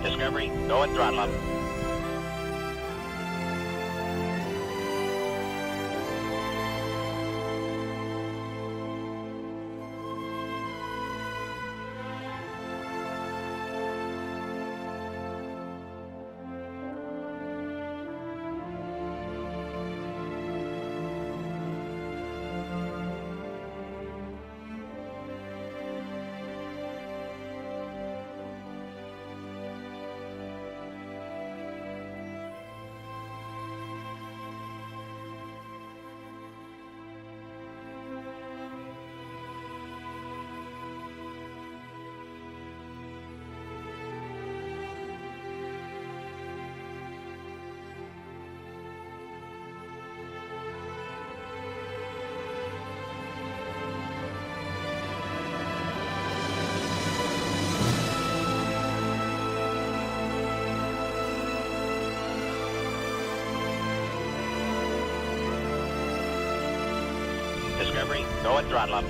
Discovery, go and throttle up. Discovery, go and throttle up.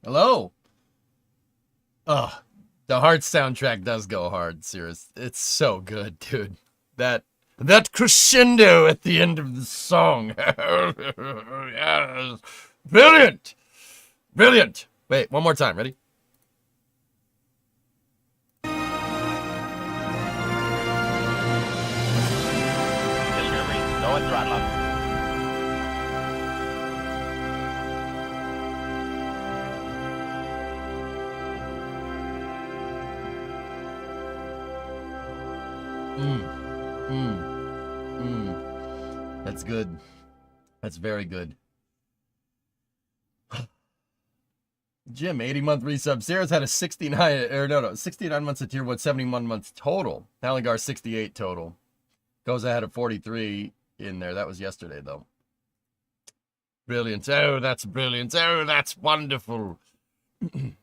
Hello. Oh, the Heart soundtrack does go hard, serious. It's so good, dude. That crescendo at the end of the song. Yes. Brilliant. Brilliant. Wait, one more time. Ready? Discovery, go and throttle up. That's good. That's very good. Jim, 80-month resub. Sarah's had a 69 months of tier 1, 71 months total. Halligar 68 total. Goza had a 43 in there. That was yesterday, though. Brilliant. Oh, that's brilliant. Oh, that's wonderful. Ninja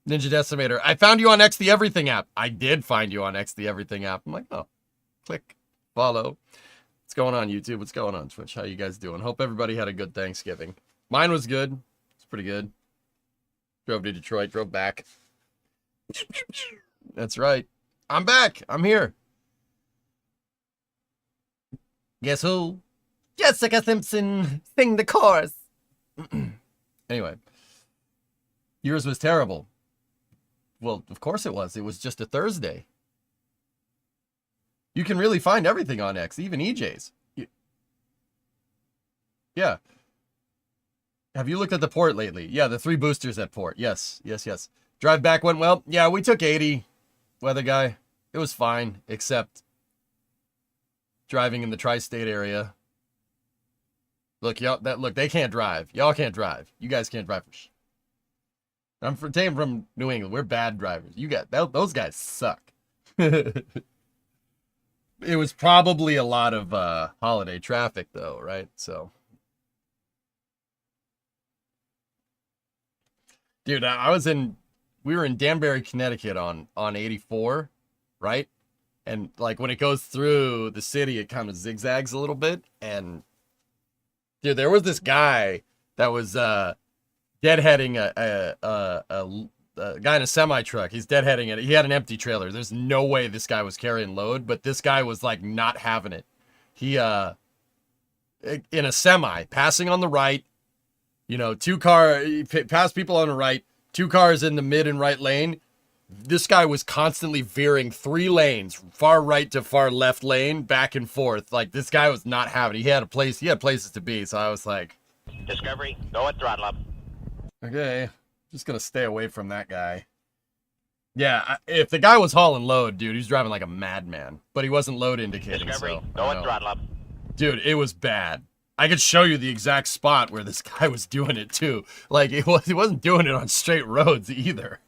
Decimator. I found you on X the Everything app. I did find you on X the Everything app. I'm like, oh, click, follow. What's going on, YouTube? What's going on, Twitch? How you guys doing? Hope everybody had a good Thanksgiving. Mine was good. It's pretty good. Drove to Detroit, drove back. That's right. I'm back. I'm here. Guess who? Jessica Simpson. Sing the chorus. Anyway. Yours was terrible. Well, of course it was. It was just a Thursday. You can really find everything on X, even EJ's. Yeah. Have you looked at the port lately? Yeah, the 3 boosters at port. Yes. Drive back went well. Yeah, we took 80. Weather guy. It was fine, except driving in the tri-state area. Look, y'all. Look, they can't drive. Y'all can't drive. You guys can't drive. I'm from New England. We're bad drivers. You got those guys suck. It was probably a lot of holiday traffic, though, right? So, dude, we were in Danbury, Connecticut on 84, right? And like when it goes through the city, it kind of zigzags a little bit. And dude, there was this guy that was deadheading a guy in a semi truck. He's deadheading it. He had an empty trailer. There's no way this guy was carrying load, but this guy was like not having it. He in a semi, passing on the right, you know, passed people on the right, 2 cars in the mid and right lane. This guy was constantly veering 3 lanes, far right to far left lane, back and forth. Like this guy was not having it. He had places to be. So I was like, Discovery, go at throttle up. okay, just gonna stay away from that guy. Yeah, if the guy was hauling load, dude, he's driving like a madman. But he wasn't load indicating, Discovery, so go at throttle up. dude, it was bad. I could show you the exact spot where this guy was doing it too. Like he wasn't doing it on straight roads either.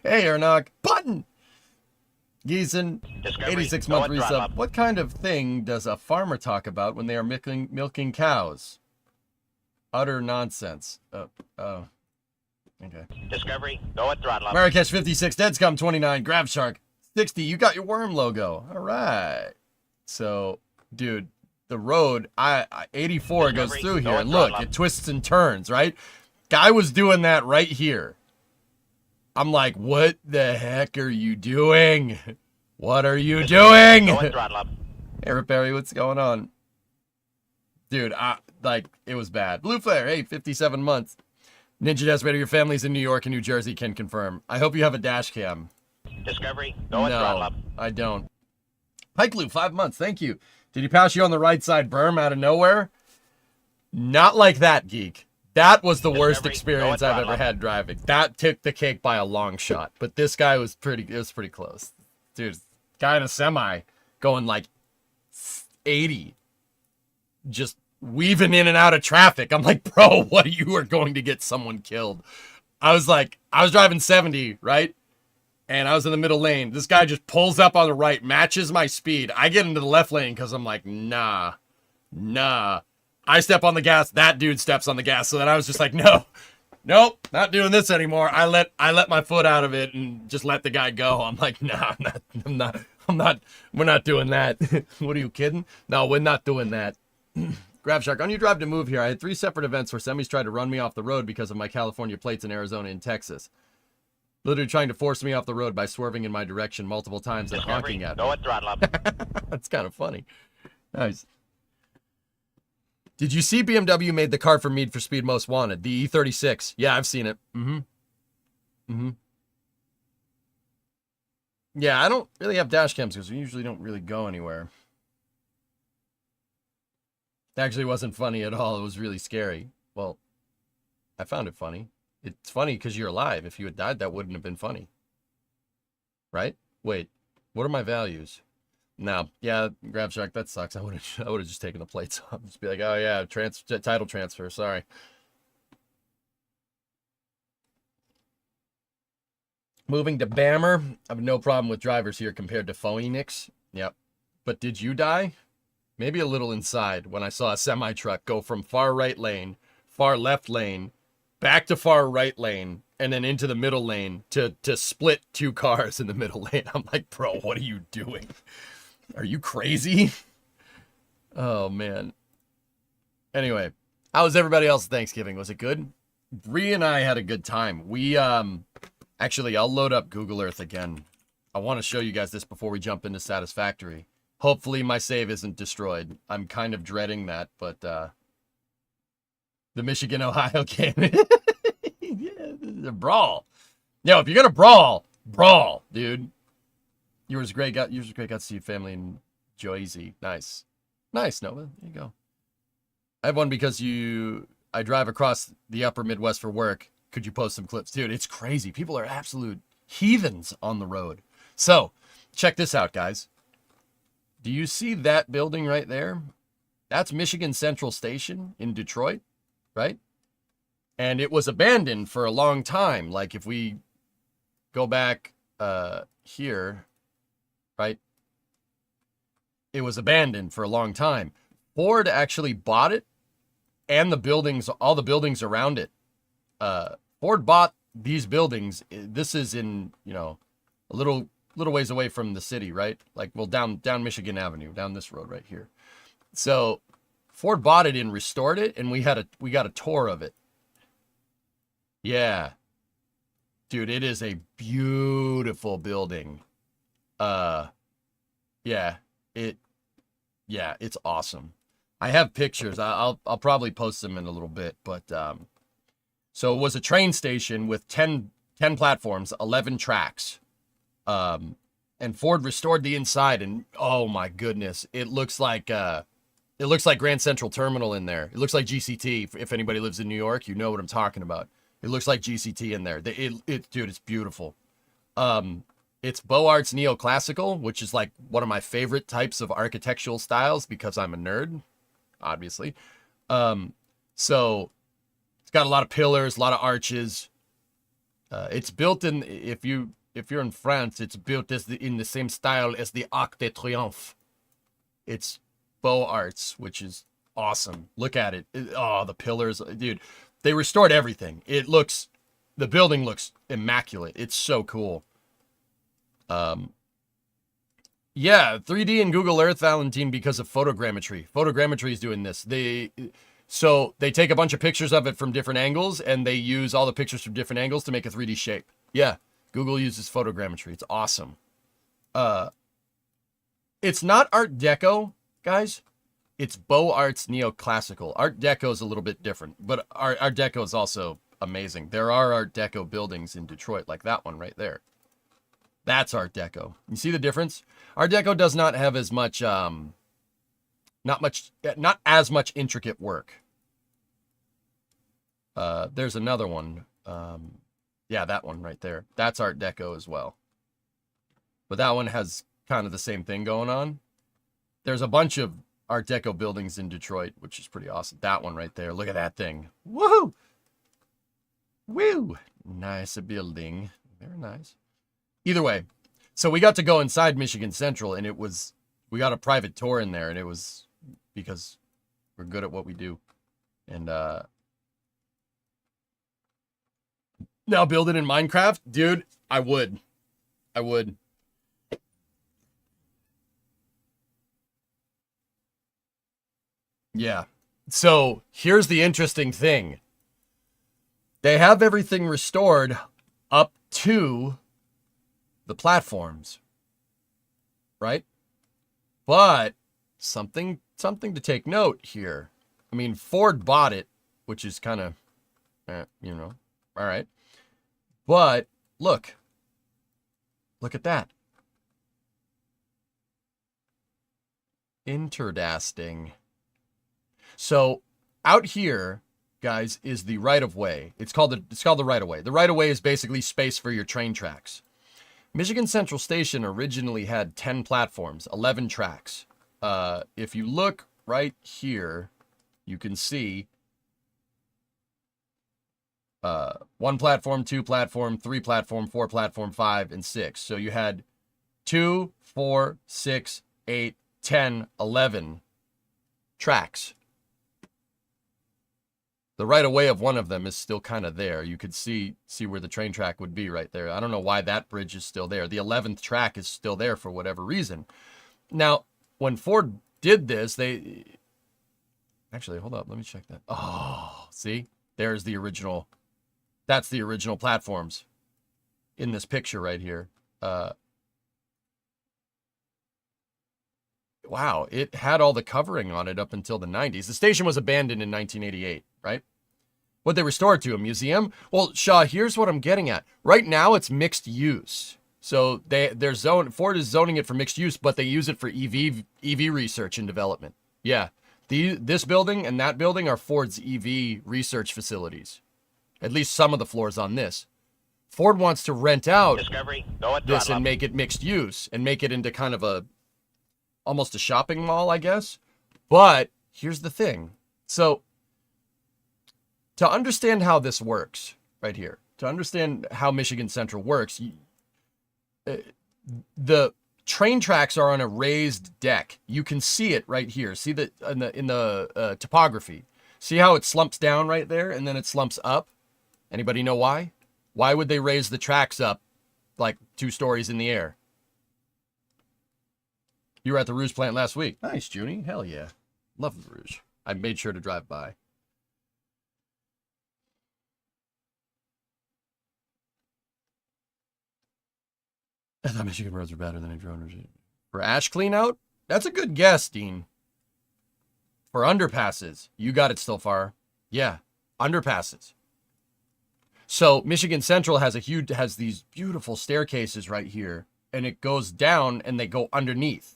Hey, Ernock, button. Giesen, 86-month resub. What kind of thing does a farmer talk about when they are milking cows? Utter nonsense. Oh. Okay. Discovery, go at throttle up. Marrakesh 56, Deadscum 29, Grab Shark 60. You got your worm logo. All right. So, dude, the road, 84 goes through here. And look, it twists and turns, right? Guy was doing that right here. I'm like, what the heck are you doing? What are you doing? Go at throttle up. Hey, Ripberry, what's going on? Dude, it was bad. Blue Flare, hey, 57 months. Ninja Desperate, your family's in New York and New Jersey, can confirm. I hope you have a dash cam. Discovery, go at throttle up. I don't. Pike Blue, 5 months, thank you. Did he pass you on the right side berm out of nowhere? Not like that, Geek. That was the worst experience I've ever had driving. That took the cake by a long shot. But this guy was pretty close. Dude, guy in a semi going like 80. Just weaving in and out of traffic. I'm like, bro, what, you are going to get someone killed. I was driving 70, right? And I was in the middle lane. This guy just pulls up on the right, matches my speed. I get into the left lane because I'm like, nah. I step on the gas. That dude steps on the gas. So then I was just like, nope, not doing this anymore. I let my foot out of it and just let the guy go. I'm like, nah, we're not doing that. What are you kidding? No, we're not doing that. Grab Shark, on your drive to move here, I had 3 separate events where semis tried to run me off the road because of my California plates in Arizona and Texas. Literally trying to force me off the road by swerving in my direction multiple times and honking at me. Go at throttle up. That's kind of funny. Nice. Did you see BMW made the car for Need for Speed Most Wanted? The E36. Yeah, I've seen it. Yeah, I don't really have dash cams because we usually don't really go anywhere. It actually wasn't funny at all. It was really scary. Well, I found it funny. It's funny because you're alive. If you had died, that wouldn't have been funny. Right? Wait, what are my values? No, yeah, Grab Shark, that sucks. I would have just taken the plates off. Just be like, oh yeah, title transfer, sorry. Moving to Bammer. I have no problem with drivers here compared to Phoenix. Yep. But did you die? Maybe a little inside when I saw a semi-truck go from far right lane, far left lane, back to far right lane, and then into the middle lane to split 2 cars in the middle lane. I'm like, bro, what are you doing? Are you crazy? Oh, man. Anyway, how was everybody else's Thanksgiving? Was it good? Bree and I had a good time. We, actually, I'll load up Google Earth again. I want to show you guys this before we jump into Satisfactory. Hopefully my save isn't destroyed. I'm kind of dreading that, but, the Michigan-Ohio game. Yeah, the brawl. Yo, if you're gonna brawl, dude. Yours great. Got to see your family in Joyzy. Nice, Nova. There you go. I have one because I drive across the upper Midwest for work. Could you post some clips, dude? It's crazy. People are absolute heathens on the road. So, check this out, guys. Do you see that building right there? That's Michigan Central Station in Detroit, right? And it was abandoned for a long time. Like if we go back here, right? It was abandoned for a long time. Ford actually bought it and the buildings, all the buildings around it. Ford bought these buildings. This is in, a little little ways away from the city, right? Like, well, down Michigan Avenue, down this road right here. So Ford bought it and restored it, and we got a tour of it. Yeah. Dude, it is a beautiful building. Yeah, it's awesome. I have pictures. I'll probably post them in a little bit, but so it was a train station with 10 platforms, 11 tracks. And Ford restored the inside, and oh my goodness, it looks like Grand Central Terminal in there. It looks like GCT. If anybody lives in New York, you know what I'm talking about. It looks like GCT in there. Dude, it's beautiful. It's Beaux Arts neoclassical, which is like one of my favorite types of architectural styles because I'm a nerd, obviously. So it's got a lot of pillars, a lot of arches. It's built in, if you're in France, it's built in the same style as the Arc de Triomphe. It's Beaux Arts, which is awesome. Look at it. Oh, the pillars, dude. They restored everything. The building looks immaculate. It's so cool. Yeah, 3D and Google Earth, Valentine, because of photogrammetry. Photogrammetry is doing this. They take a bunch of pictures of it from different angles, and they use all the pictures from different angles to make a 3D shape. Yeah, Google uses photogrammetry. It's awesome. It's not Art Deco, guys. It's Beaux Arts neoclassical. Art Deco is a little bit different, but Art Deco is also amazing. There are Art Deco buildings in Detroit, like that one right there. That's Art Deco. You see the difference? Art Deco does not have as much, not as much intricate work. There's another one. Yeah, that one right there. That's Art Deco as well. But that one has kind of the same thing going on. There's a bunch of Art Deco buildings in Detroit, which is pretty awesome. That one right there. Look at that thing. Woohoo! Woo! Nice building. Very nice. Either way, so we got to go inside Michigan Central, and we got a private tour in there, and it was because we're good at what we do. And now build it in Minecraft? Dude, I would. Yeah. So here's the interesting thing. They have everything restored up to the platforms, right? But something to take note here. I mean, Ford bought it, which is kind of, all right. But look at that. Interesting. So out here, guys, is the right-of-way. It's called the right-of-way. The right-of-way is basically space for your train tracks. Michigan Central Station originally had 10 platforms, 11 tracks. If you look right here, you can see 1 platform, 2 platform, 3 platform, 4 platform, 5, and 6. So you had 2, 4, 6, 8, 10, 11 tracks. The right-of-way of one of them is still kind of there. You could see where the train track would be right there. I don't know why that bridge is still there. The 11th track is still there for whatever reason. Now, when Ford did this, actually, hold up. Let me check that. Oh, see? There's the original. That's the original platforms in this picture right here. Wow, it had all the covering on it up until the 90s. The station was abandoned in 1988, right? What they restored to a museum? Well, Shaw, here's what I'm getting at. Right now, it's mixed use. So Ford is zoning it for mixed use, but they use it for EV research and development. Yeah, this building and that building are Ford's EV research facilities. At least some of the floors on this. Ford wants to rent out this and make it mixed use and make it into kind of almost a shopping mall, I guess. But here's the thing. So to understand how this works right here, to understand how Michigan Central works, the train tracks are on a raised deck. You can see it right here. See that in the topography. See how it slumps down right there and then it slumps up? Anybody know why? Why would they raise the tracks up like 2 stories in the air? You were at the Rouge plant last week. Nice, Junie. Hell yeah. Love the Rouge. I made sure to drive by. I thought Michigan roads were better than a drone regime. For ash cleanout? That's a good guess, Dean. For underpasses, you got it still far. Yeah, underpasses. So Michigan Central has these beautiful staircases right here, and it goes down and they go underneath.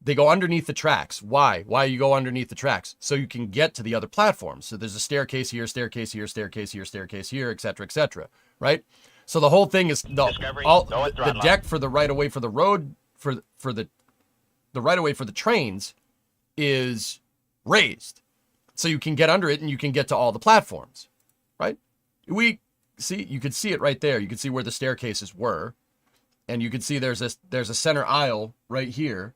They go underneath the tracks. Why? Why you go underneath the tracks? So you can get to the other platforms. So there's a staircase here, staircase here, staircase here, staircase here, etc., right? So the whole thing is the deck for the right of way for the road for the right of way for the trains is raised, so you can get under it and you can get to all the platforms, right? You could see it right there. You could see where the staircases were, and you could see there's a center aisle right here,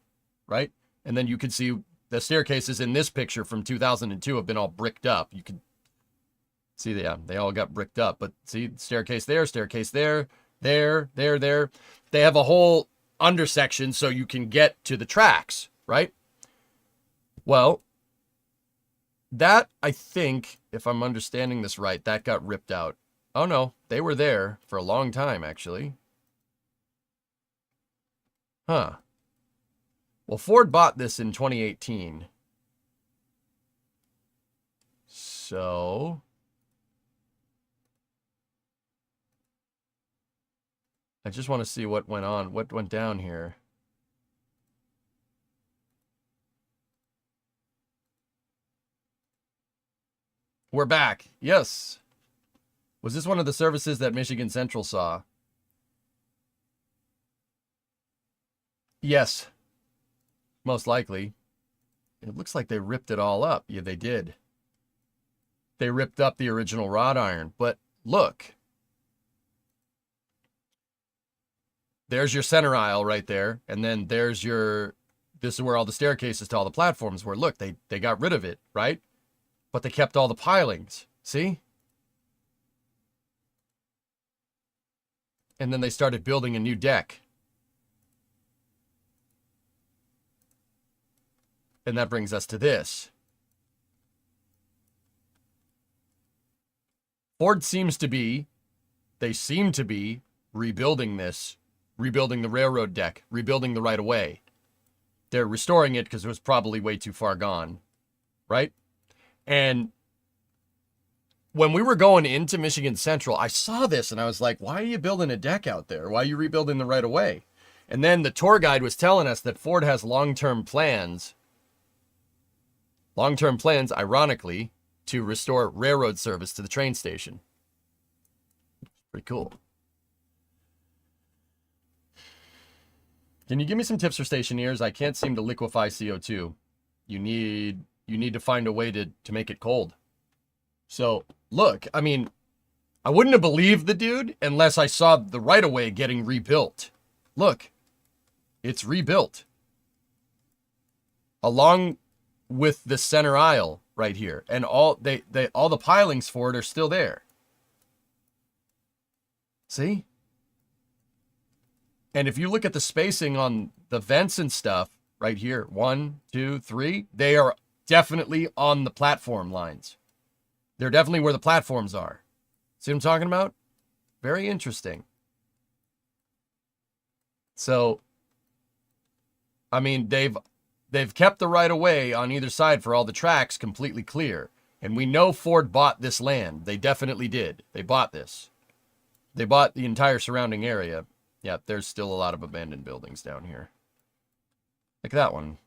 right? And then you could see the staircases in this picture from 2002 have been all bricked up. You could see they all got bricked up, but see staircase there, there. They have a whole undersection so you can get to the tracks, right? Well, that, I think, if I'm understanding this right, that got ripped out. Oh no, they were there for a long time, actually. Huh. Well, Ford bought this in 2018. So I just want to see what went down here. We're back. Yes. Was this one of the services that Michigan Central saw? Yes. Most likely. It looks like they ripped it all up. Yeah, they did. They ripped up the original wrought iron. But look. There's your center aisle right there. And then there's this is where all the staircases to all the platforms were. Look, they got rid of it, right? But they kept all the pilings. See? And then they started building a new deck. And that brings us to this. Ford seem to be rebuilding this, rebuilding the railroad deck, rebuilding the right-of-way. They're restoring it because it was probably way too far gone, right? And when we were going into Michigan Central, I saw this and I was like, why are you building a deck out there? Why are you rebuilding the right-of-way? And then the tour guide was telling us that Ford has long-term plans, ironically, to restore railroad service to the train station. Pretty cool. Can you give me some tips for stationeers? I can't seem to liquefy CO2. You need to find a way to make it cold. So, look, I mean, I wouldn't have believed the dude unless I saw the right-of-way getting rebuilt. Look, it's rebuilt. Along with the center aisle right here. And all the pilings for it are still there. See? And if you look at the spacing on the vents and stuff right here, 1, 2, 3, they are definitely on the platform lines. They're definitely where the platforms are. See what I'm talking about? Very interesting. So, I mean, they've kept the right of way on either side for all the tracks completely clear. And we know Ford bought this land. They definitely did. They bought this. They bought the entire surrounding area. Yeah, there's still a lot of abandoned buildings down here. Like that one.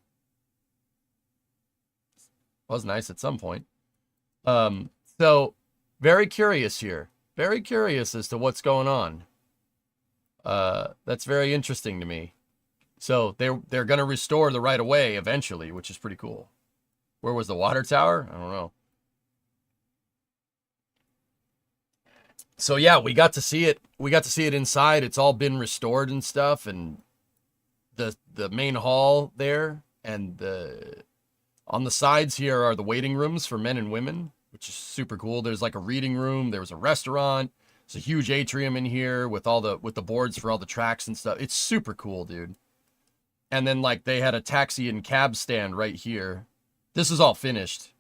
Was nice at some point. So, very curious here. Very curious as to what's going on. That's very interesting to me. So, they're going to restore the right-of-way eventually, which is pretty cool. Where was the water tower? I don't know. So, yeah, we got to see it. We got to see it inside. It's all been restored and stuff. And the main hall there. And on the sides here are the waiting rooms for men and women, which is super cool. There's like a reading room. There was a restaurant. There's a huge atrium in here with the boards for all the tracks and stuff. It's super cool, dude. And then, like, they had a taxi and cab stand right here. This is all finished.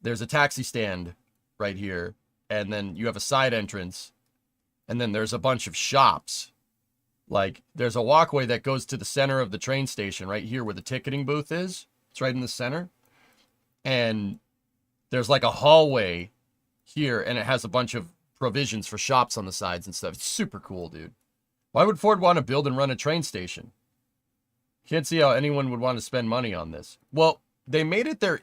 There's a taxi stand right here. And then you have a side entrance. And then there's a bunch of shops. Like, there's a walkway that goes to the center of the train station right here where the ticketing booth is. It's right in the center. And there's like a hallway here, and it has a bunch of provisions for shops on the sides and stuff. It's super cool, dude. Why would Ford want to build and run a train station? Can't see how anyone would want to spend money on this. Well, they made it their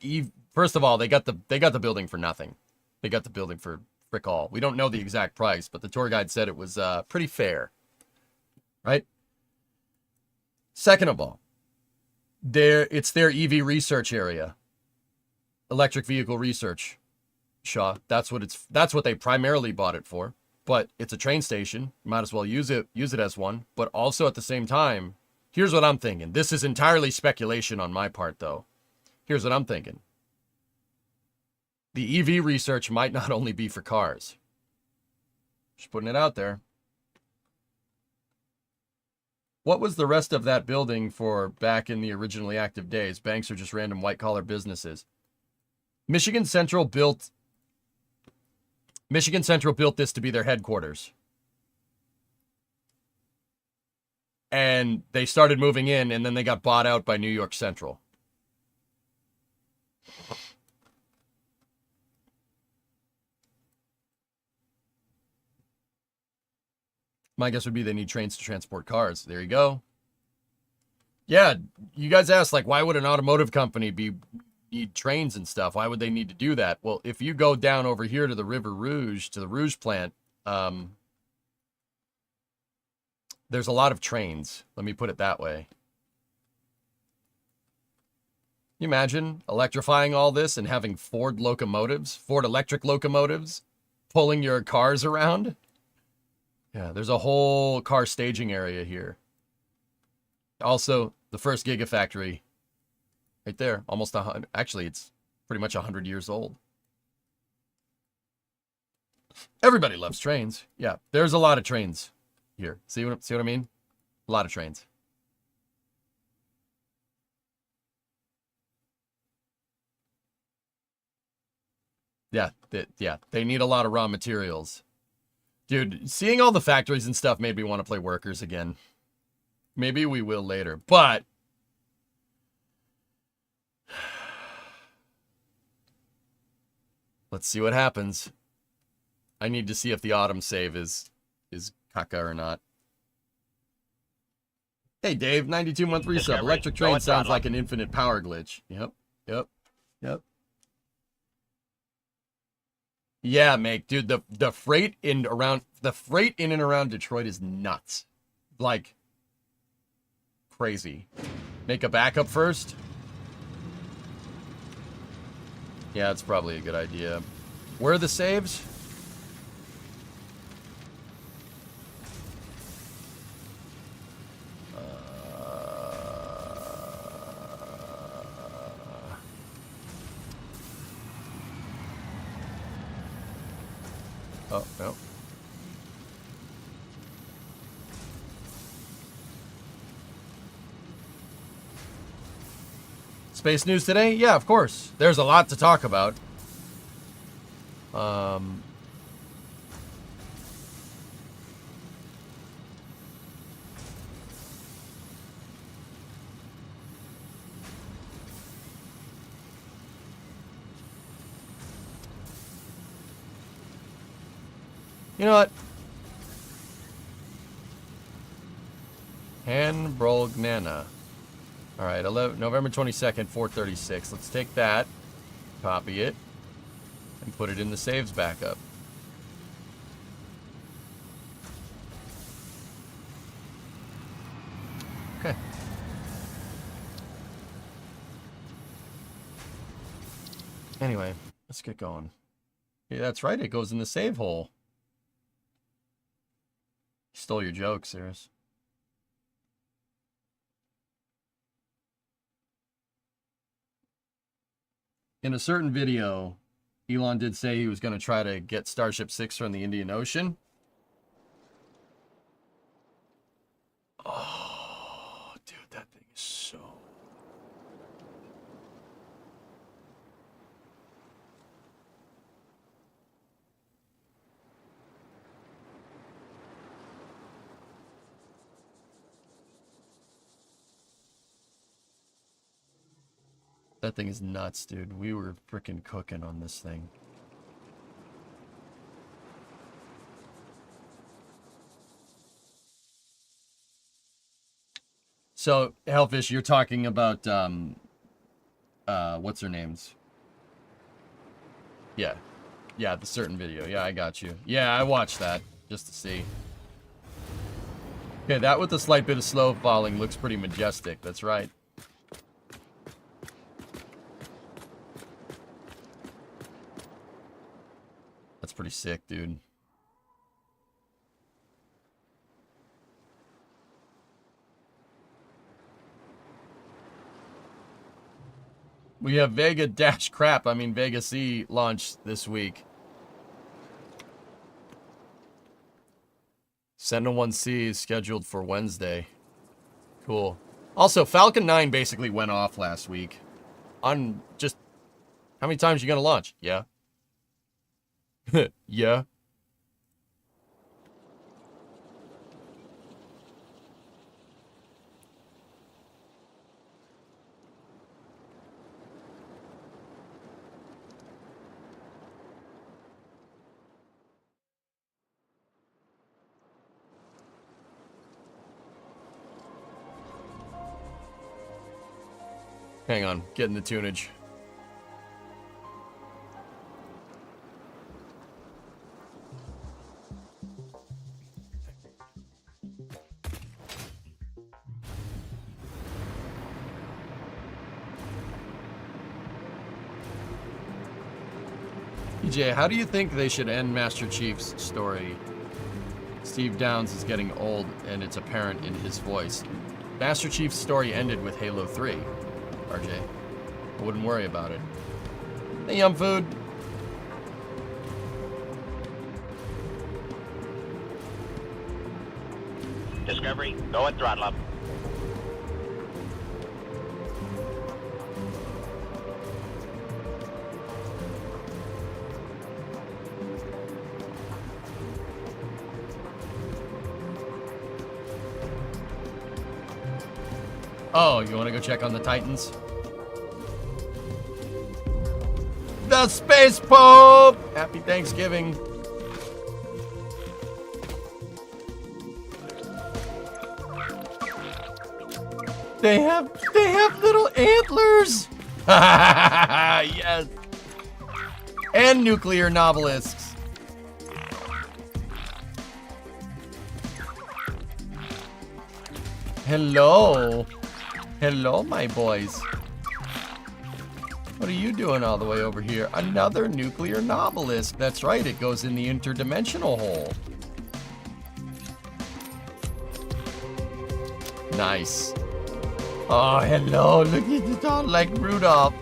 First of all, they got the building for nothing. They got the building for frick all. We don't know the exact price, but the tour guide said it was pretty fair. Right? Second of all, it's their EV research area. Electric vehicle research. Shaw. That's what they primarily bought it for. But it's a train station. Might as well use it as one. But also at the same time, here's what I'm thinking. This is entirely speculation on my part, though. Here's what I'm thinking. The EV research might not only be for cars. Just putting it out there. What was the rest of that building for back in the originally active days? Banks are just random white-collar businesses. Michigan Central built this to be their headquarters. And they started moving in, and then they got bought out by New York Central. My guess would be they need trains to transport cars. There you go. Yeah, you guys asked, like, why would an automotive company need trains and stuff? Why would they need to do that? Well, if you go down over here to the River Rouge, to the Rouge plant, there's a lot of trains. Let me put it that way. Can you imagine electrifying all this and having Ford electric locomotives, pulling your cars around? Yeah, there's a whole car staging area here. Also, the first Gigafactory, right there, almost 100. Actually, it's pretty much 100 years old. Everybody loves trains. Yeah, there's a lot of trains here. See what I mean? A lot of trains. Yeah, they need a lot of raw materials. Dude, seeing all the factories and stuff made me want to play Workers again. Maybe we will later, but let's see what happens. I need to see if the autumn save is caca or not. Hey, Dave, 92-month resub. Electric train sounds like an infinite power glitch. Yep. Yeah, mate, dude, the freight in and around Detroit is nuts. Like crazy. Make a backup first? Yeah, it's probably a good idea. Where are the saves? Oh, no. Space news today? Yeah, of course. There's a lot to talk about. You know what? Hanbrolgnana. All right, November 22nd, 4:36. Let's take that, copy it, and put it in the saves backup. Okay. Anyway, let's get going. Yeah, that's right. It goes in the save hole. Stole your joke, Cirrus. In a certain video, Elon did say he was going to try to get Starship 6 from the Indian Ocean. Oh, dude, That thing is nuts, dude. We were freaking cooking on this thing. So, Hellfish, you're talking about, what's her name's? Yeah. Yeah, the certain video. Yeah, I got you. Yeah, I watched that, just to see. Okay, that with a slight bit of slow falling looks pretty majestic. That's right. That's pretty sick, dude. We have Vega Dash crap. I mean, Vega C launched this week. Sentinel-1C is scheduled for Wednesday. Cool. Also, Falcon 9 basically went off last week. On just... How many times are you going to launch? Yeah. Yeah. Hang on, getting the tunage. EJ, how do you think they should end Master Chief's story? Steve Downs is getting old, and it's apparent in his voice. Master Chief's story ended with Halo 3, RJ. I wouldn't worry about it. Hey, Yum Food. Discovery, go at throttle up. Oh, you want to go check on the Titans? The Space Pope! Happy Thanksgiving. They have little antlers! Yes! And nuclear novelisks. Hello. Hello, my boys. What are you doing all the way over here? Another nuclear novelist. That's right, it goes in the interdimensional hole. Nice. Oh, hello. Look at it all like Rudolph.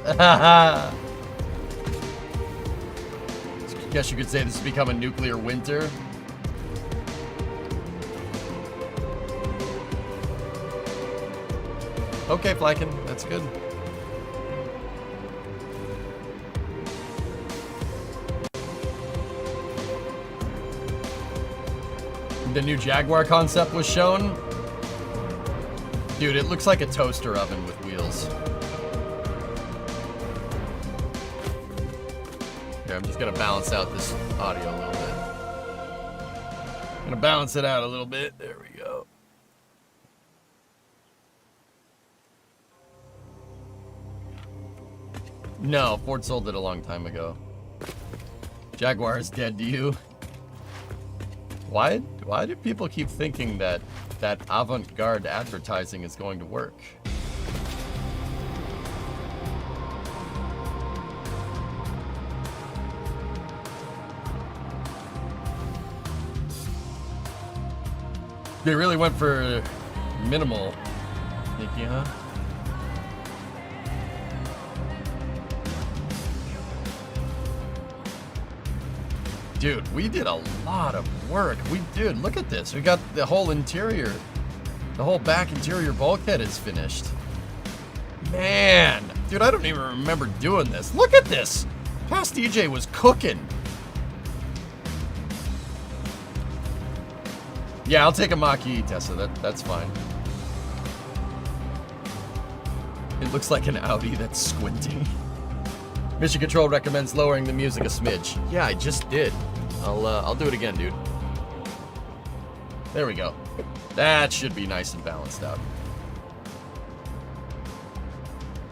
Guess you could say this has become a nuclear winter. Okay, Flykin, that's good. The new Jaguar concept was shown. Dude, it looks like a toaster oven with wheels. Here, I'm just gonna balance out this audio a little bit. I'm gonna balance it out a little bit. There we go. No, Ford sold it a long time ago. Jaguar is dead to you. Why do people keep thinking that avant-garde advertising is going to work? They really went for minimal thinking, huh? Dude, we did a lot of work. Dude, look at this. We got the whole interior. The whole back interior bulkhead is finished. Man. Dude, I don't even remember doing this. Look at this. Past DJ was cooking. Yeah, I'll take a Mach-E, Tessa. That's fine. Looks like an Audi that's squinting. Mission Control recommends lowering the music a smidge. Yeah, I just did. I'll do it again, dude. There we go. That should be nice and balanced out.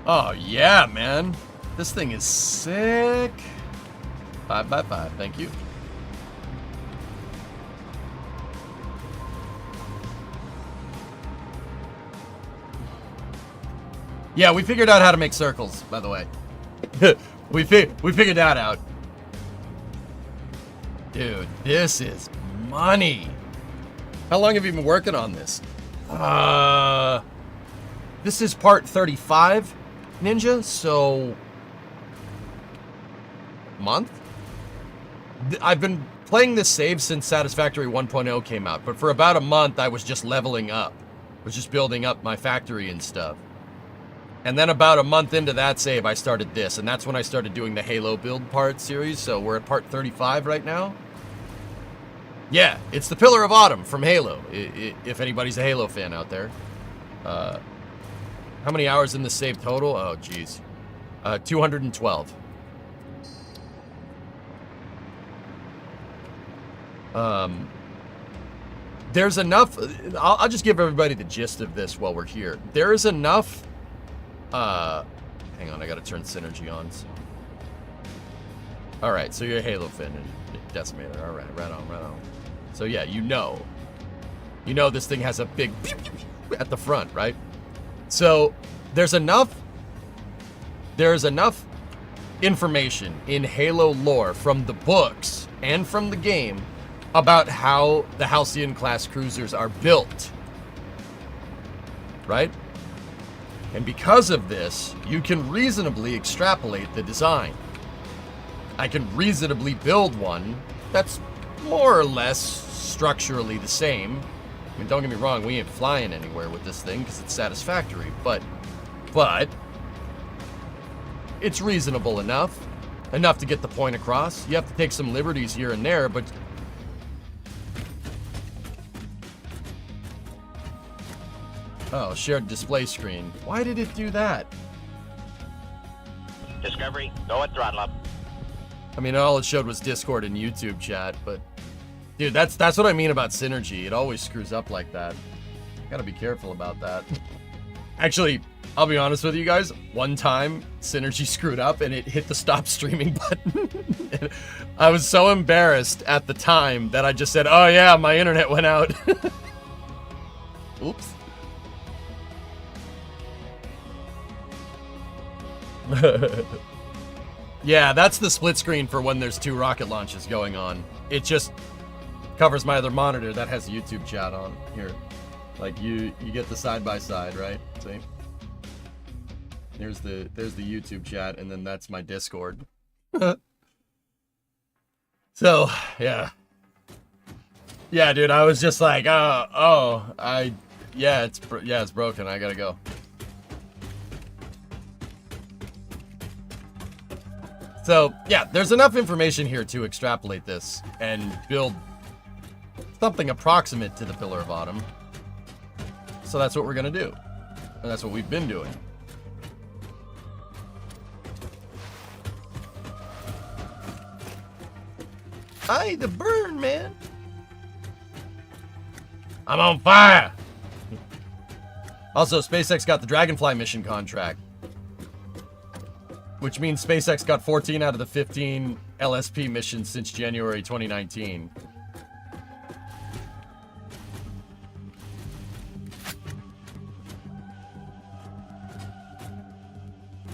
Oh, yeah, man. This thing is sick. 5x5, thank you. Yeah, we figured out how to make circles, by the way. we figured that out. Dude, this is money. How long have you been working on this? This is part 35, Ninja, so... month? I've been playing this save since Satisfactory 1.0 came out, but for about a month I was just leveling up. I was just building up my factory and stuff. And then about a month into that save, I started this, and that's when I started doing the Halo build part series, so we're at part 35 right now. Yeah, it's the Pillar of Autumn from Halo, if anybody's a Halo fan out there. How many hours in the save total? Oh, geez. 212. There's enough... I'll just give everybody the gist of this while we're here. There is enough... hang on, I gotta turn Synergy on. So. Alright, so you're a Halo fan and Decimator. Alright, right on, right on. So yeah, you know this thing has a big at the front, right? So there's enough information in Halo lore from the books and from the game about how the HALCYON class cruisers are built, right? And because of this, you can reasonably extrapolate the design. I can reasonably build one that's more or less structurally the same. I mean, don't get me wrong, we ain't flying anywhere with this thing because it's Satisfactory, but it's reasonable enough to get the point across. You have to take some liberties here and there, but oh, shared display screen. Why did it do that? Discovery, go at throttle up. I mean, all it showed was Discord and YouTube chat, but dude, that's what I mean about Synergy. It always screws up like that. Gotta be careful about that. Actually, I'll be honest with you guys. One time, Synergy screwed up and it hit the stop streaming button. I was so embarrassed at the time that I just said, "Oh yeah, my internet went out." Oops. Yeah, that's the split screen for when there's two rocket launches going on. It just covers my other monitor that has YouTube chat on here. Like you get the side by side, right? See? There's the YouTube chat, and then that's my Discord. So yeah, dude, I was just like, it's broken. I gotta go. So, yeah, there's enough information here to extrapolate this and build something approximate to the Pillar of Autumn. So that's what we're going to do. And that's what we've been doing. Aye, the burn, man. I'm on fire. Also, SpaceX got the Dragonfly mission contract, which means SpaceX got 14 out of the 15 LSP missions since January 2019.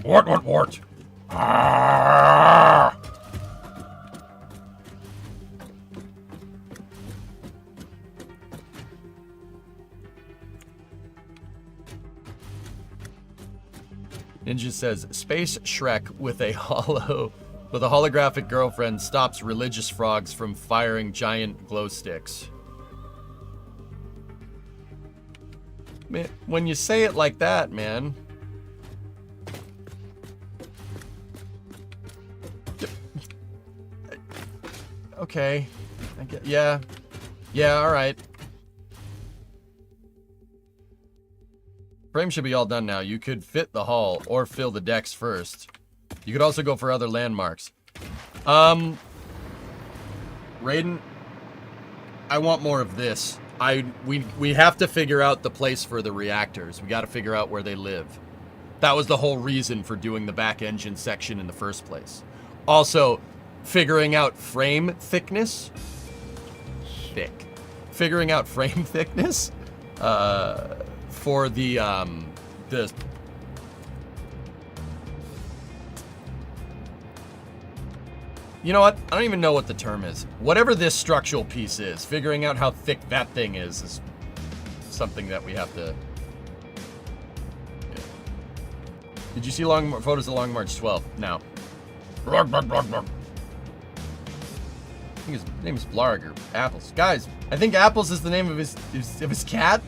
What? Ah! Ninja says, Space Shrek with a holographic girlfriend stops religious frogs from firing giant glow sticks. Man, when you say it like that, man. Okay. I get, yeah. Yeah, alright. Frame should be all done now. You could fit the hull or fill the decks first. You could also go for other landmarks. Raiden, I want more of this. We have to figure out the place for the reactors. We got to figure out where they live. That was the whole reason for doing the back engine section in the first place. Also, figuring out frame thickness. Figuring out frame thickness for the you know what? I don't even know what the term is. Whatever this structural piece is, figuring out how thick that thing is something that we have to... Yeah. Did you see photos of Long March 12? No. I think his name is Blarg or Apples. Guys, I think Apples is the name of his cat.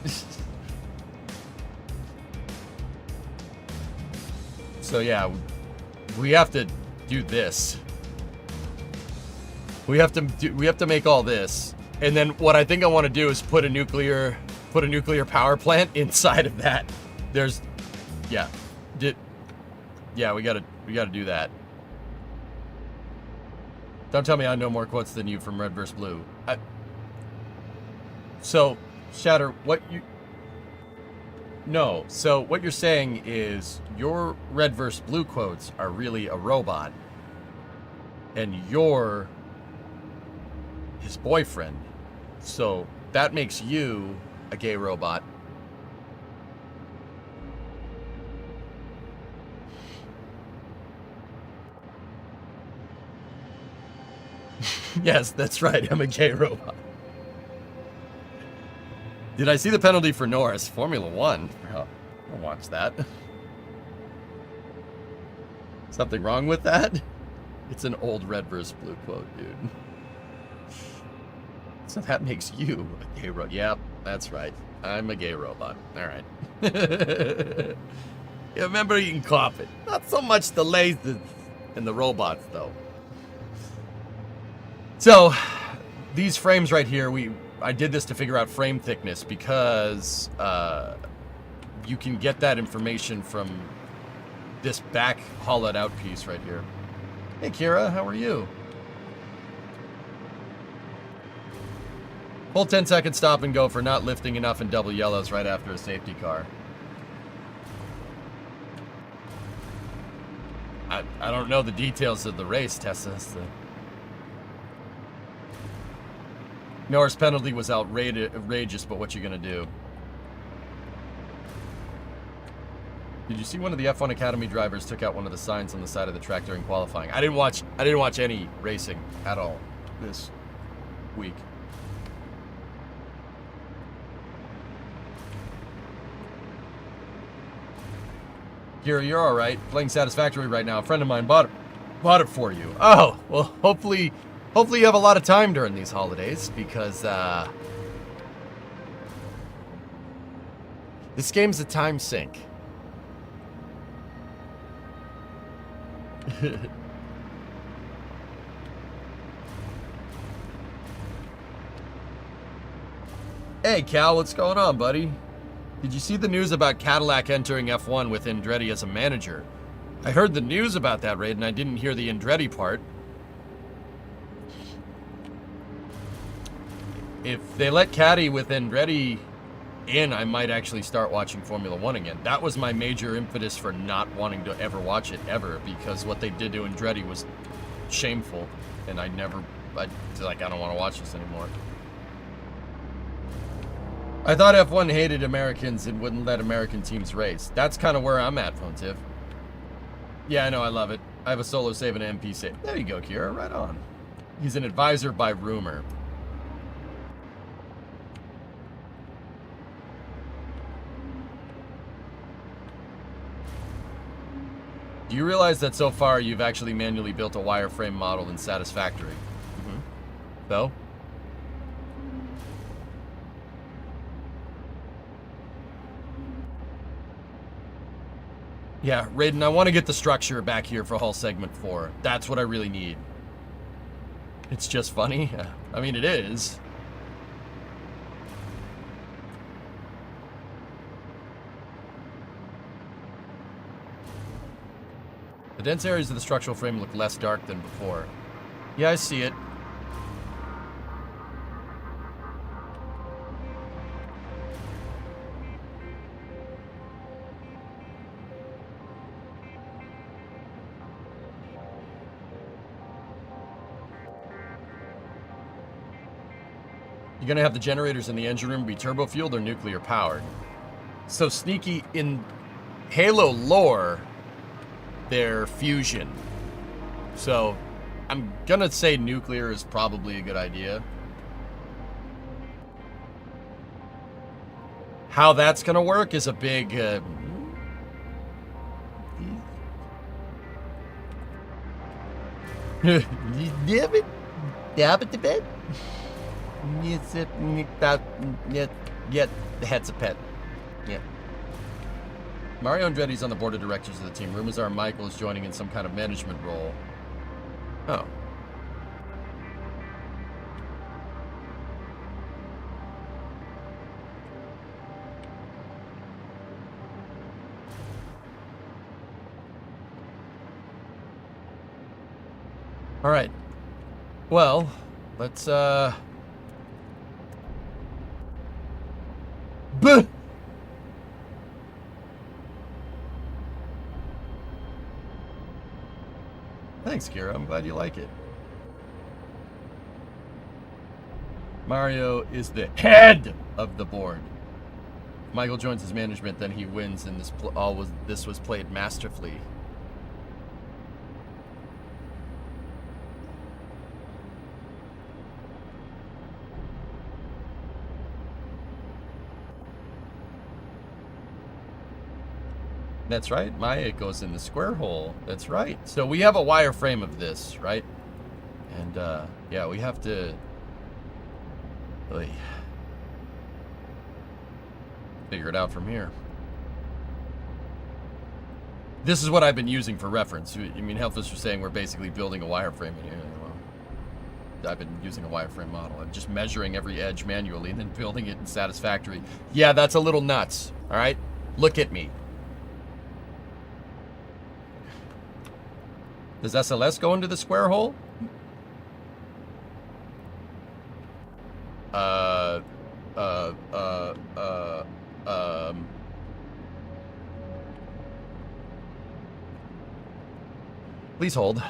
So yeah, we have to do this. We have to make all this, and then what I think I want to do is put a nuclear power plant inside of that. There's, yeah, we gotta do that. Don't tell me I know more quotes than you from Red vs. Blue. So, Shatter, so what you're saying is your Red vs. Blue quotes are really a robot, and you're his boyfriend. So that makes you a gay robot. Yes, that's right. I'm a gay robot. Did I see the penalty for Norris? Formula One. Oh, I'll watch that. Something wrong with that? It's an old Red vs. Blue quote, dude. So that makes you a gay robot. Yep, that's right. I'm a gay robot. All right. Yeah, remember eating coffee. Not so much the lasers and the robots, though. So, these frames right here, I did this to figure out frame thickness because you can get that information from this back hollowed out piece right here. Hey Kira, how are you? Full 10-second stop and go for not lifting enough in double yellows right after a safety car. I don't know the details of the race, Tessa. Norris penalty was outrageous, but what you gonna do? Did you see one of the F1 Academy drivers took out one of the signs on the side of the track during qualifying? I didn't watch any racing at all this week. Kira, you're all right. Playing Satisfactory right now. A friend of mine bought it for you. Oh, well, hopefully you have a lot of time during these holidays because this game's a time sink. Hey Cal, what's going on, buddy? Did you see the news about Cadillac entering F1 with Andretti as a manager? I heard the news about that, Raiden. I didn't hear the Andretti part. If they let Caddy with Andretti in, I might actually start watching Formula One again. That was my major impetus for not wanting to ever watch it ever, because what they did to Andretti was shameful, and I don't want to watch this anymore. I thought F1 hated Americans and wouldn't let American teams race. That's kind of where I'm at, Fontiv. Yeah, I know, I love it. I have a solo save and an MP save. There you go, Kira, right on. He's an advisor by rumor. Do you realize that so far you've actually manually built a wireframe model in Satisfactory? Mm-hmm. So? Yeah, Raiden, I want to get the structure back here for hull segment 4. That's what I really need. It's just funny. I mean, it is. dense areas of the structural frame look less dark than before. Yeah, I see it. You're gonna have the generators in the engine room be turbo fueled or nuclear powered. So sneaky in Halo lore, they're fusion. So I'm gonna say nuclear is probably a good idea. How that's gonna work is a big That's a pet. Yeah. Mario Andretti's on the board of directors of the team. Rumors are Michael is joining in some kind of management role. Oh. All right. Well, let's Buh! Thanks, Kira. I'm glad you like it. Mario is the head of the board. If Michael joins his management, then he wins, and this was played masterfully. That's right. Maya goes in the square hole. That's right. So we have a wireframe of this, right? And yeah, we have to really figure it out from here. This is what I've been using for reference. I mean, Helpless was saying we're basically building a wireframe in here. Well, I've been using a wireframe model. I'm just measuring every edge manually and then building it in Satisfactory. Yeah, that's a little nuts. All right? Look at me. Does SLS go into the square hole? Please hold.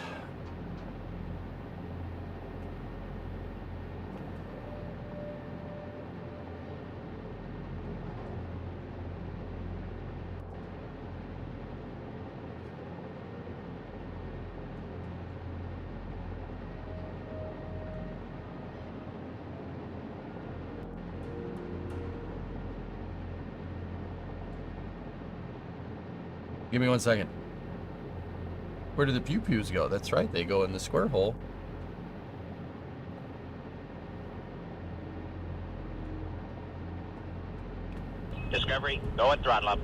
Give me 1 second. Where do the pew-pews go? That's right, they go in the square hole. Discovery, go at throttle up.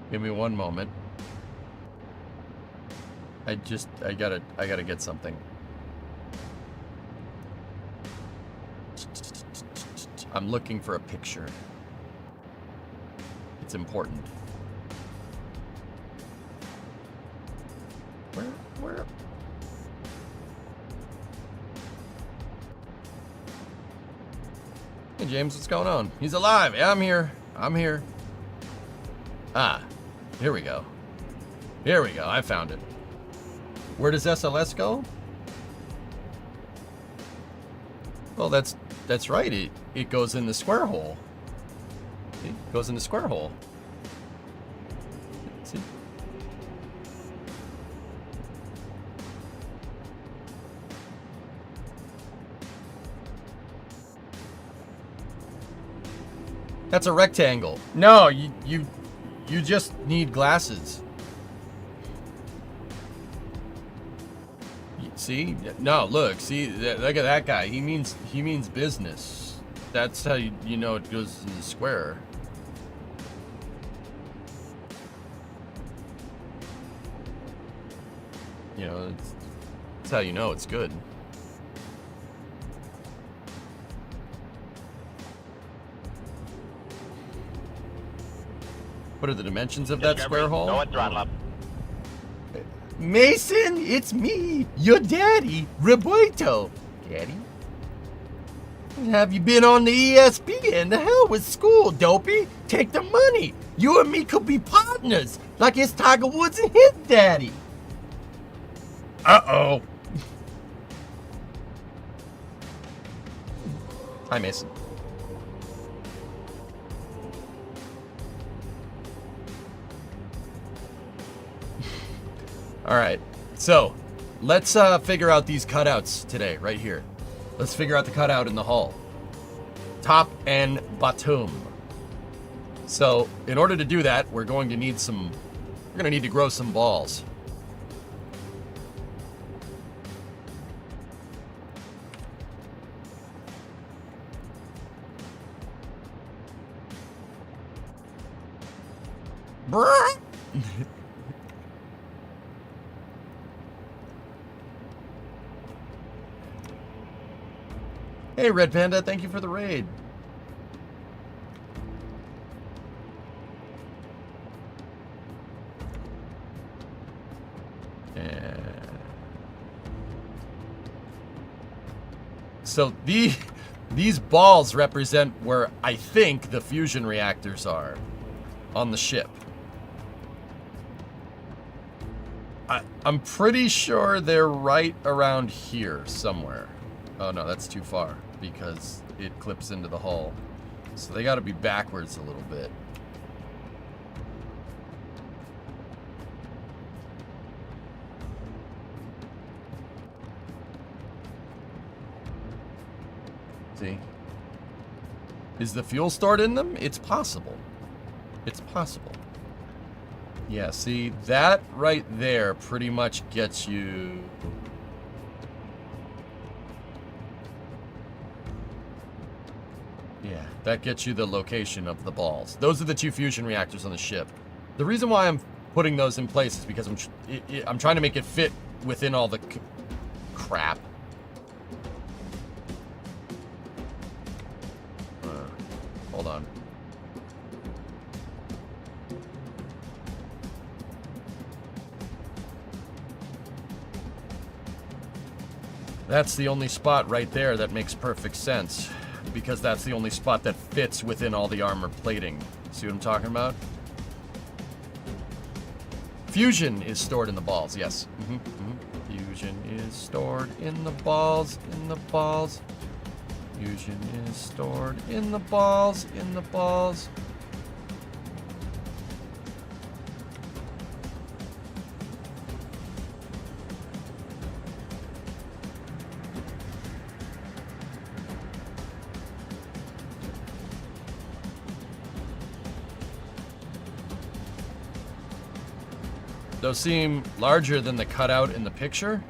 Give me 1 moment. I gotta get something. I'm looking for a picture. It's important. Where? Hey, James, what's going on? He's alive. Yeah, I'm here. I'm here. Ah, here we go. Here we go. I found it. Where does SLS go? Well, that's right. It goes in the square hole. It goes in the square hole. See? That's a rectangle. No, you just need glasses. See? No, look. See, look at that guy. He means business. That's how you know it goes in the square. You know, that's how you know it's good. What are the dimensions of that Discovery, square hole? go and throttle up. Mason, it's me, your daddy, Roberto. Daddy? Have you been on the ESPN? The hell with school, dopey. Take the money. You and me could be partners, like it's Tiger Woods and his daddy. Uh-oh. Hi, Mason. All right, so let's figure out these cutouts today, right here. Let's figure out the cutout in the hull. Top and bottom. So in order to do that, we're going to need to grow some balls. Bruh. Hey, Red Panda, thank you for the raid. So these balls represent where I think the fusion reactors are on the ship. I'm pretty sure they're right around here somewhere. Oh no, that's too far because it clips into the hull. So they got to be backwards a little bit. See? Is the fuel stored in them? It's possible. It's possible. Yeah, see, that right there pretty much gets you... Yeah, that gets you the location of the balls. Those are the two fusion reactors on the ship. The reason why I'm putting those in place is because I'm trying to make it fit within all the crap. Hold on. That's the only spot right there that makes perfect sense, because that's the only spot that fits within all the armor plating. See what I'm talking about? Fusion is stored in the balls, yes. Fusion is stored in the balls, Fusion is stored in the balls, Those seem larger than the cutout in the picture.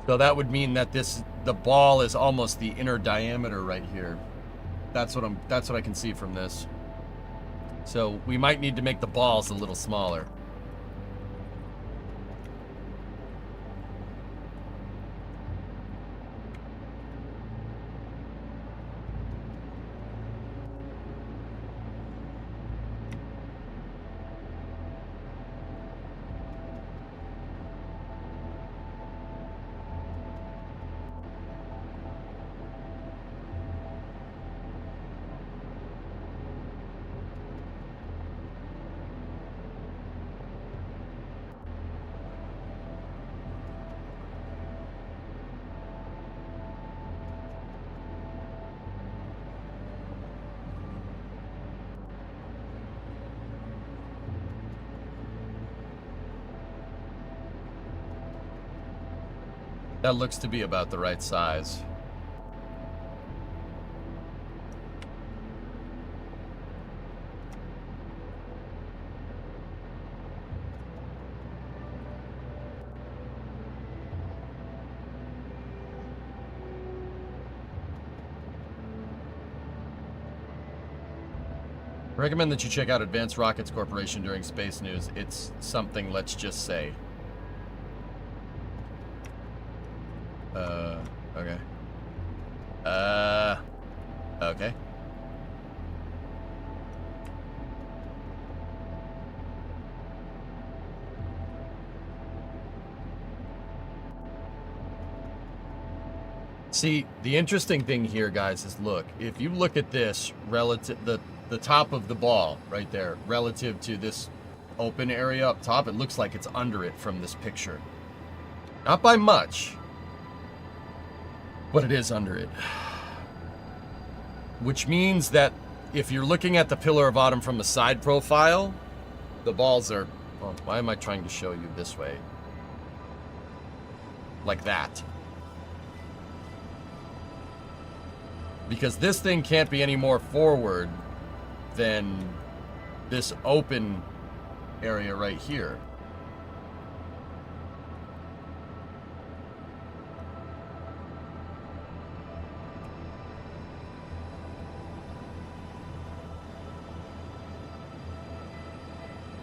So that would mean that the ball is almost the inner diameter right here. That's what I can see from this. So we might need to make the balls a little smaller. That looks to be about the right size. Recommend that you check out Advanced Rockets Corporation during space news. It's something, let's just say. Okay. Okay. See, the interesting thing here, guys, is look, if you look at this relative, the top of the ball right there, relative to this open area up top, it looks like it's under it from this picture. Not by much, but it is under it. Which means that if you're looking at the pillar of autumn from the side profile, the balls are, well, why am I trying to show you this way? Like that. Because this thing can't be any more forward than this open area right here.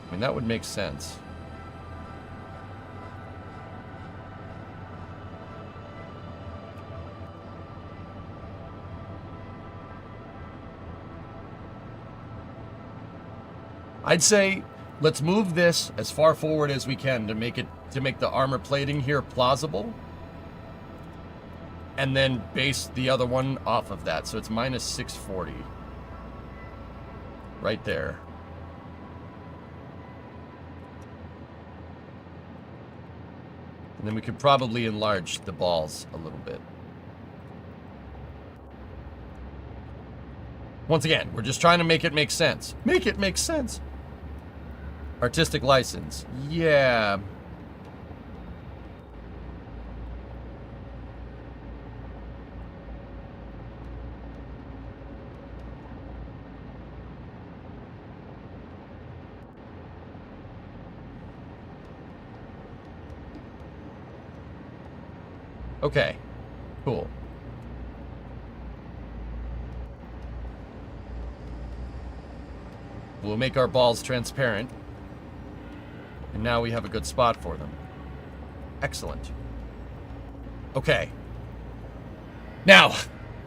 I mean, that would make sense. I'd say let's move this as far forward as we can to make the armor plating here plausible. And then base the other one off of that. So it's minus 640. Right there. And then we could probably enlarge the balls a little bit. Once again, we're just trying to make it make sense. Make it make sense. Artistic license. Yeah. Okay. Cool. We'll make our balls transparent. And now we have a good spot for them. Excellent. Okay. Now,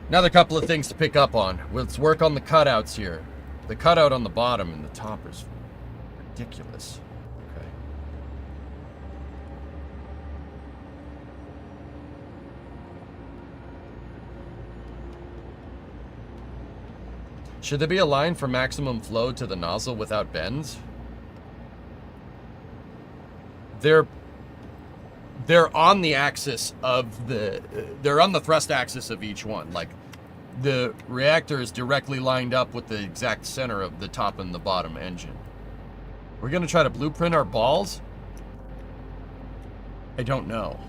another couple of things to pick up on. Let's work on the cutouts here. The cutout on the bottom and the top is ridiculous. Okay. Should there be a line for maximum flow to the nozzle without bends? They're on the axis of they're on the thrust axis of each one. Like, the reactor is directly lined up with the exact center of the top and the bottom engine. We're going to try to blueprint our balls? I don't know,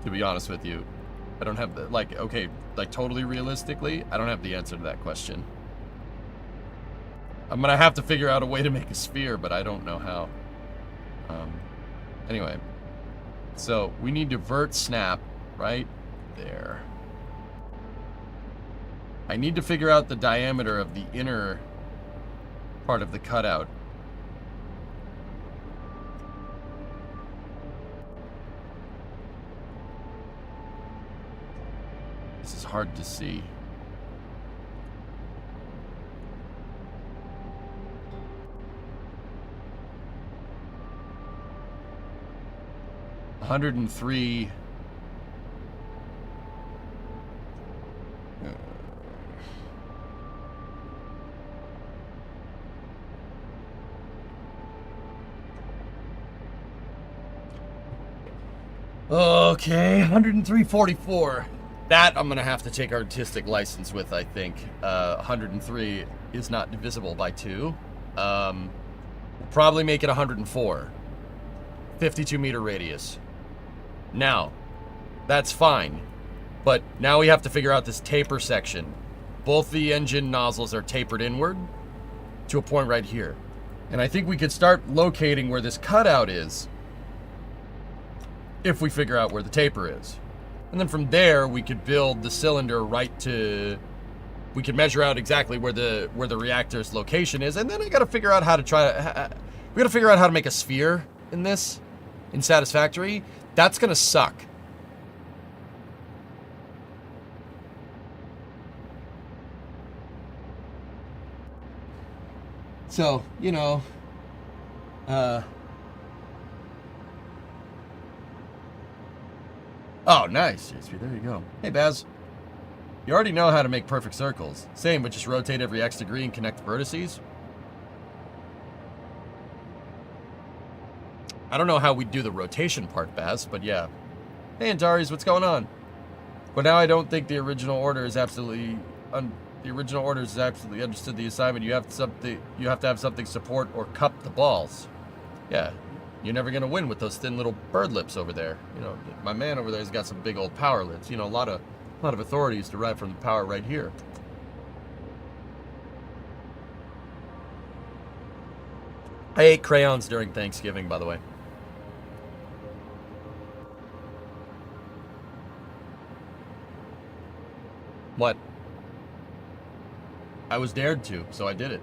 to be honest with you. I don't have the, like, okay, like, totally realistically, I don't have the answer to that question. I'm going to have to figure out a way to make a sphere, but I don't know how. Anyway, so we need to vert snap right there. I need to figure out the diameter of the inner part of the cutout. This is hard to see. $103. Okay, 103.44. That I'm gonna have to take artistic license with, I think. 103 is not divisible by 2. We'll probably make it 104. 52 meter radius. Now, that's fine, but now we have to figure out this taper section. Both the engine nozzles are tapered inward to a point right here. And I think we could start locating where this cutout is if we figure out where the taper is. And then from there, we could build the cylinder right to we can measure out exactly where the reactor's location is, and then I got to figure out how to we got to figure out how to make a sphere in this, in Satisfactory. That's gonna suck. So, you know, oh, nice, JSP, there you go. Hey, Baz. You already know how to make perfect circles. Same, but just rotate every X degree and connect vertices. I don't know how we do the rotation part, Baz, but yeah. Hey, Antares, what's going on? But now I don't think the original order is absolutely understood the assignment. You have to have something support or cup the balls. Yeah, you're never gonna win with those thin little bird lips over there. You know, my man over there's got some big old power lids. You know, a lot of authority is derived from the power right here. I ate crayons during Thanksgiving, by the way. What? I was dared to, so I did it.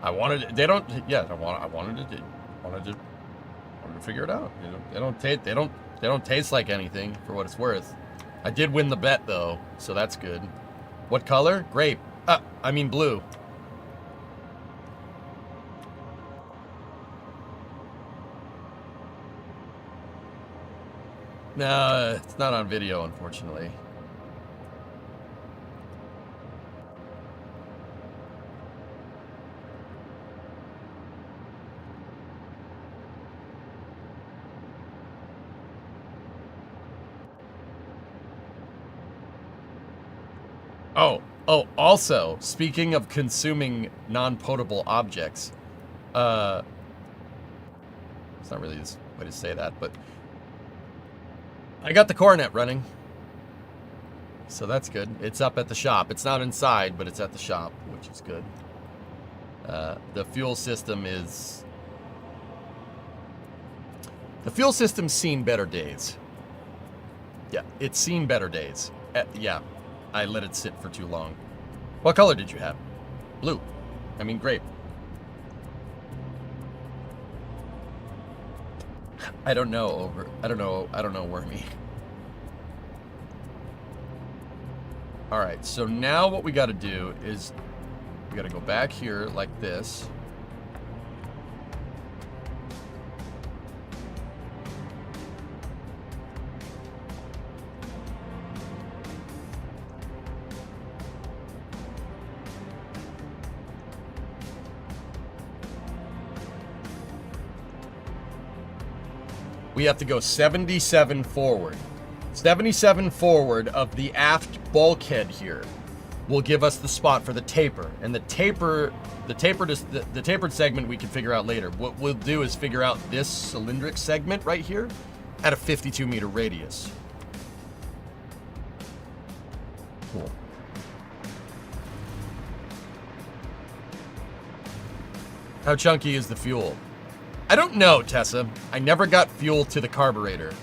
I wanted it. They don't. Yeah, I wanted to figure it out. You know, they don't taste like anything for what it's worth. I did win the bet though, so that's good. What color? Grape. I mean blue. No, it's not on video, unfortunately. Oh, also, speaking of consuming non-potable objects, it's not really this way to say that, but I got the coronet running, so that's good. It's up at the shop. It's not inside, but it's at the shop, which is good. The fuel system is... The fuel system's seen better days. Yeah, it's seen better days. Yeah, I let it sit for too long. What color did you have? Blue. I mean grape. I don't know, Wormy. Alright, so now what we gotta do is we gotta go back here like this. We have to go 77 forward. 77 forward of the aft bulkhead here will give us the spot for the taper. And the tapered segment we can figure out later. What we'll do is figure out this cylindric segment right here at a 52 meter radius. Cool. How chunky is the fuel? I don't know, Tessa. I never got fuel to the carburetor.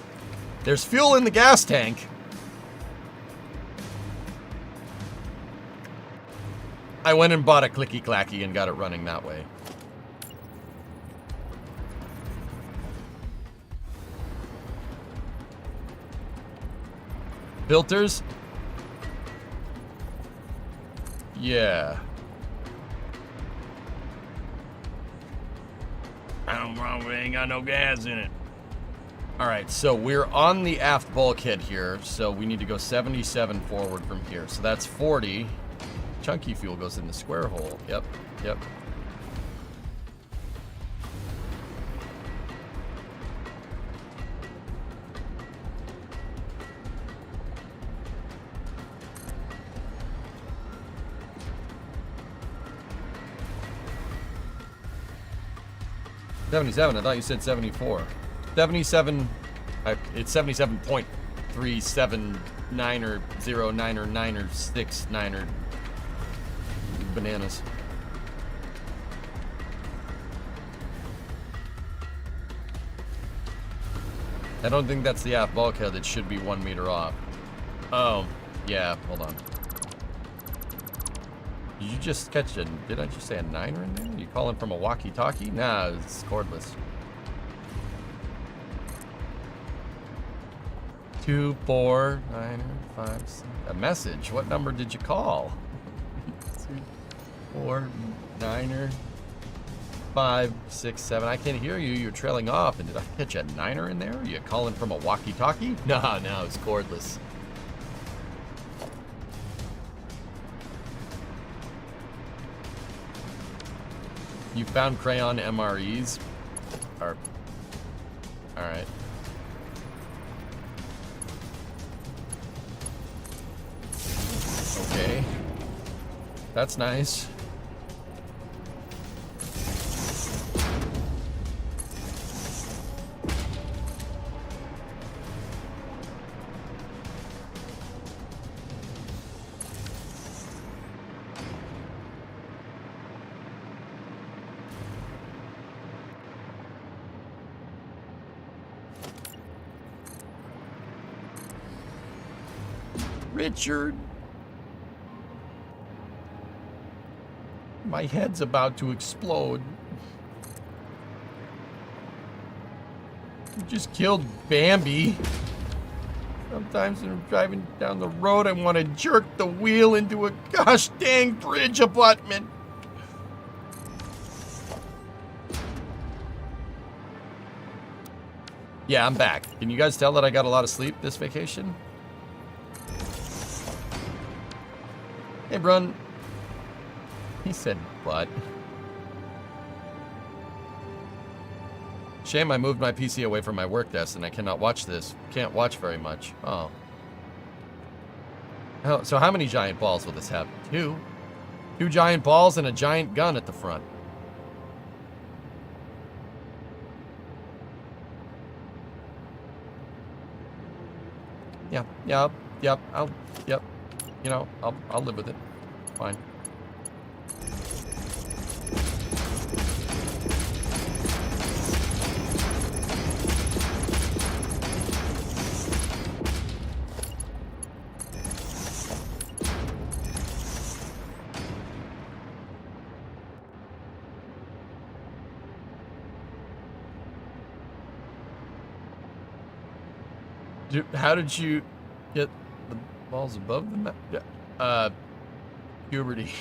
There's fuel in the gas tank. I went and bought a clicky-clacky and got it running that way. Filters? Yeah. I don't know, we ain't got no gas in it. Alright, so we're on the aft bulkhead here, so we need to go 77 forward from here. So that's 40. Chunky fuel goes in the square hole. Yep. $77, I thought you said 74. 77, it's 77.379 or 09 or 9 or 69 or bananas. I don't think that's the aft bulkhead. That should be 1 meter off. Oh, yeah. Hold on. Did you just catch a... Did I just say a 9er in there? You calling from a walkie-talkie? Nah, it's cordless. 2, 4, 9, 5, 6. A message? What number did you call? 2, 4, 9er, 5, 6, 7. I can't hear you. You're trailing off. And did I catch a 9er in there? Are you calling from a walkie-talkie? No, it's cordless. You found crayon MREs? Or... Alright. Okay. That's nice. Richard. My head's about to explode. You just killed Bambi. Sometimes when I'm driving down the road, I want to jerk the wheel into a gosh dang bridge abutment. Yeah, I'm back. Can you guys tell that I got a lot of sleep this vacation? Hey, Brun. He said, what? Shame I moved my PC away from my work desk and I cannot watch this. Can't watch very much. Oh. So how many giant balls will this have? 2. 2 giant balls and a giant gun at the front. Yep. You know, I'll live with it. Fine. How did you get the balls above the map? Yeah. Puberty.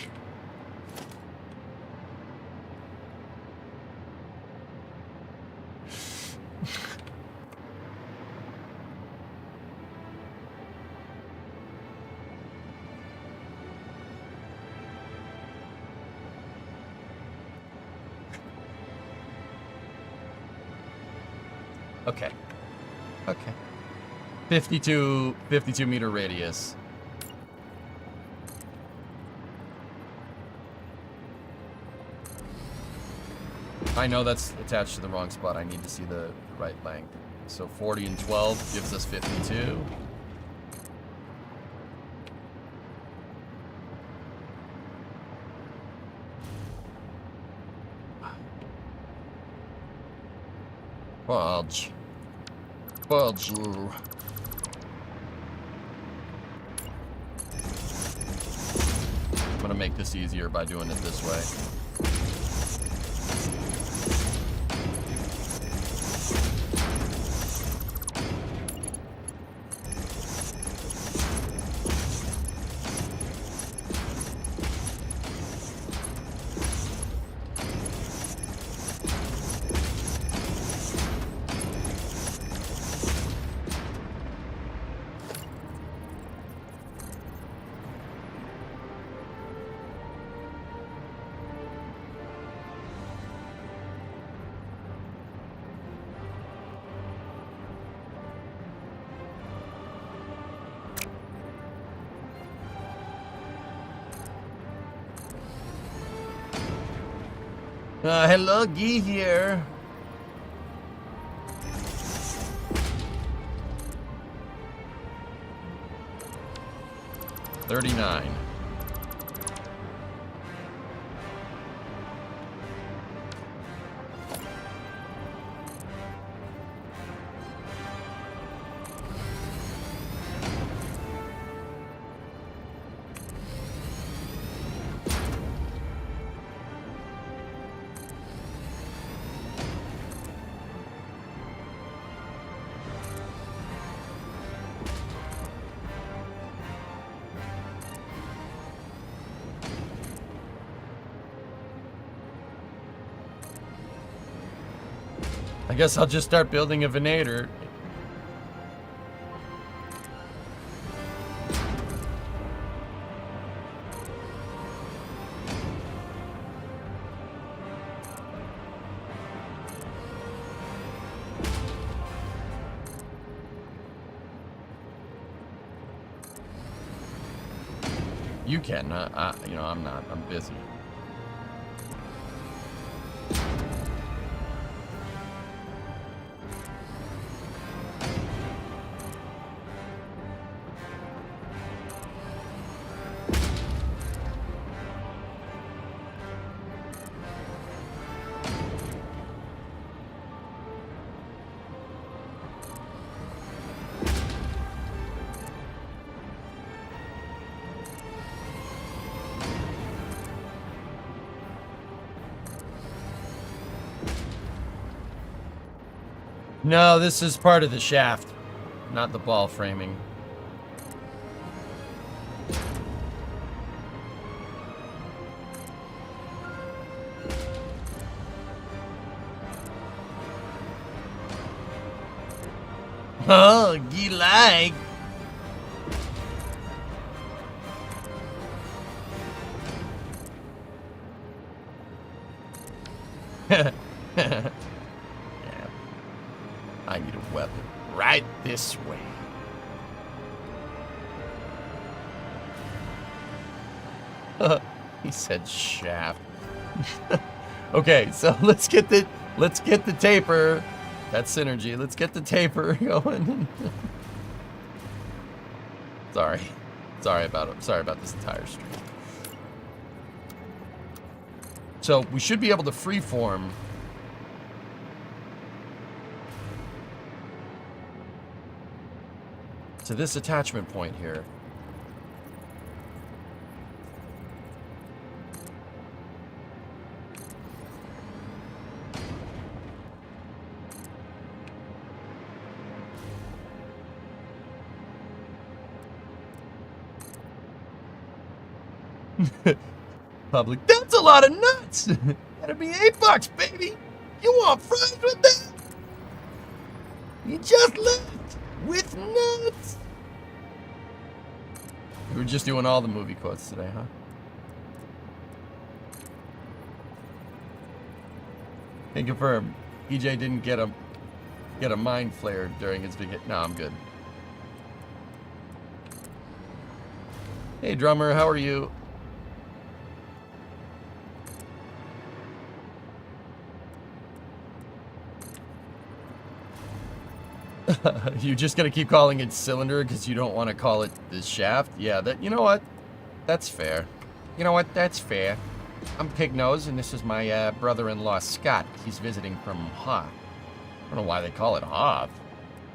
Okay. 52 meter radius. I know that's attached to the wrong spot. I need to see the right length. So 40 and 12 gives us 52. Fudge. I'm gonna make this easier by doing it this way. Hello, Guy here. $39. guess I'll just start building a venator. You can, you know, I'm not. I'm busy. No, this is part of the shaft, not the ball framing. Oh, you like? Yeah. I need a weapon. Right this way. He said shaft. Okay, so let's get the taper. That's synergy. Let's get the taper going. Sorry about this entire stream. So we should be able to freeform to this attachment point here. Public, that's a lot of nuts. That'd be $8, baby. You want fries with that? You just left with nuts. We were just doing all the movie quotes today, huh? Can confirm, EJ didn't get a mind flare during his big hit. No, I'm good. Hey, drummer, how are you? You're just gonna keep calling it cylinder because you don't want to call it the shaft? Yeah, you know what? That's fair. You know what? That's fair. I'm Pignose, and this is my brother-in-law, Scott. He's visiting from Hoth. I don't know why they call it Hoth.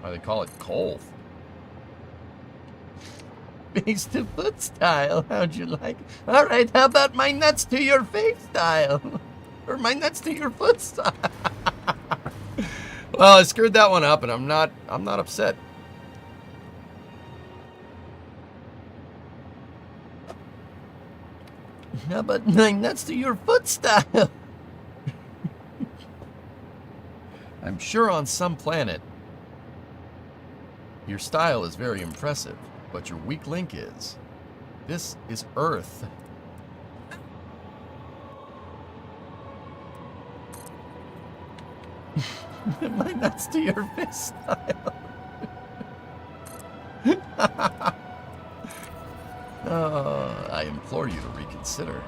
Why they call it Colth. Face to foot style, how'd you like? All right, how about my nuts to your face style? Or my nuts to your foot style? Well, I screwed that one up, and I'm not upset. How about my nuts to your foot style? I'm sure on some planet, your style is very impressive, but your weak link is. This is Earth. My nuts to your face style. I implore you to reconsider.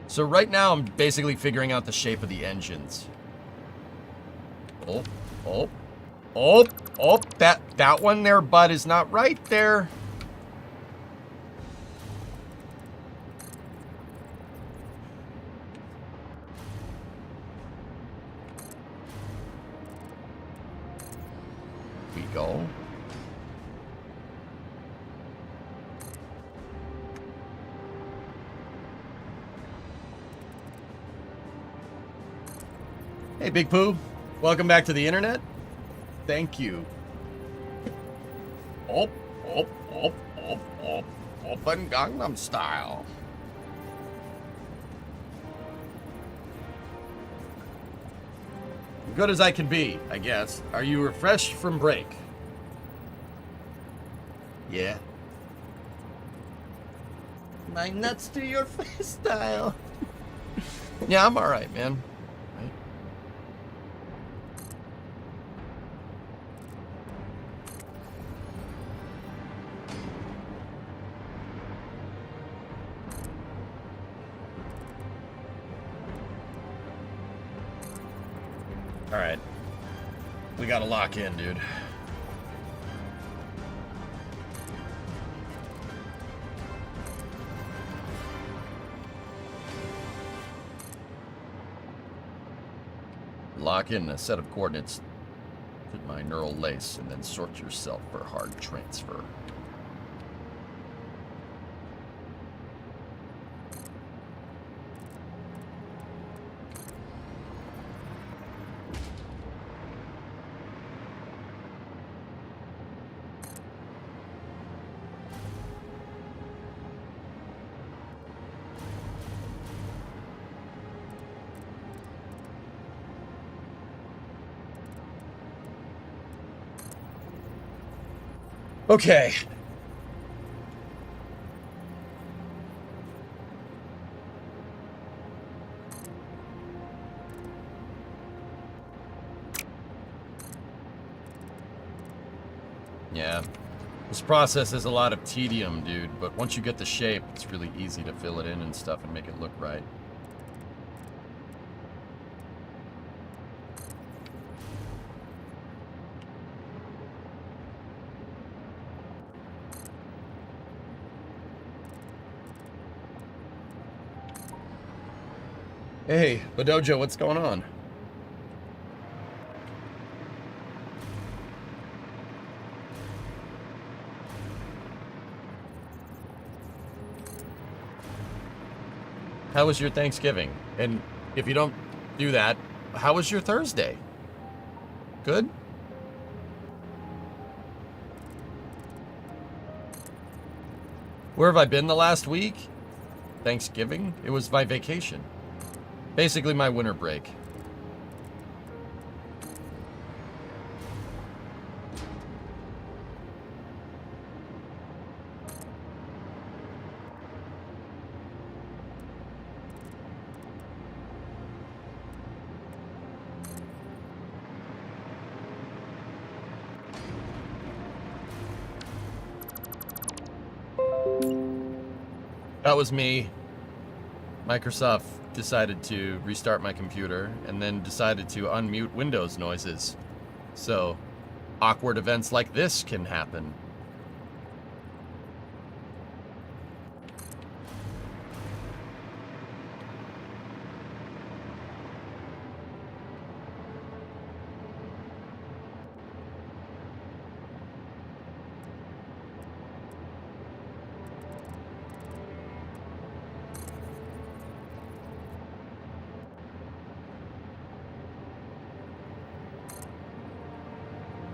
So right now I'm basically figuring out the shape of the engines. Oh, that one there, bud, is not right there. We go. Hey, Big Pooh. Welcome back to the internet. Thank you. Oh. Open Gangnam Style. Good as I can be, I guess. Are you refreshed from break? Yeah. My nuts to your face style. Yeah, I'm alright, man. Right? Alright. We gotta lock in, dude. Lock in a set of coordinates. Fit my neural lace and then sort yourself for hard transfer. Okay. Yeah. This process is a lot of tedium, dude, but once you get the shape, it's really easy to fill it in and stuff and make it look right. Hey, Badojo, what's going on? How was your Thanksgiving? And if you don't do that, how was your Thursday? Good? Where have I been the last week? Thanksgiving? It was my vacation. Basically my winter break. That was me. Microsoft decided to restart my computer and then decided to unmute Windows noises. So, awkward events like this can happen.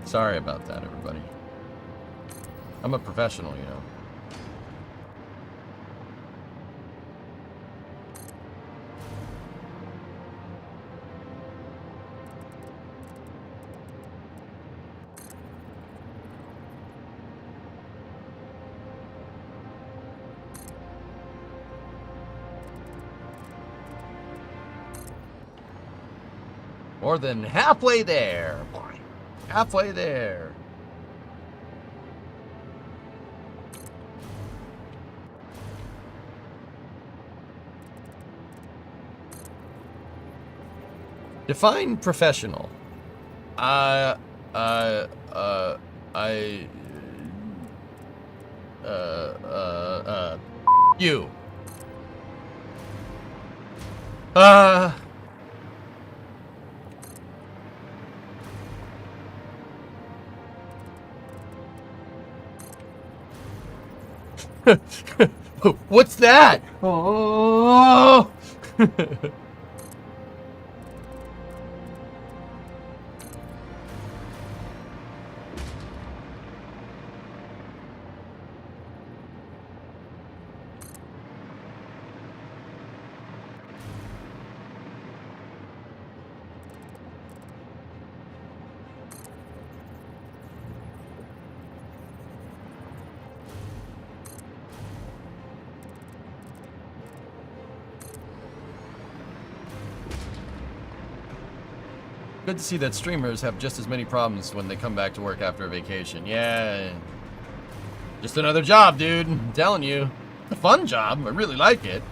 Sorry about that, everybody. I'm a professional, you know. More than halfway there. Halfway there. Define professional. You. What's that? Oh. Good to see that streamers have just as many problems when they come back to work after a vacation. Yeah. Just another job, dude. I'm telling you. It's a fun job. I really like it.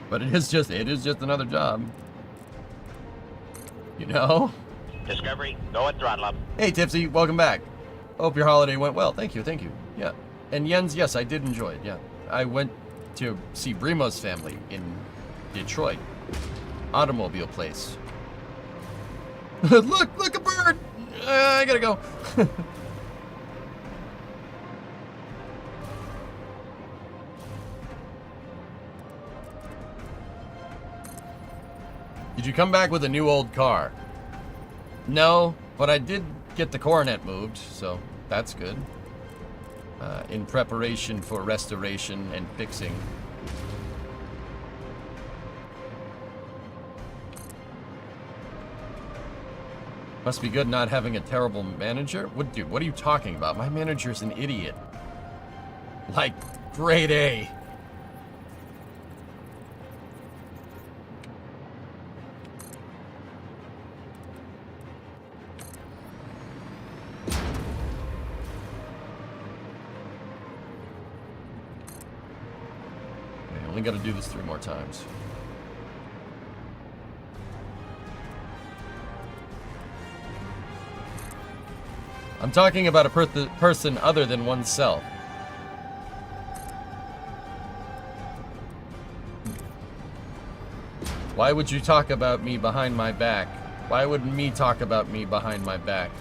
But it is just another job. You know? Discovery, go at throttle up. Hey, Tipsy. Welcome back. Hope your holiday went well. Thank you. Thank you. Yeah. And Jens, yes, I did enjoy it. Yeah. I went to see Brimo's family in Detroit. Automobile place. Look, a bird! I gotta go. Did you come back with a new old car? No, but I did get the coronet moved, so that's good. In preparation for restoration and fixing. Must be good not having a terrible manager. Dude, what are you talking about? My manager's an idiot. Like, grade A. I only gotta do this 3 more times. I'm talking about a person other than oneself. Why would you talk about me behind my back? Why would me talk about me behind my back?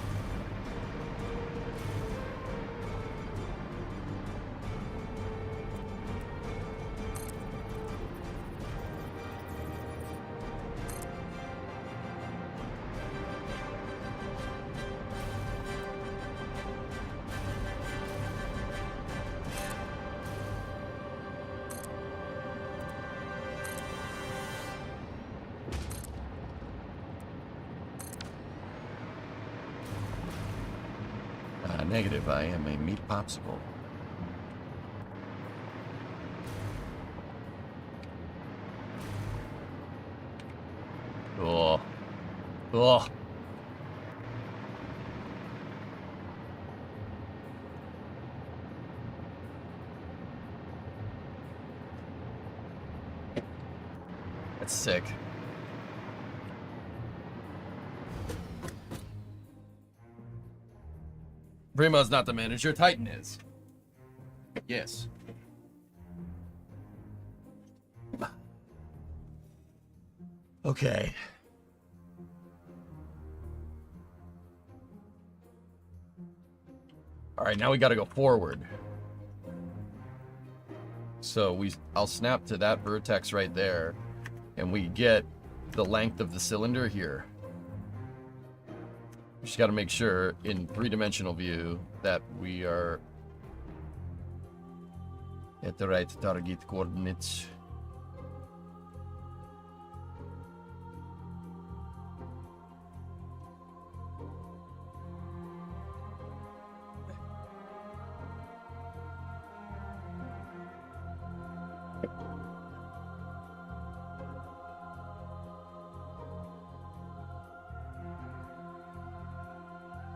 Negative, I am a meat popsicle. Oh. Oh. That's sick. Primo's not the manager, Titan is. Yes. Okay. Alright, now we gotta go forward. So I'll snap to that vertex right there, and we get the length of the cylinder here. We just got to make sure in 3-dimensional view that we are at the right target coordinates.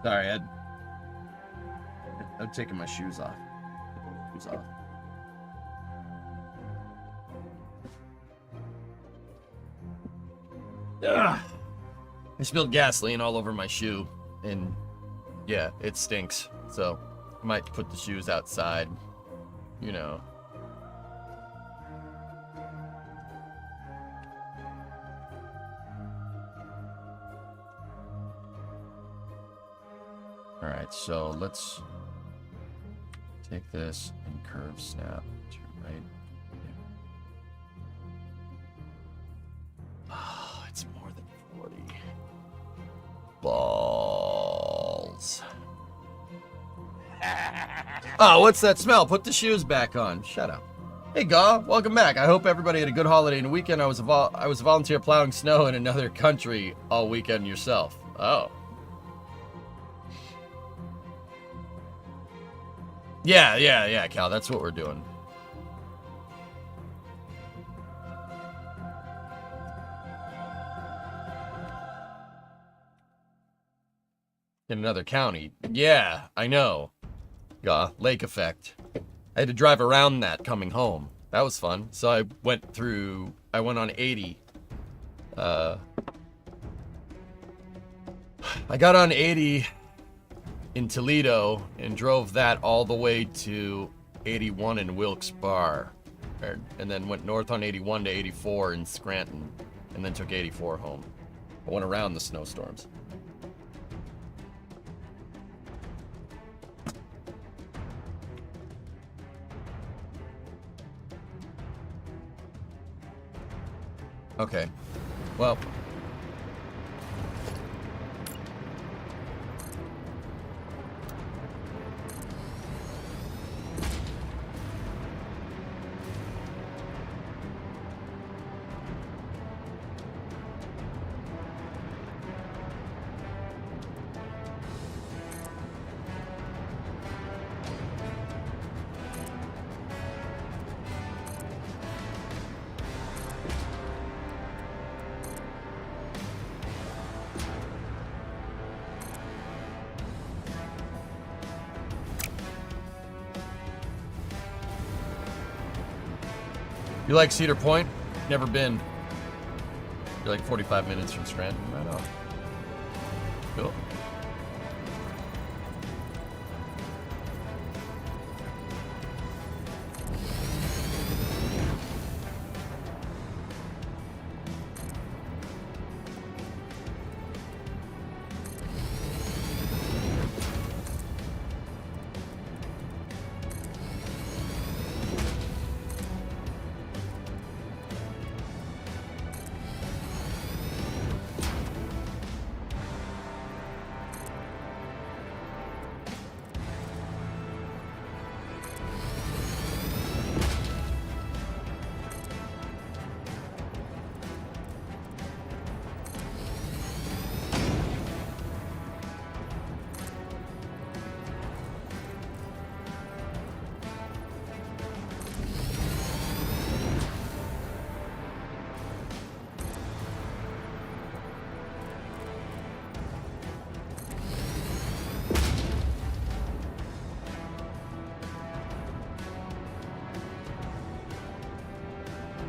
Sorry, I'm taking my shoes off. Ugh. I spilled gasoline all over my shoe, and yeah, it stinks. So I might put the shoes outside, you know. Alright, so let's take this and curve snap to right. Oh, it's more than 40. Balls. Oh, what's that smell? Put the shoes back on. Shut up. Hey, Gaw, welcome back. I hope everybody had a good holiday and weekend. I was a volunteer plowing snow in another country all weekend yourself. Oh. Yeah, Cal, that's what we're doing. in another county. Yeah, I know. Yeah, lake effect. I had to drive around that coming home. That was fun. So I went on 80. I got on 80 in Toledo and drove that all the way to 81 in Wilkes Barre. And then went north on 81 to 84 in Scranton. And then took 84 home. I went around the snowstorms. Okay. Well. You like Cedar Point? Never been. You're like 45 minutes from Scranton. Right on. Cool.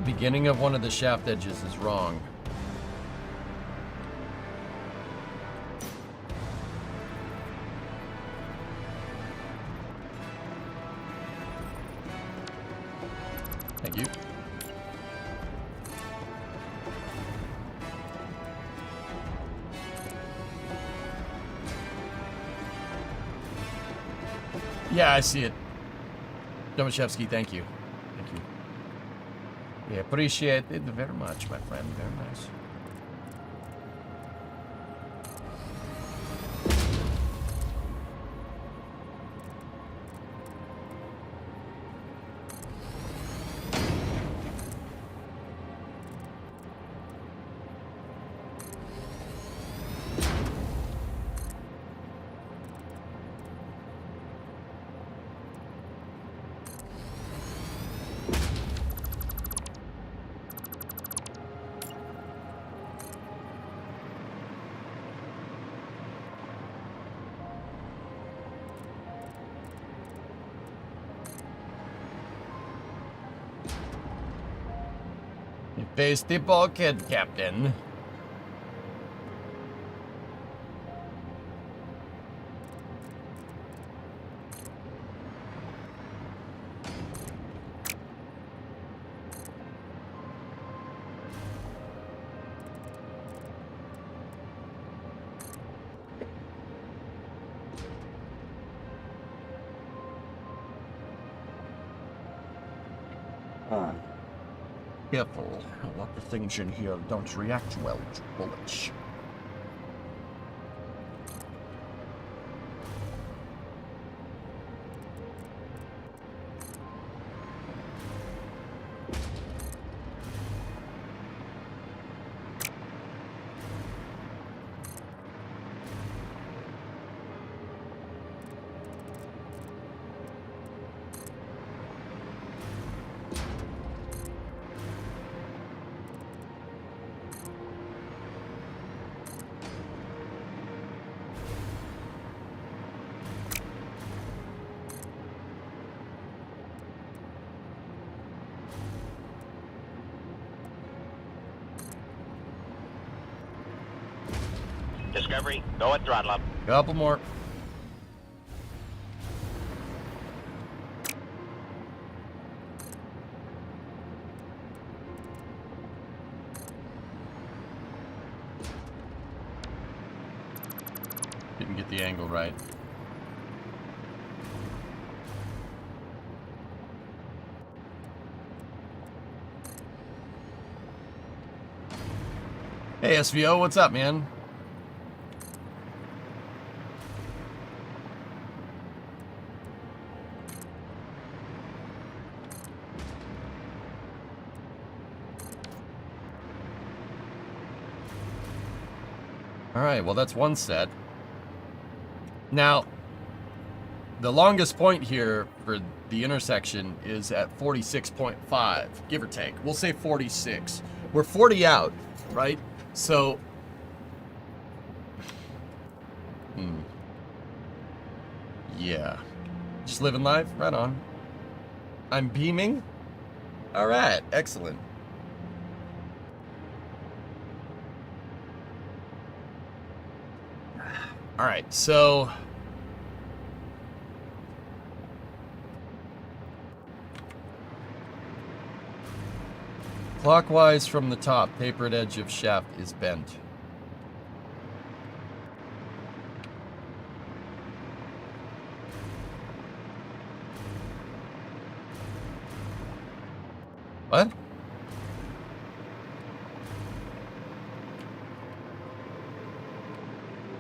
Beginning of one of the shaft edges is wrong. Thank you. Yeah, I see it. Domashevsky, thank you. Thank you. Yeah, appreciate it very much, my friend. Very nice. Face the bulkhead, Captain. Careful. A lot of things in here don't react well to bullets. Discovery, go at throttle up. Couple more. Didn't get the angle right. Hey SVO, what's up, man? Alright, well that's one set. Now, the longest point here for the intersection is at 46.5, give or take. We'll say 46. We're 40 out, right? So, yeah. Just living life? Right on. I'm beaming? Alright, excellent. Alright, so... clockwise from the top, tapered edge of shaft is bent. What?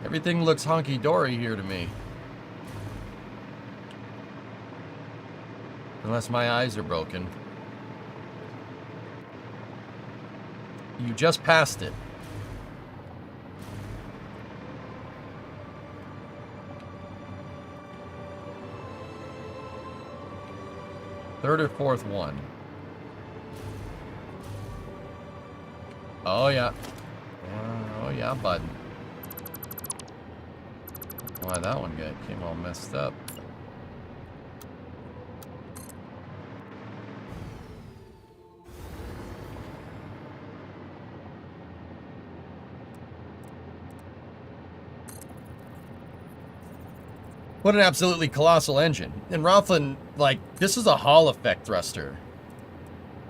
Everything looks honky-dory here to me. Unless my eyes are broken. You just passed it. Third or fourth one. Oh yeah. Oh yeah, bud. Why that one came all messed up. What an absolutely colossal engine. And Rothland, like, this is a Hall effect thruster.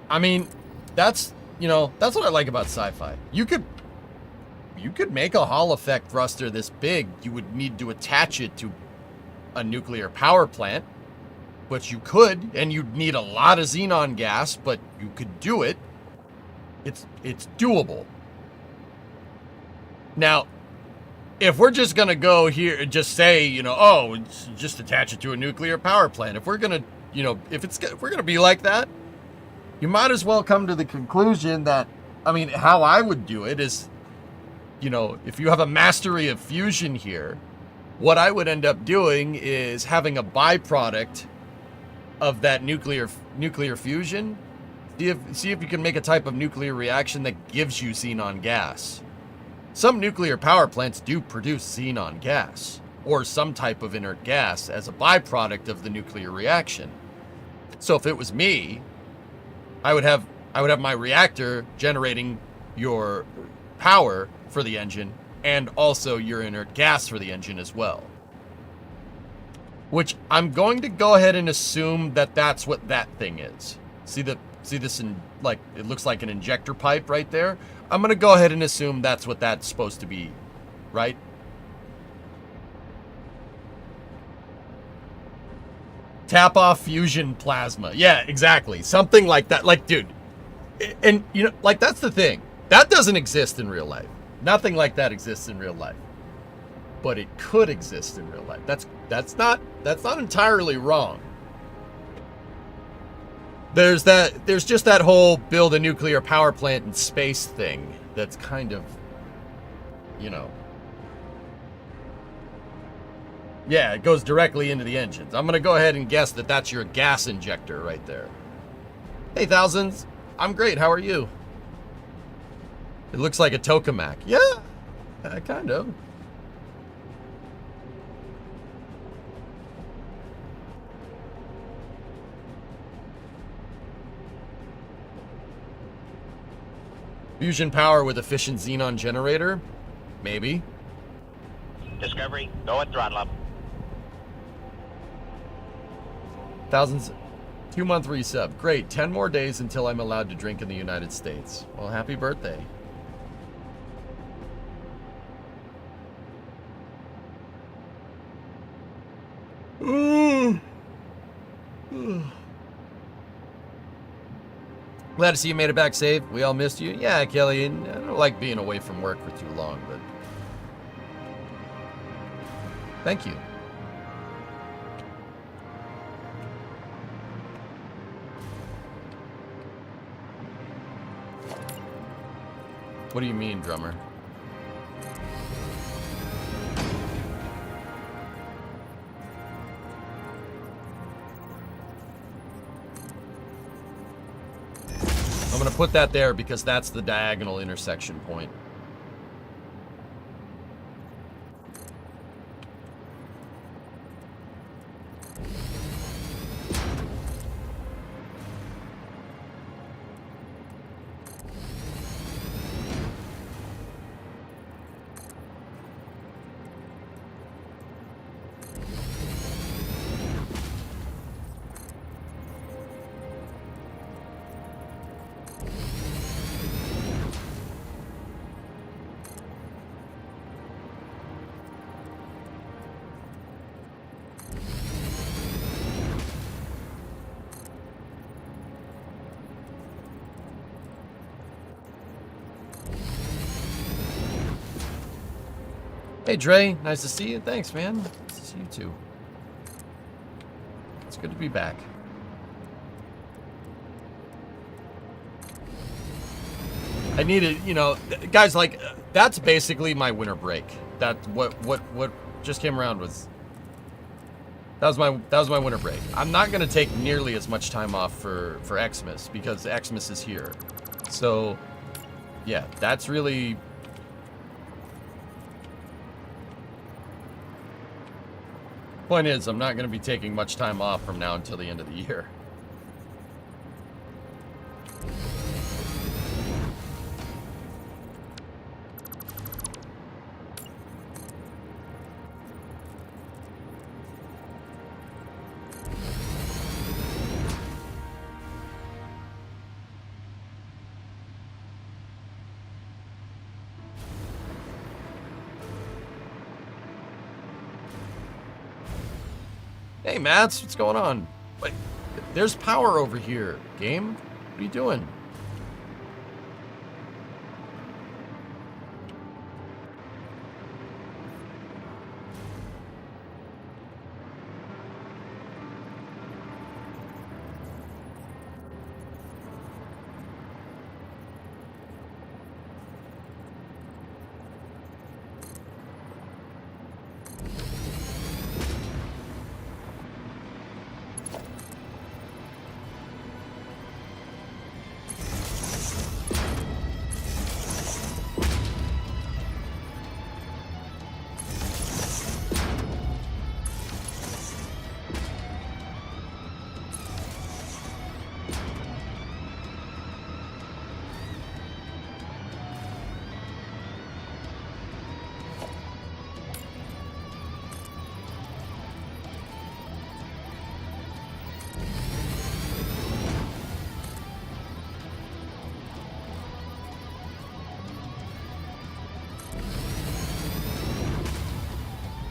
I mean, that's, you know, that's what I like about sci-fi. You could make a Hall effect thruster this big. You would need to attach it to a nuclear power plant, which you could, and you'd need a lot of xenon gas, but you could do it. It's doable. Now, if we're just gonna go here and just say, you know, oh, just attach it to a nuclear power plant. If we're gonna, you know, if we're gonna be like that, you might as well come to the conclusion that, I mean, how I would do it is, you know, if you have a mastery of fusion here, what I would end up doing is having a byproduct of that nuclear fusion. See if you can make a type of nuclear reaction that gives you xenon gas. Some nuclear power plants do produce xenon gas, or some type of inert gas as a byproduct of the nuclear reaction. So if it was me, I would have my reactor generating your power for the engine and also your inert gas for the engine as well. Which I'm going to go ahead and assume that that's what that thing is. See this in, like, it looks like an injector pipe right there. I'm going to go ahead and assume that's what that's supposed to be, right? Tap off fusion plasma. Yeah, exactly. Something like that. Like, dude, and you know, like, that's the thing. That doesn't exist in real life. Nothing like that exists in real life. But it could exist in real life. That's not entirely wrong. There's just that whole build a nuclear power plant in space thing that's kind of, you know. Yeah, it goes directly into the engines. I'm going to go ahead and guess that that's your gas injector right there. Hey, Thousands. I'm great. How are you? It looks like a tokamak. Yeah, kind of. Fusion power with efficient xenon generator? Maybe. Discovery, go at throttle up. Thousands. 2-month resub. Great. 10 more days until I'm allowed to drink in the United States. Well, happy birthday. Glad to see you made it back safe. We all missed you. Yeah, Kelly. I don't like being away from work for too long, but thank you. What do you mean, drummer? I'm going to put that there because that's the diagonal intersection point. Hey, Dre. Nice to see you. Thanks, man. Nice to see you, too. It's good to be back. I needed, you know, guys, like, that's basically my winter break. That what just came around was that was my winter break. I'm not gonna take nearly as much time off for Xmas because Xmas is here. So, yeah, that's really. Point is, I'm not going to be taking much time off from now until the end of the year. Hey, Mats, what's going on? Wait, there's power over here. Game? What are you doing?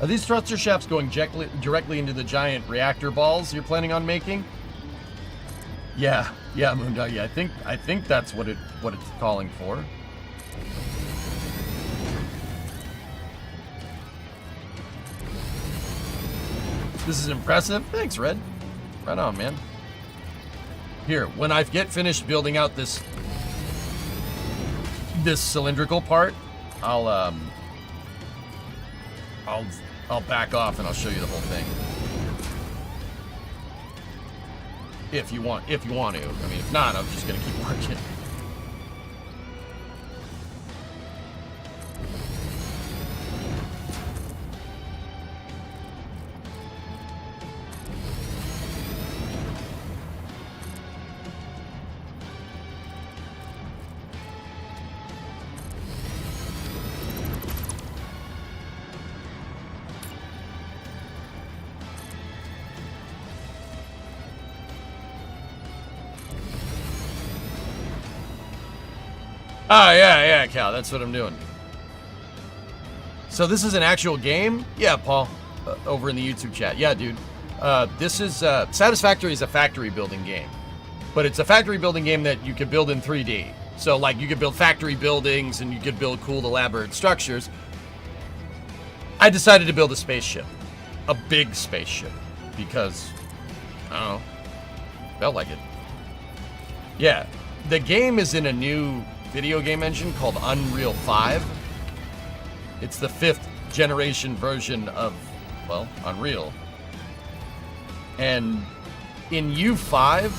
Are these thruster shafts going directly into the giant reactor balls you're planning on making? Yeah, Moondog. Yeah, I think that's what it's calling for. This is impressive. Thanks, Red. Right on, man. Here, when I get finished building out this cylindrical part, I'll back off and I'll show you the whole thing. If you want to. I mean, if not, I'm just gonna keep working. Oh, yeah, Cal, that's what I'm doing. So this is an actual game? Yeah, Paul, over in the YouTube chat. Yeah, dude. This is, Satisfactory is a factory building game. But it's a factory building game that you could build in 3D. So, like, you could build factory buildings and you could build cool, elaborate structures. I decided to build a spaceship. A big spaceship. Because, I don't know, felt like it. Yeah, the game is in a new video game engine called Unreal 5. It's the 5th generation version of, well, Unreal. And in U5,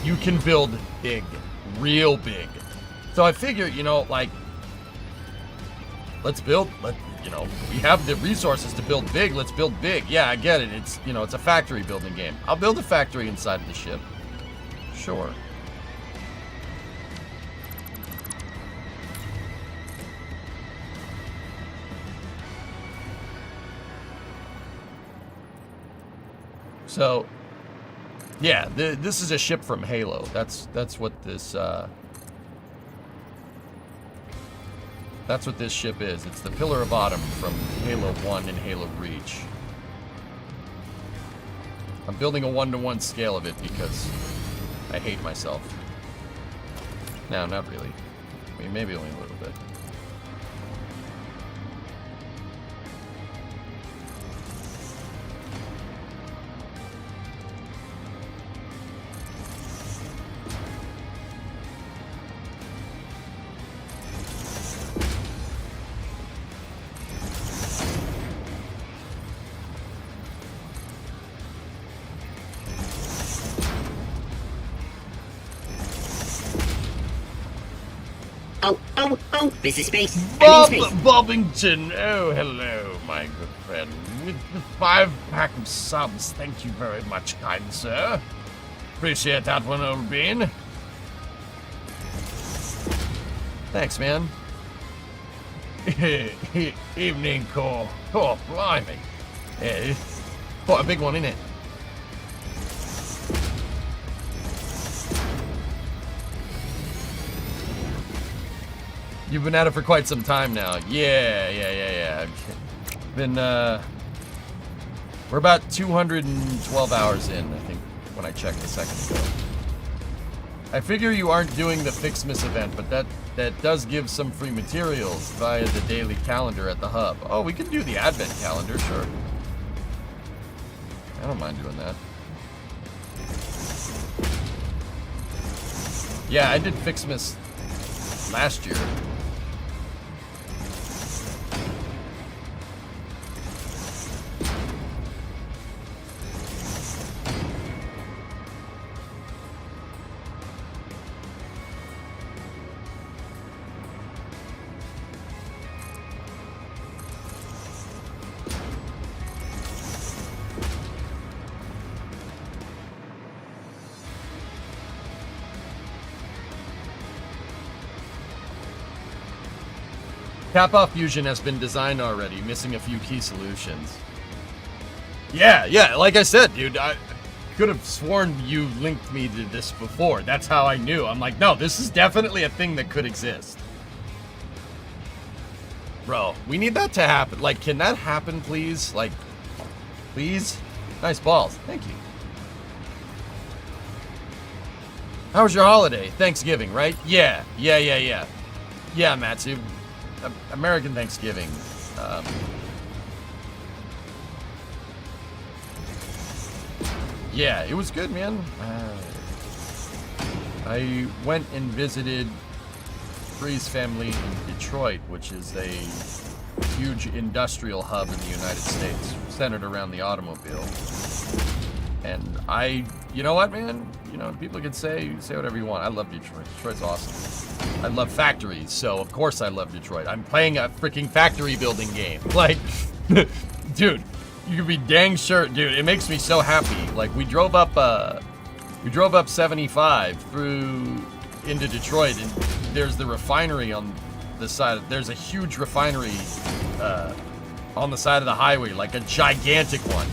you can build big, real big. So I figure, you know, like, let's build, you know, we have the resources to build big, let's build big. Yeah, I get it. It's, you know, it's a factory building game. I'll build a factory inside of the ship. Sure. So, yeah, this is a ship from Halo. That's what this ship is. It's the Pillar of Autumn from Halo 1 and Halo Reach. I'm building a 1-to-1 scale of it because I hate myself. No, not really. I mean, maybe only a little bit. Oh, this is space. I'm in space. Bobbington, oh, hello, my good friend. With the 5-pack of subs, thank you very much, kind sir. Appreciate that one, old bean. Thanks, man. Evening, Core. Oh, blimey. Yeah, quite a big one, isn't it? You've been at it for quite some time now. Yeah. Been, we're about 212 hours in, I think, when I checked a second ago. I figure you aren't doing the Fixmas event, but that does give some free materials via the daily calendar at the hub. Oh, we can do the advent calendar, sure. I don't mind doing that. Yeah, I did Fixmas last year. Cap-off fusion has been designed already, missing a few key solutions. Yeah, like I said, dude, I could have sworn you linked me to this before. That's how I knew. I'm like, no, this is definitely a thing that could exist. Bro, we need that to happen. Like, can that happen, please? Like, please? Nice balls. Thank you. How was your holiday? Thanksgiving, right? Yeah, Matsu. American Thanksgiving. Yeah, it was good, man. I went and visited Free's family in Detroit, which is a huge industrial hub in the United States, centered around the automobile. And you know what, man? You know, people can say whatever you want. I love Detroit. Detroit's awesome. I love factories, so of course I love Detroit. I'm playing a freaking factory building game. Like, dude, you can be dang sure, dude. It makes me so happy. Like, we drove up 75 through into Detroit, and there's the refinery on the side. There's a huge refinery on the side of the highway, like a gigantic one.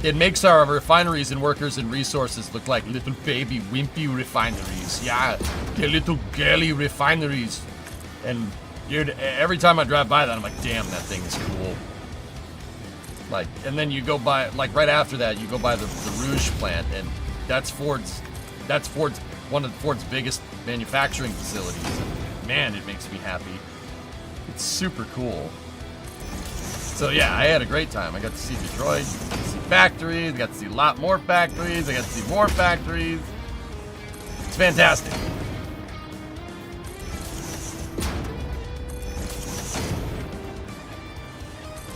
It makes our refineries and workers and resources look like little baby wimpy refineries. Yeah, they're little girly refineries. And dude, every time I drive by that, I'm like, damn, that thing is cool. Like, and then you go by, like right after that, you go by the Rouge plant, and that's one of Ford's biggest manufacturing facilities. And man, it makes me happy. It's super cool. So yeah, I had a great time. I got to see Detroit, got to see factories, got to see a lot more factories, I got to see more factories. It's fantastic.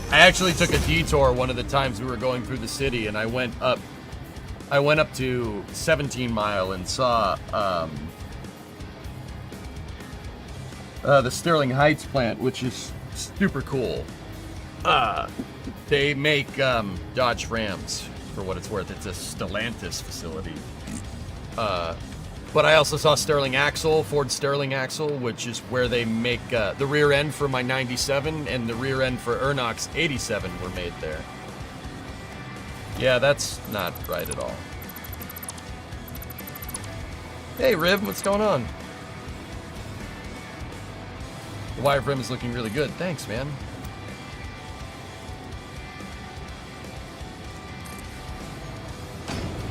I actually took a detour one of the times we were going through the city, and I went up to 17 Mile and saw the Sterling Heights plant, which is super cool. They make Dodge Rams, for what it's worth. It's a Stellantis facility. But I also saw Ford Sterling Axle, which is where they make the rear end for my 97 and the rear end for Ernock's 87 were made there. Yeah, that's not right at all. Hey, Rib, what's going on? The wireframe is looking really good. Thanks, man.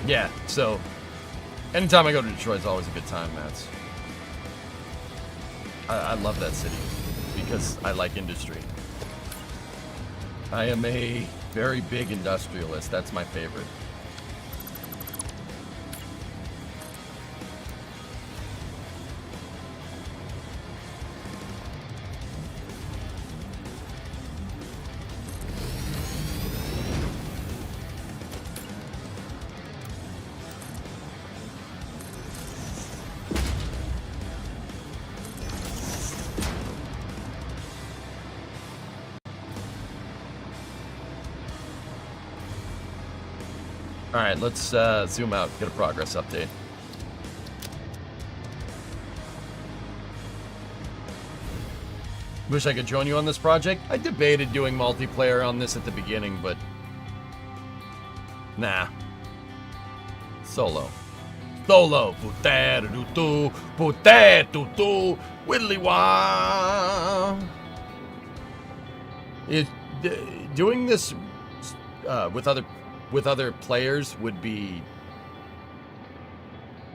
Yeah, so anytime I go to Detroit, it's always a good time, Mats. I love that city because I like industry. I am a very big industrialist. That's my favorite. All right, let's zoom out, get a progress update. Wish I could join you on this project. I debated doing multiplayer on this at the beginning, but nah. Solo. Solo. Puteru-tu, puteru-tu, widdly-wah. Doing this with other players would be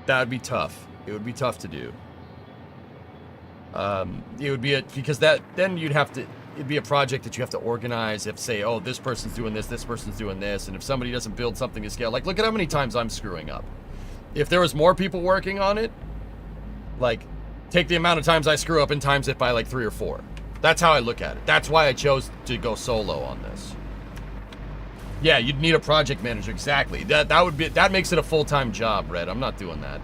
tough. It would be tough to do. It would be because then you'd have to, it'd be a project that you have to organize. You have to say, oh, this person's doing this person's doing this, and if somebody doesn't build something to scale, like look at how many times I'm screwing up. If there was more people working on it, like take the amount of times I screw up and times it by like 3 or 4. That's how I look at it. That's why I chose to go solo on this. Yeah, you'd need a project manager, exactly. That makes it a full-time job, Red. I'm not doing that.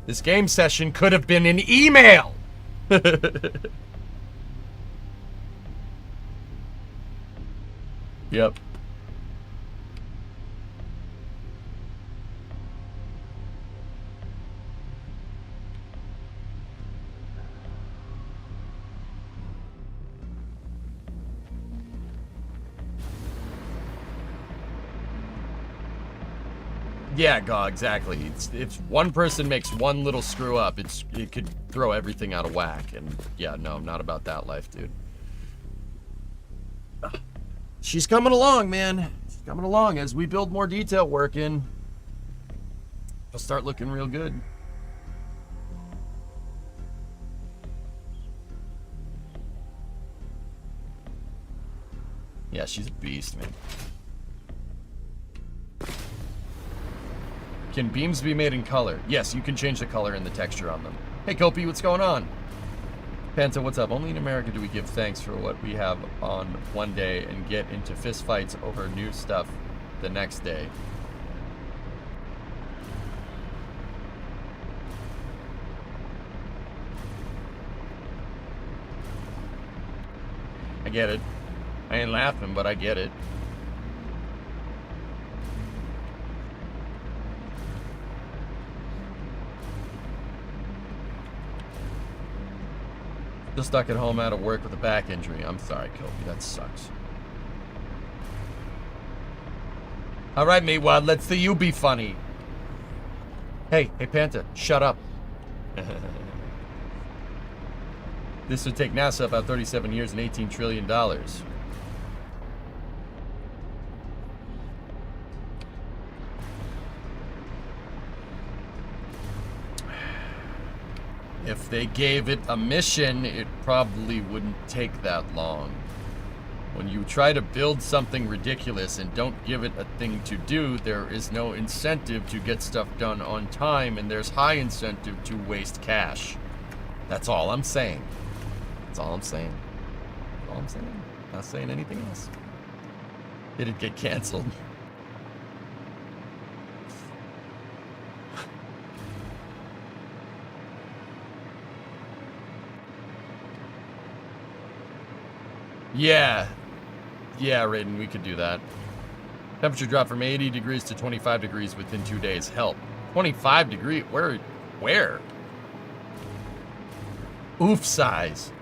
This game session could have been an email. Yep. Yeah, God, exactly. If one person makes one little screw up, it could throw everything out of whack. And yeah, no, I'm not about that life, dude. She's coming along, man. She's coming along. As we build more detail work in, it'll start looking real good. Yeah, she's a beast, man. Can beams be made in color? Yes, you can change the color and the texture on them. Hey, Kopi, what's going on? Panta, what's up? Only in America do we give thanks for what we have on one day and get into fistfights over new stuff the next day. I get it. I ain't laughing, but I get it. Still stuck at home out of work with a back injury. I'm sorry, Kobe. That sucks. All right, Meatwad. Let's see you be funny. Hey, Panta, shut up. This would take NASA about 37 years and $18 trillion. If they gave it a mission, it probably wouldn't take that long. When you try to build something ridiculous and don't give it a thing to do, there is no incentive to get stuff done on time, and there's high incentive to waste cash. That's all I'm saying. That's all I'm saying. That's all I'm saying. Not saying anything else. Did it get canceled? Yeah. Yeah, Raiden, we could do that. Temperature drop from 80 degrees to 25 degrees within 2 days. Help. 25 degree? Where? Oof size.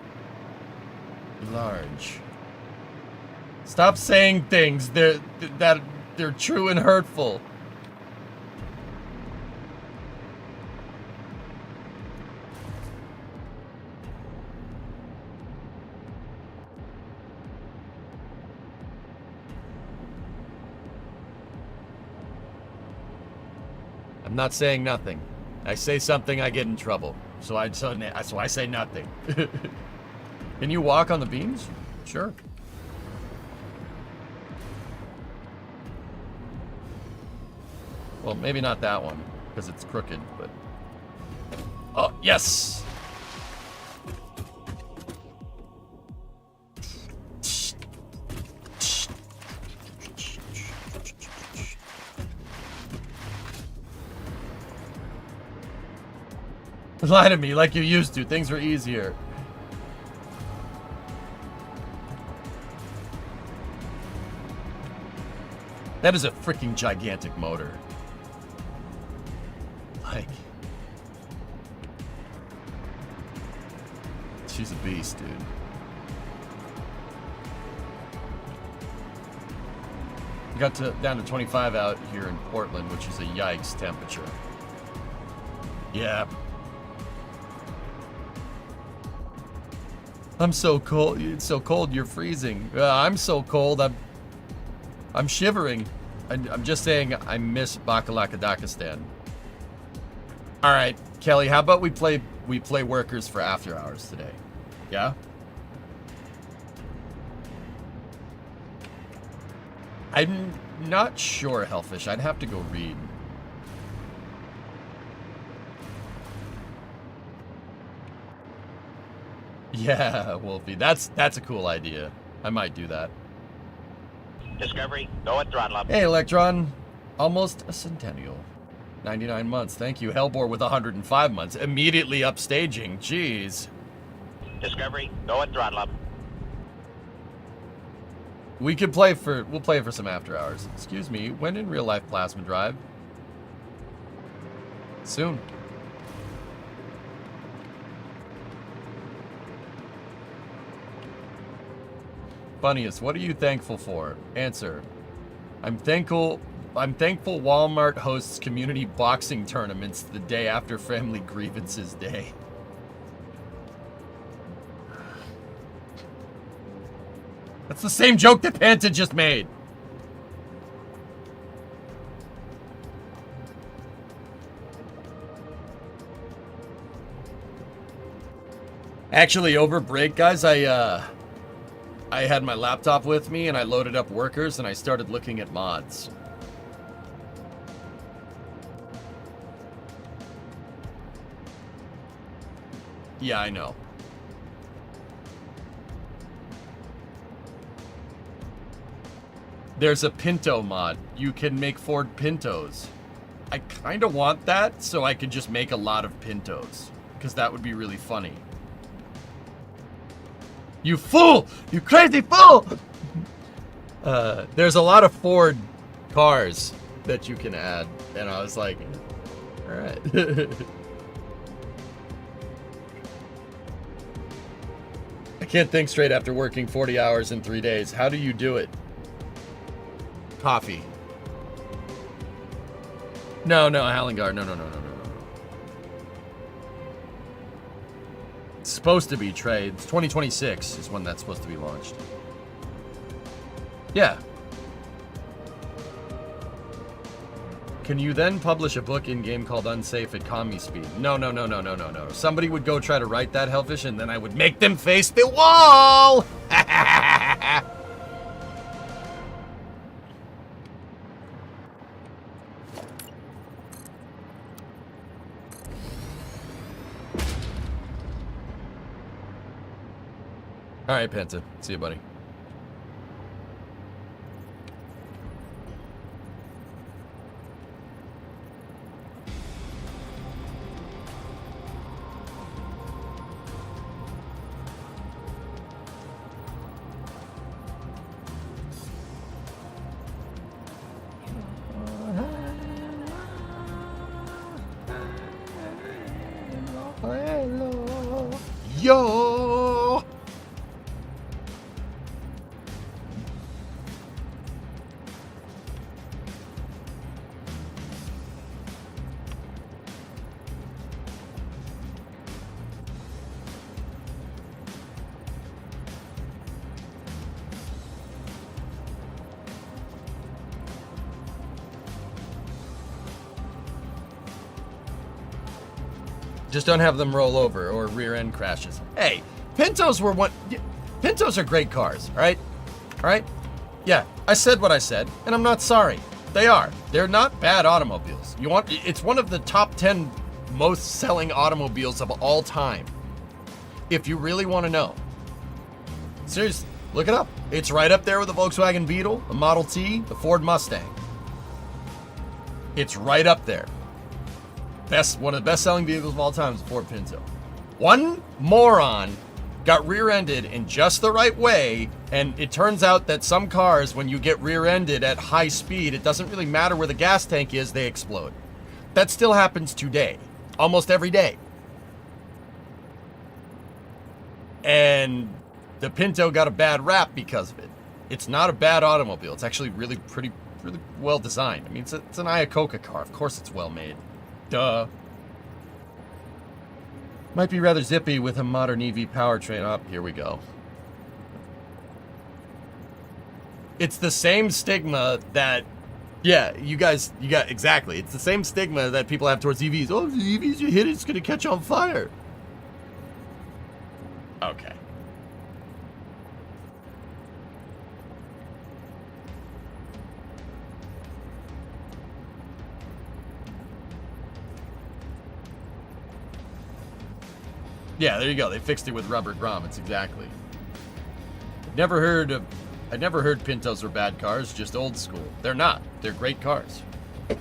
Large. Stop saying things that they're true and hurtful. I'm not saying nothing. I say something, I get in trouble. So I say nothing. Can you walk on the beams? Sure. Well, maybe not that one, because it's crooked, but... Oh, yes! Lie to me like you used to. Things were easier. That is a freaking gigantic motor. Like... She's a beast, dude. We got down to 25 out here in Portland, which is a yikes temperature. Yeah. I'm so cold. It's so cold. You're freezing. I'm so cold. I'm shivering. I'm just saying I miss Bakalakadakistan. All right, Kelly. How about we play workers for after hours today? Yeah. I'm not sure, Hellfish. I'd have to go read. Yeah, Wolfie. That's a cool idea. I might do that. Discovery, go at throttle up. Hey, Electron. Almost a centennial. 99 months. Thank you. Hellbore with 105 months. Immediately upstaging. Jeez. Discovery, go at throttle up. We'll play for some after hours. Excuse me. When in real life plasma drive? Soon. Funniest, what are you thankful for? Answer. I'm thankful Walmart hosts community boxing tournaments the day after Family Grievances Day. That's the same joke that Panta just made. Actually, over break, guys, I had my laptop with me and I loaded up workers and I started looking at mods. Yeah, I know. There's a Pinto mod. You can make Ford Pintos. I kind of want that so I could just make a lot of Pintos, because that would be really funny. You fool! You crazy fool! There's a lot of Ford cars that you can add, and I was like, all right. I can't think straight after working 40 hours in 3 days. How do you do it? Coffee. No, Hallingar. No. It's supposed to be, Trey. It's 2026 is when that's supposed to be launched. Yeah. Can you then publish a book in-game called Unsafe at Commie Speed? No. Somebody would go try to write that, Hellfish, and then I would make them face the wall! Alright, Penta. See you, buddy. Yo! Just don't have them roll over or rear end crashes. Hey, Pintos were one. Pintos are great cars, all right? All right? Yeah, I said what I said, and I'm not sorry. They are. They're not bad automobiles. It's one of the top 10 most selling automobiles of all time. If you really want to know. Seriously, look it up. It's right up there with the Volkswagen Beetle, the Model T, the Ford Mustang. It's right up there. One of the best-selling vehicles of all time is the Ford Pinto. One moron got rear-ended in just the right way, and it turns out that some cars, when you get rear-ended at high speed, it doesn't really matter where the gas tank is, they explode. That still happens today, almost every day. And the Pinto got a bad rap because of it. It's not a bad automobile. It's actually really well designed. I mean, it's an Iacocca car. Of course it's well made. Duh. Might be rather zippy with a modern EV powertrain. Oh, here we go. It's the same stigma that, yeah, you got exactly. It's the same stigma that people have towards EVs. Oh, the EVs you hit, it's going to catch on fire. Okay. Yeah, there you go. They fixed it with rubber grommets, exactly. I'd never heard Pintos were bad cars, just old school. They're not. They're great cars. It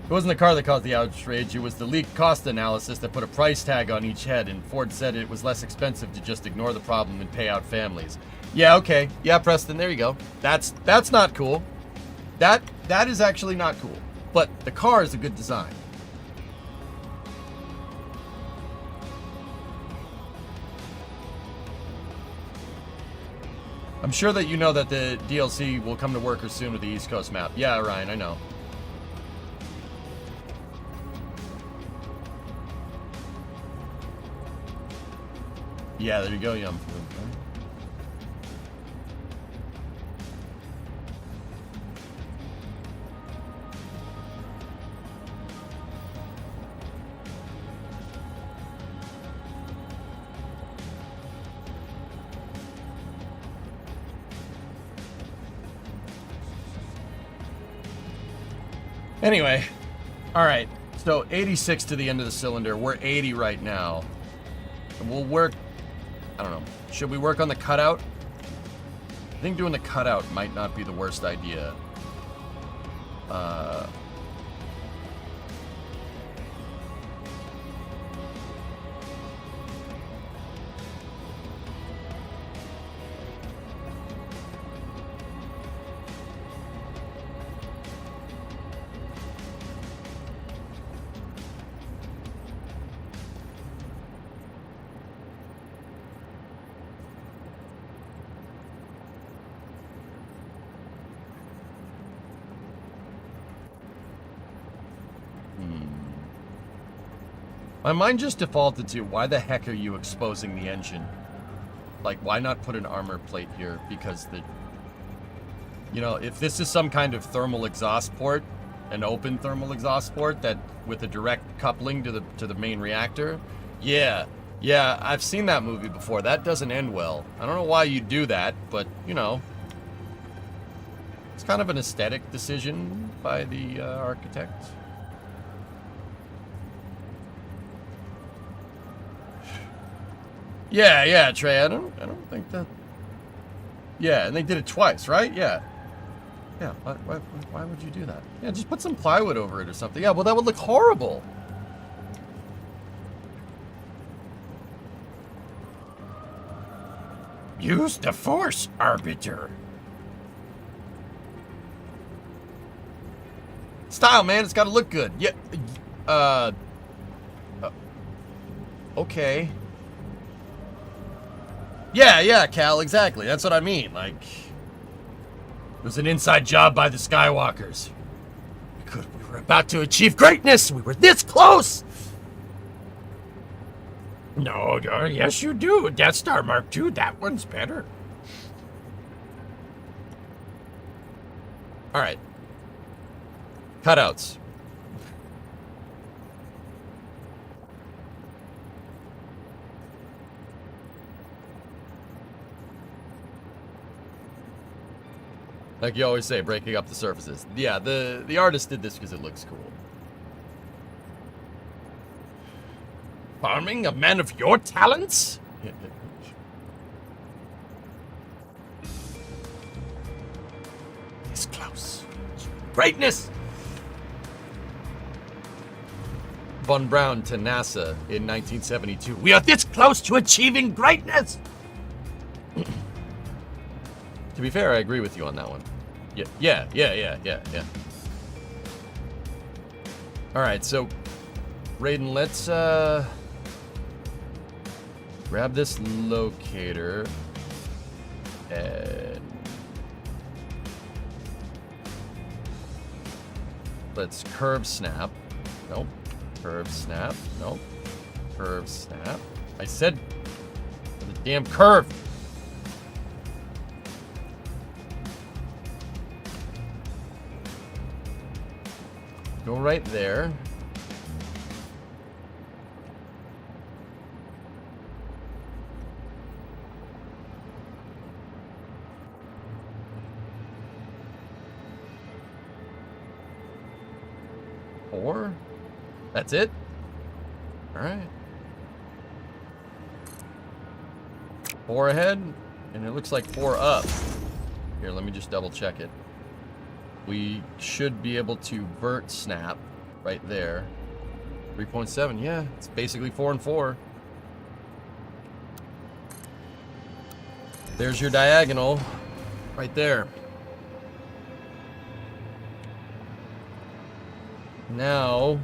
wasn't the car that caused the outrage, it was the leaked cost analysis that put a price tag on each head, and Ford said it was less expensive to just ignore the problem and pay out families. Yeah, okay. Yeah, Preston, there you go. That's not cool. That is actually not cool. But the car is a good design. I'm sure that you know that the DLC will come to workers soon with the East Coast map. Yeah, Ryan, I know. Yeah, there you go, Yum. Anyway, all right, so 86 to the end of the cylinder. We're 80 right now. And we'll work, I don't know, should we work on the cutout? I think doing the cutout might not be the worst idea. My mind just defaulted to, why the heck are you exposing the engine? Like, why not put an armor plate here? Because the... You know, if this is some kind of thermal exhaust port, an open thermal exhaust port that with a direct coupling to the main reactor, yeah, I've seen that movie before. That doesn't end well. I don't know why you do that, but you know, it's kind of an aesthetic decision by the architect. Yeah, Trey. I don't think that. Yeah, and they did it twice, right? Yeah. Yeah, why would you do that? Yeah, just put some plywood over it or something. Yeah, well, that would look horrible. Use the force, Arbiter. Style, man. It's got to look good. Yeah. Okay. Yeah, Cal. Exactly. That's what I mean. Like... It was an inside job by the Skywalkers. We were about to achieve greatness. We were this close. No, yes you do. Death Star Mark II, that one's better. All right. Cutouts. Like you always say, breaking up the surfaces. Yeah, the artist did this because it looks cool. Farming, a man of your talents? It's close. Greatness! Von Braun to NASA in 1972. We are this close to achieving greatness! To be fair, I agree with you on that one. Yeah. Alright, so Raiden, let's grab this locator and let's curve snap. Nope. Curve snap. Nope. Curve snap. I said the damn curve. Go right there. Four? That's it? All right. Four ahead, and it looks like four up. Here, let me just double check it. We should be able to vert snap right there. 3.7, yeah, it's basically 4 and 4. There's your diagonal right there. Now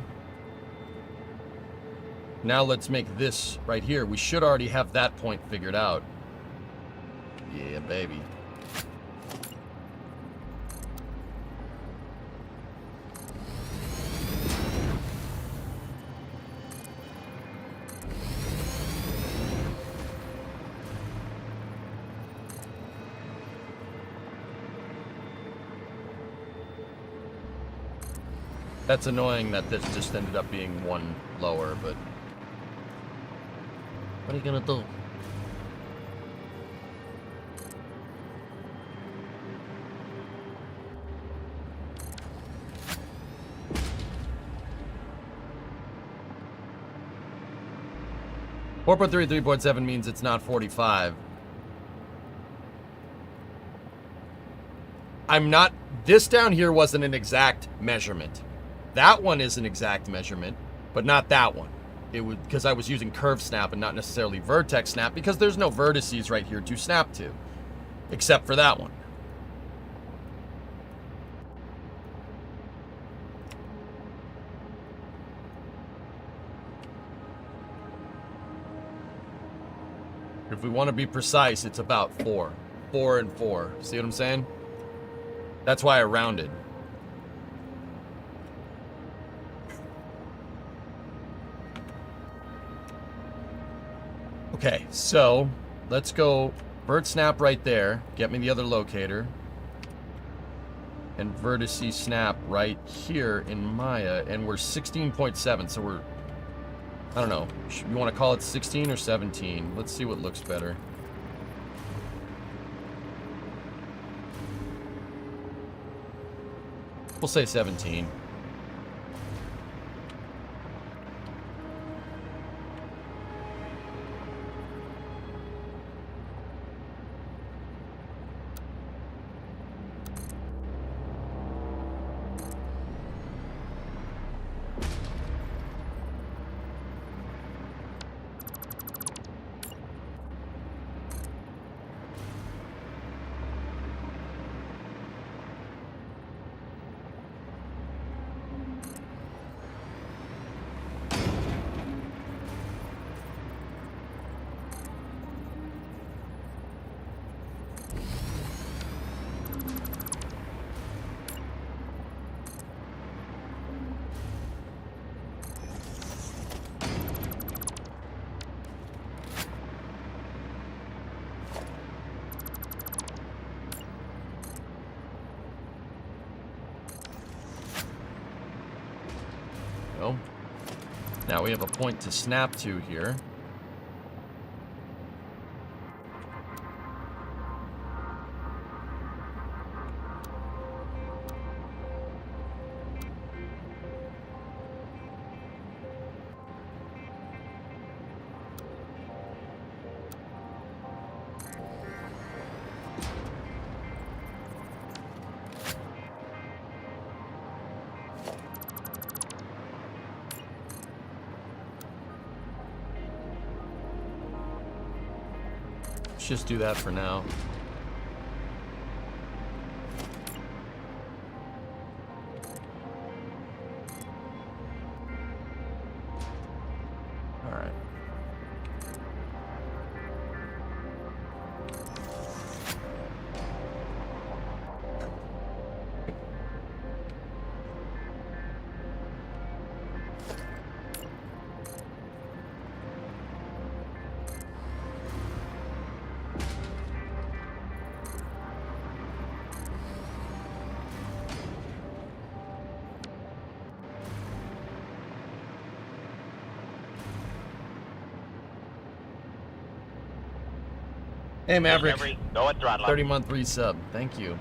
let's make this right here. We should already have that point figured out. Yeah, baby. That's annoying that this just ended up being one lower, but what are you gonna do? Four point three, 3.7 means it's not 45. This down here wasn't an exact measurement. That one is an exact measurement, but not that one. It would, because I was using curve snap and not necessarily vertex snap, because there's no vertices right here to snap to, except for that one. If we want to be precise, it's about 4. 4 and 4. See what I'm saying? That's why I rounded. Okay, so let's go vert snap right there. Get me the other locator. And vertice snap right here in Maya. And we're 16.7, so we're... I don't know. You want to call it 16 or 17? Let's see what looks better. We'll say 17. Go. Now we have a point to snap to here. Just do that for now. All right. Hey, Maverick. Discovery, go at throttle up. 30-month resub. Thank you.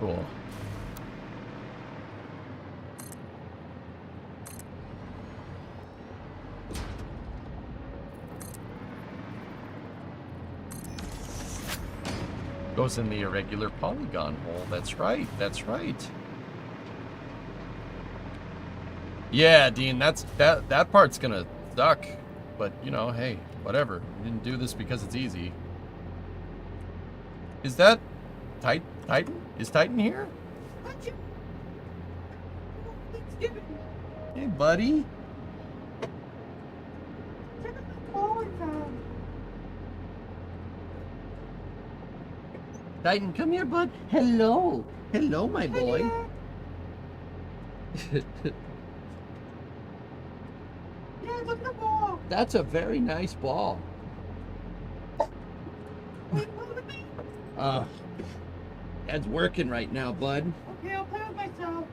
Cool. Goes in the irregular polygon hole. That's right. That's right. Yeah, Dean, that part's gonna suck. But, you know, hey, whatever. We didn't do this because it's easy. Is that Titan? Is Titan here? Hey, buddy. Titan, come here, bud. Hello. Hello, my boy. Yeah, look at the ball. That's a very nice ball. Wait, look at me. Dad's working right now, bud. Okay, I'll play with myself.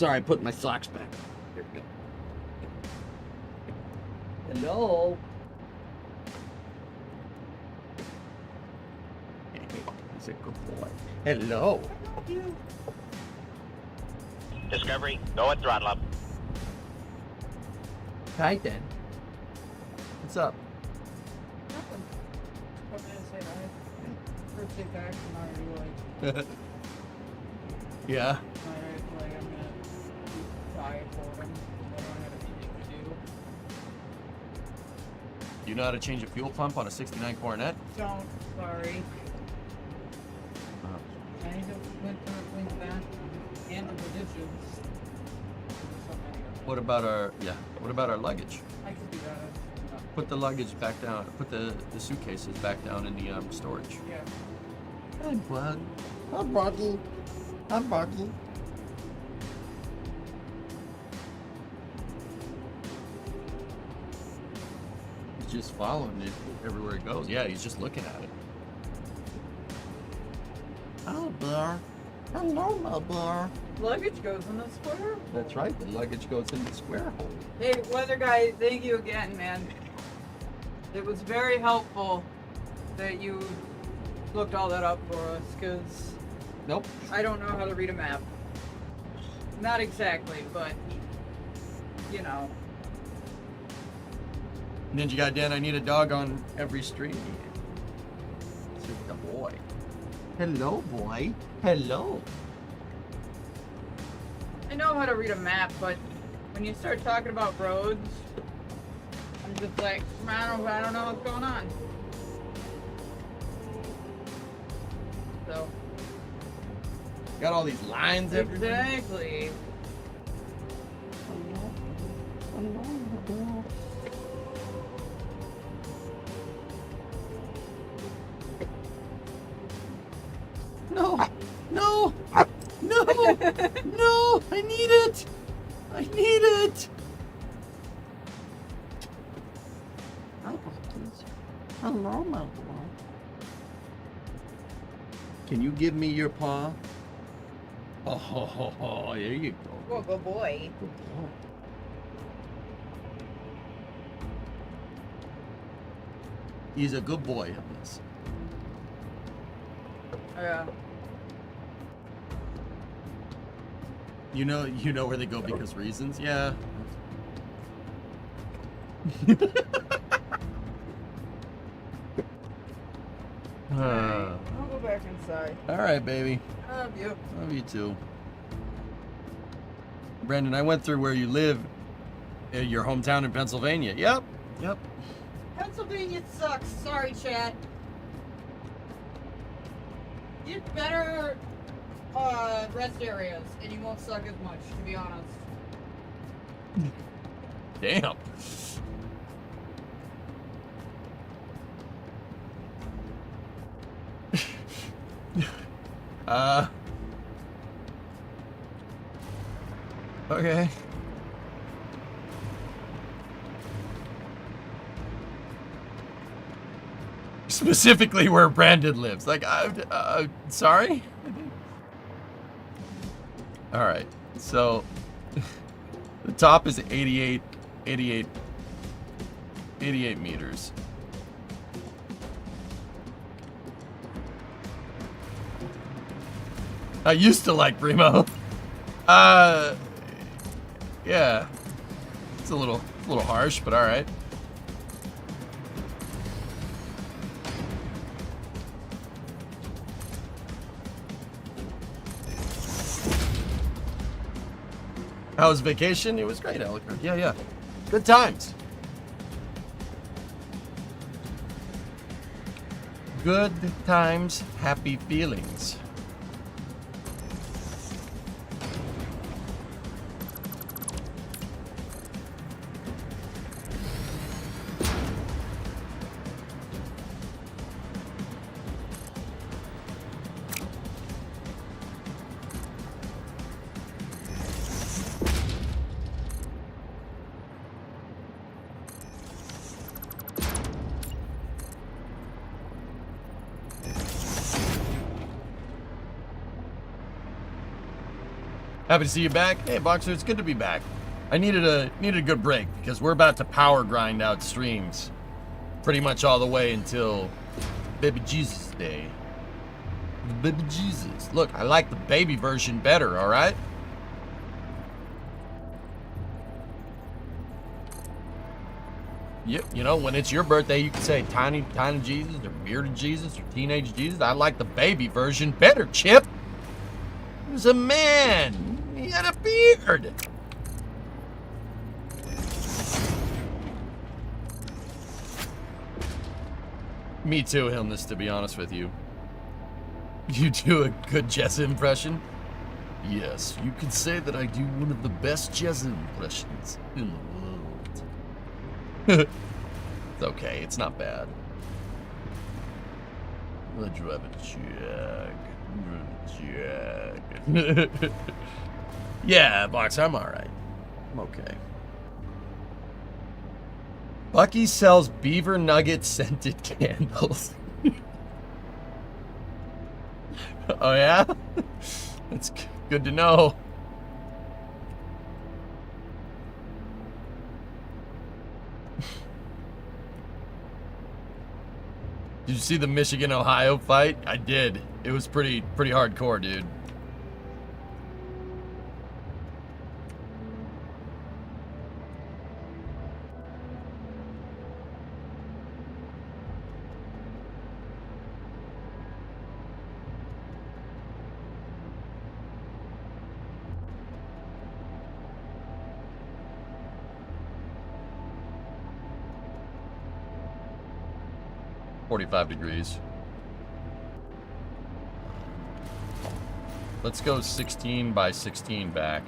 Sorry, I put my socks back. Here we go. Hello. He's a good boy. Hello. Discovery, go at throttle up. Hi, Dan. What's up? Nothing. I was gonna say that. First day back from already like, Yeah. alright, like I'm gonna die for them. I don't have anything to do. You know how to change a fuel pump on a 69 Coronet? Don't, sorry. I need to went through and clean the bathroom and do the dishes. There's so many of them. What about our luggage? I could do that. Put the luggage back down. Put the suitcases back down in the storage. Yeah. Hi, Bug. Hi, Buggy. Hi, Buggy. He's just following it everywhere it goes. Yeah, he's just looking at it. Hello, Bear. Hello, my bear. Luggage goes in the square. That's right. The luggage goes in the square hole. Hey, weather guy, thank you again, man. It was very helpful that you looked all that up for us, because Nope. I don't know how to read a map. Not exactly, but, you know. Ninja Guy Dan, I need a dog on every street. This is the boy. Hello, boy. Hello. I know how to read a map, but when you start talking about roads, I'm just like, I don't know what's going on. So, Got all these lines everywhere. exactly. No, no, no, no, I need it. I need it. Hello, my boy. Can you give me your paw? Oh, there you go. Well, good boy. Good boy. He's a good boy on this. Yeah. You know where they go because reasons? Yeah. I'll go back inside. All right, baby. I love you. Love you too. Brandon, I went through where you live, your hometown in Pennsylvania. Yep. Yep. Pennsylvania sucks. Sorry, Chad. Get better rest areas, and you won't suck as much, to be honest. Damn. Okay. Specifically where Brandon lives. Like, sorry? All right. So, the top is 88 meters. I used to like Primo. Yeah. It's a little harsh, but all right. How was vacation? It was great, Alec. Yeah. Good times. Good times, happy feelings. Happy to see you back. Hey, Boxer, it's good to be back. I needed a good break because we're about to power grind out streams pretty much all the way until Baby Jesus Day. Baby Jesus. Look, I like the baby version better, all right? Yep, you know, when it's your birthday, you can say tiny Jesus or bearded Jesus or teenage Jesus. I like the baby version better, Chip. He was a man. He had a beard. Me too, Hilness, to be honest with you. You do a good Jezza impression? Yes, you could say that I do one of the best Jezza impressions in the world. It's okay, it's not bad. I'll drive a Jag. Yeah, Box, I'm alright. I'm okay. Bucky sells beaver nugget scented candles. Oh yeah? That's good to know. Did you see the Michigan-Ohio fight? I did. It was pretty hardcore, dude. .45 degrees. Let's go 16 by 16 back.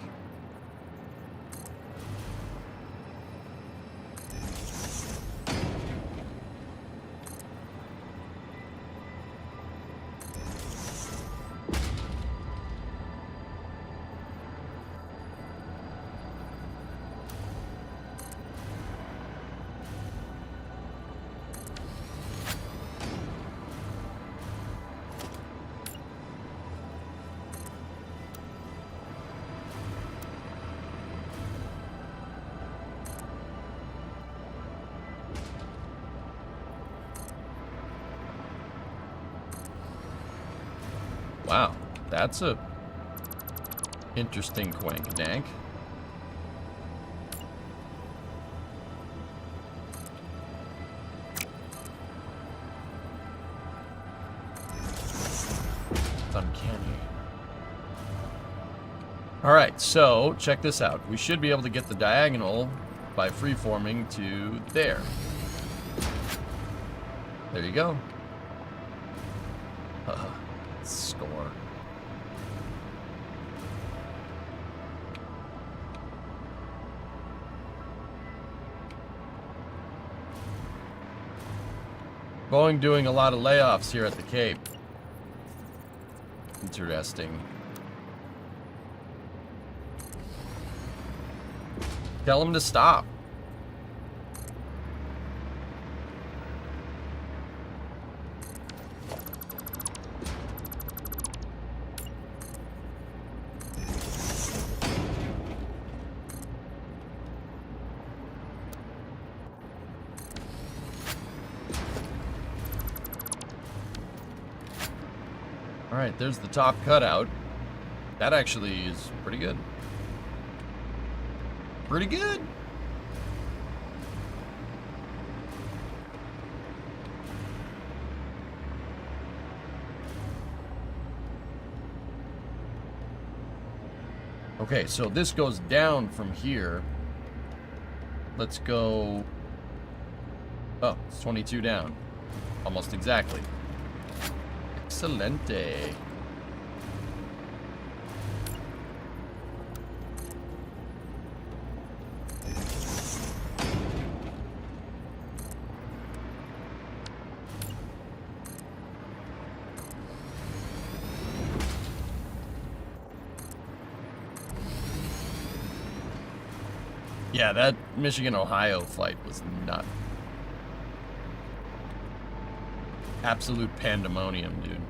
Wow, that's a interesting quank dank. Uncanny. All right, so check this out. We should be able to get the diagonal by freeforming to there. There you go. Score. Boeing doing a lot of layoffs here at the Cape. Interesting. Tell them to stop. Alright, there's the top cutout. That actually is pretty good. Pretty good. Okay, so this goes down from here. Let's go... Oh, it's 22 down. Almost exactly. Excelente. Yeah, that Michigan-Ohio flight was nuts. Absolute pandemonium, dude.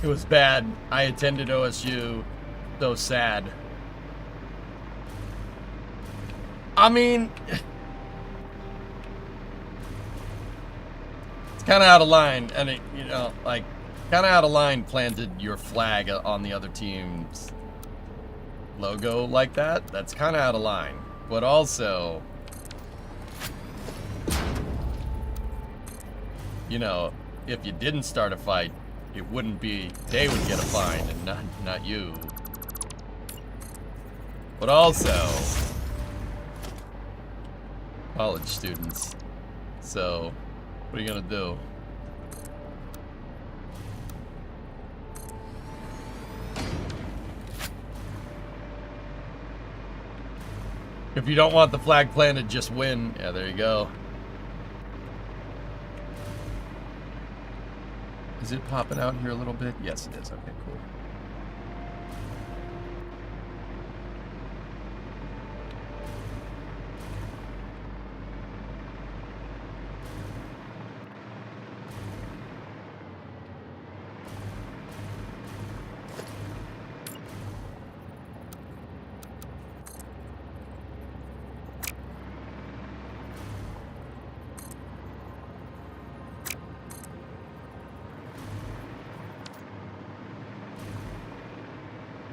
It was bad. I attended OSU. So sad. I mean, it's kind of out of line, and it, you know, like, kind of out of line planted your flag on the other team's logo like that. That's kind of out of line. But also, you know, if you didn't start a fight, it wouldn't be, they would get a fine and not you. But also, college students. So, what are you gonna do? If you don't want the flag planted, just win. Yeah, there you go. Is it popping out here a little bit? Yes, it is. Okay, cool.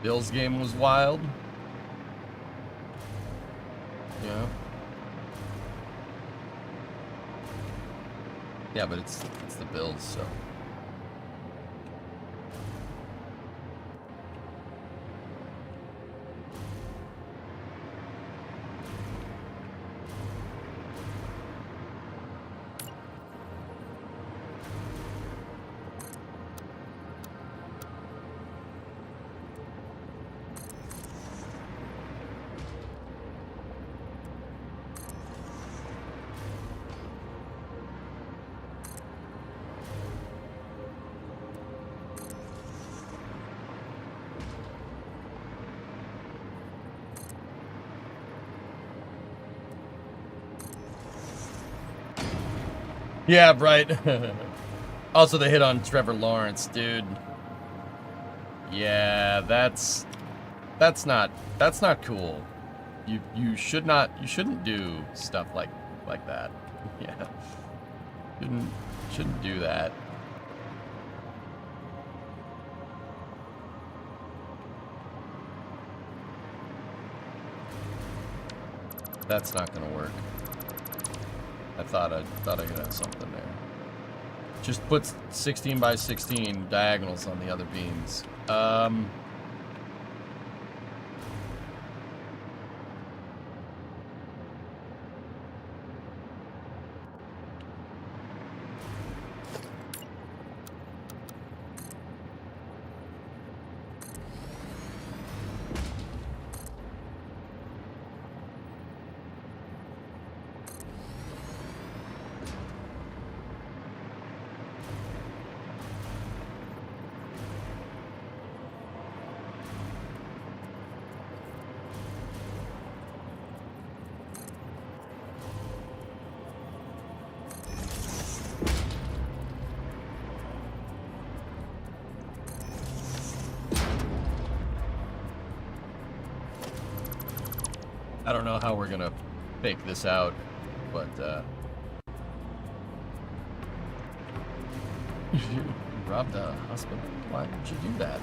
Bill's game was wild. Yeah. Yeah, but it's the Bills, so. Yeah, right. Also, the hit on Trevor Lawrence, dude. Yeah, that's not cool. You shouldn't do stuff like that. Yeah, shouldn't do that. That's not gonna work. I thought I could have something there. Just put 16 by 16 diagonals on the other beams. I don't know how we're gonna fake this out, but you robbed a hospital. Why would you do that?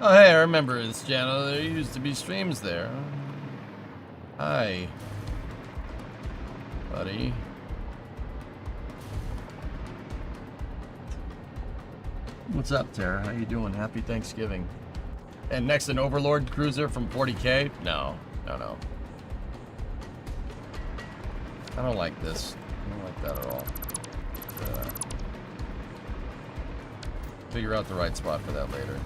Oh, hey, I remember this channel. There used to be streams there. Hi. Buddy. What's up, Tara? How you doing? Happy Thanksgiving. And next, an Overlord cruiser from 40K? No. No. I don't like this. I don't like that at all. Figure out the right spot for that later.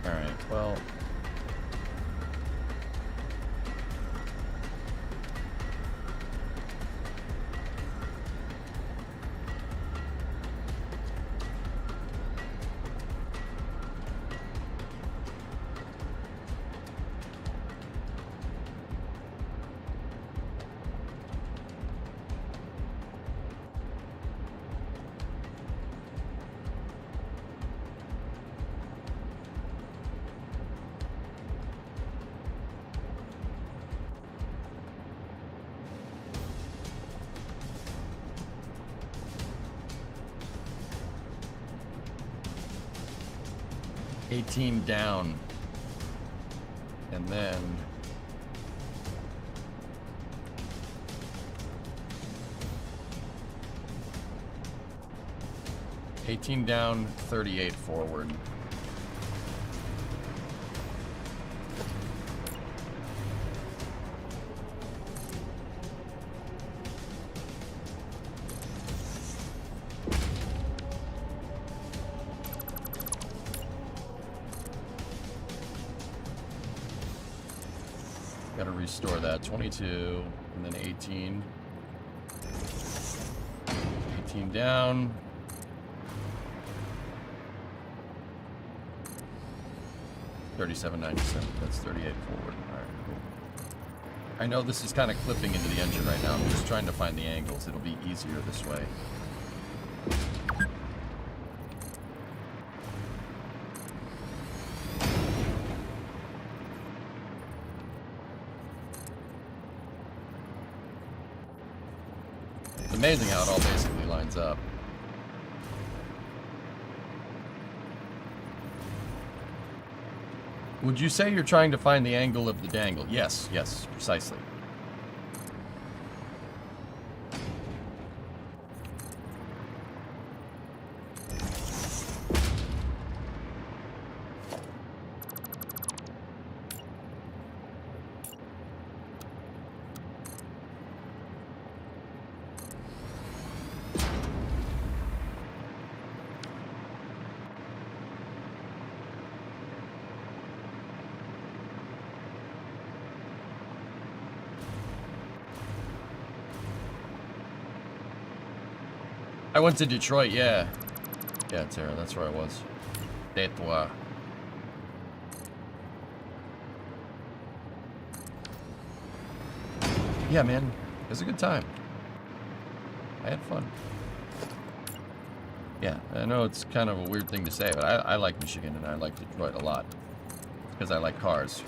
Alright, well... $18 down, and then $18 down, 38 forward. Gotta restore that. 22, and then 18. 18 down. $37.97. That's 38 forward. Alright, cool. I know this is kind of clipping into the engine right now. I'm just trying to find the angles. It'll be easier this way. It's amazing how it all basically lines up. Would you say you're trying to find the angle of the dangle? Yes, yes, precisely. I went to Detroit, yeah. Yeah, Tara, that's where I was. Detroit. Yeah, man. It was a good time. I had fun. Yeah, I know it's kind of a weird thing to say, but I like Michigan and I like Detroit a lot. Because I like cars.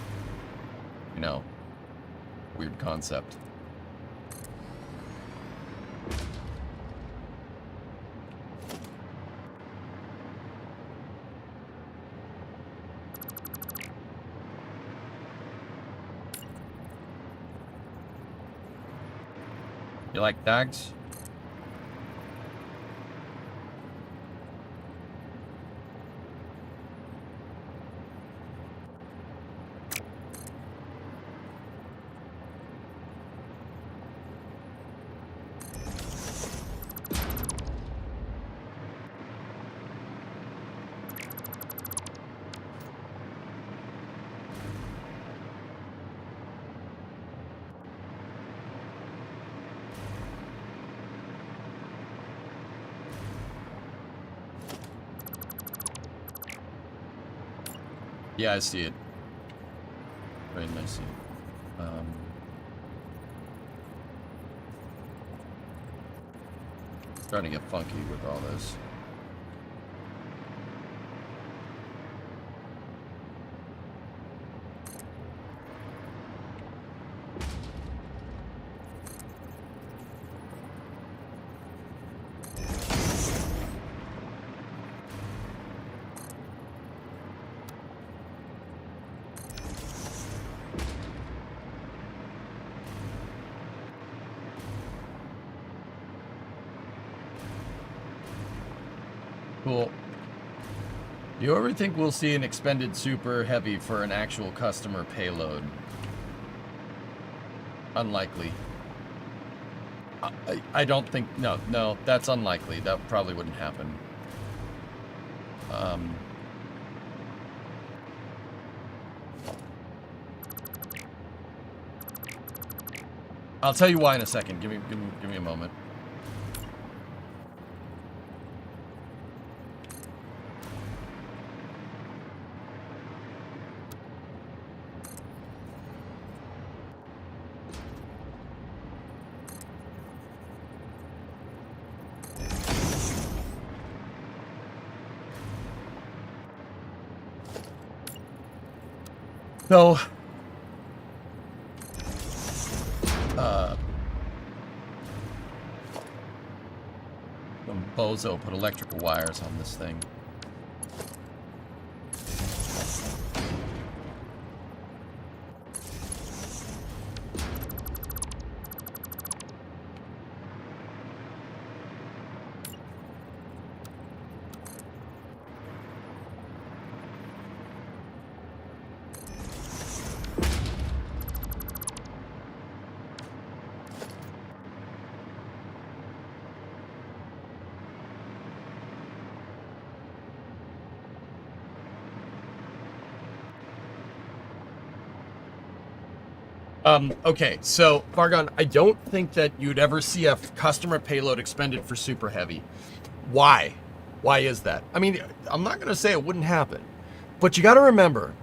You know, weird concept. You like dogs? Yeah, I see it. Very nicely. Starting to get funky with all this. Cool. Do you ever think we'll see an expended super heavy for an actual customer payload? Unlikely. I don't think... No, that's unlikely. That probably wouldn't happen. I'll tell you why in a second. Give me a moment. So, some bozo put electrical wires on this thing. Okay, so, Fargon, I don't think that you'd ever see a customer payload expended for super heavy. Why? Why is that? I mean, I'm not going to say it wouldn't happen, but you got to remember,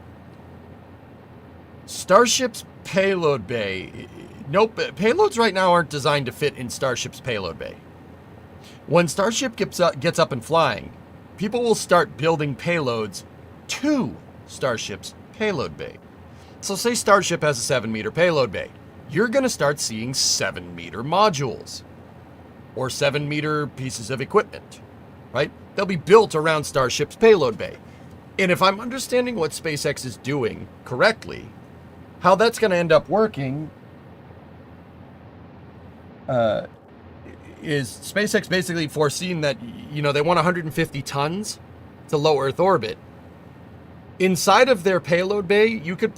Starship's payload bay, payloads right now aren't designed to fit in Starship's payload bay. When Starship gets up and flying, people will start building payloads to Starship's payload bay. So say Starship has a 7-meter payload bay. You're going to start seeing 7-meter modules or 7-meter pieces of equipment, right? They'll be built around Starship's payload bay. And if I'm understanding what SpaceX is doing correctly, how that's going to end up working is SpaceX basically foreseen that, you know, they want 150 tons to low Earth orbit. Inside of their payload bay, you could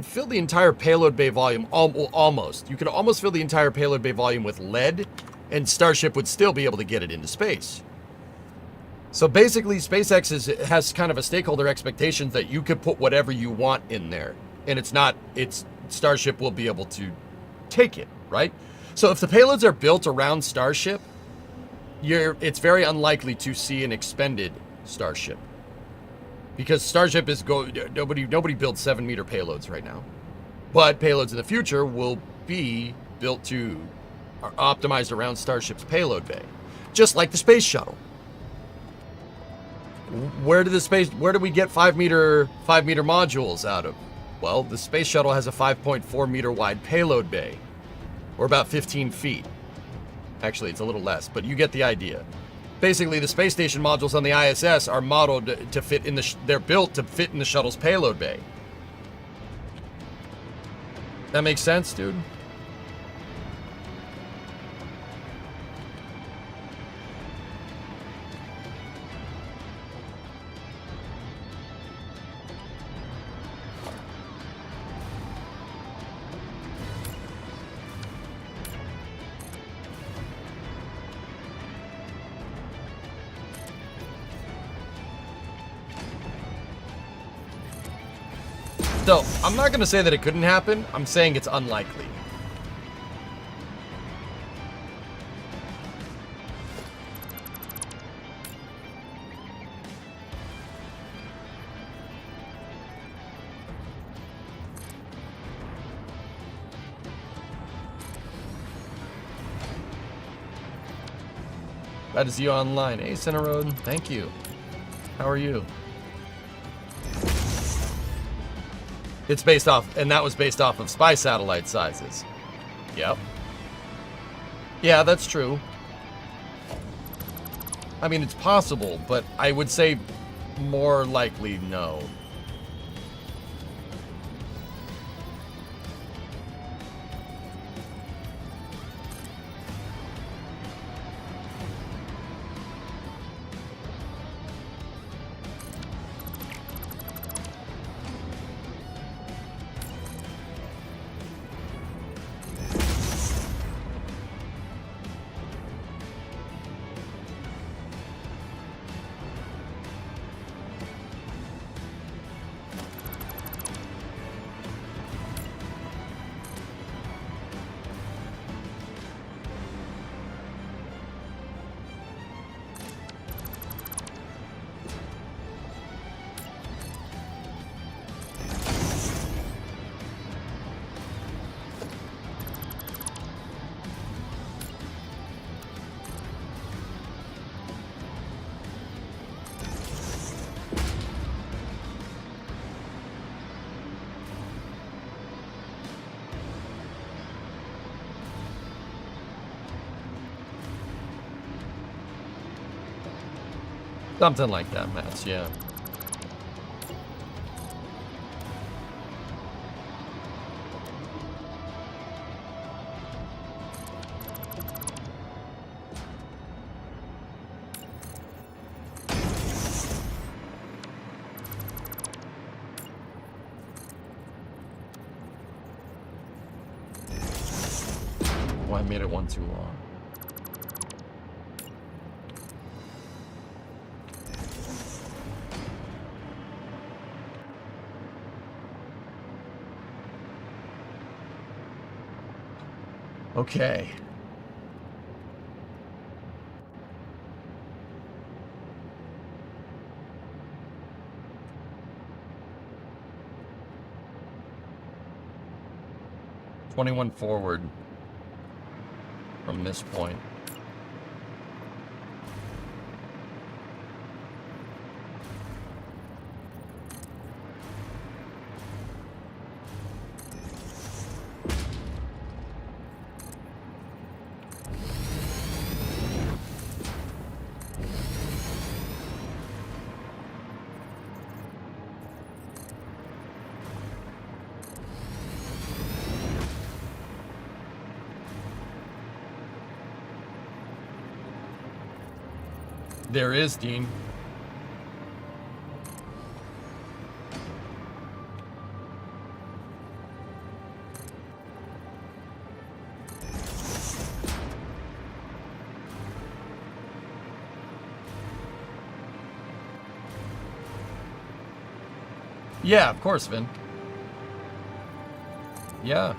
fill the entire payload bay volume, almost. You could almost fill the entire payload bay volume with lead, and Starship would still be able to get it into space. So basically, SpaceX has kind of a stakeholder expectation that you could put whatever you want in there. And Starship will be able to take it, right? So if the payloads are built around Starship, it's very unlikely to see an expended Starship. Because Starship is nobody builds 7-meter payloads right now. But payloads in the future will be built to are optimized around Starship's payload bay. Just like the space shuttle. Where do we get 5-meter modules out of? Well, the space shuttle has a 5.4 meter wide payload bay, or about 15 feet. Actually, it's a little less, but you get the idea. Basically, the space station modules on the ISS are modeled to fit in they're built to fit in the shuttle's payload bay. That makes sense, dude? So, I'm not going to say that it couldn't happen. I'm saying it's unlikely. Glad to see you online. Hey, Center Road. Thank you. How are you? It's based off, and that was based off of spy satellite sizes. Yep. Yeah, that's true. I mean, it's possible, but I would say more likely no. Something like that, Mats, yeah. Oh, I made it one too long. Okay. "21 forward from this point." There is, Dean. Yeah, of course, Vin. Yeah.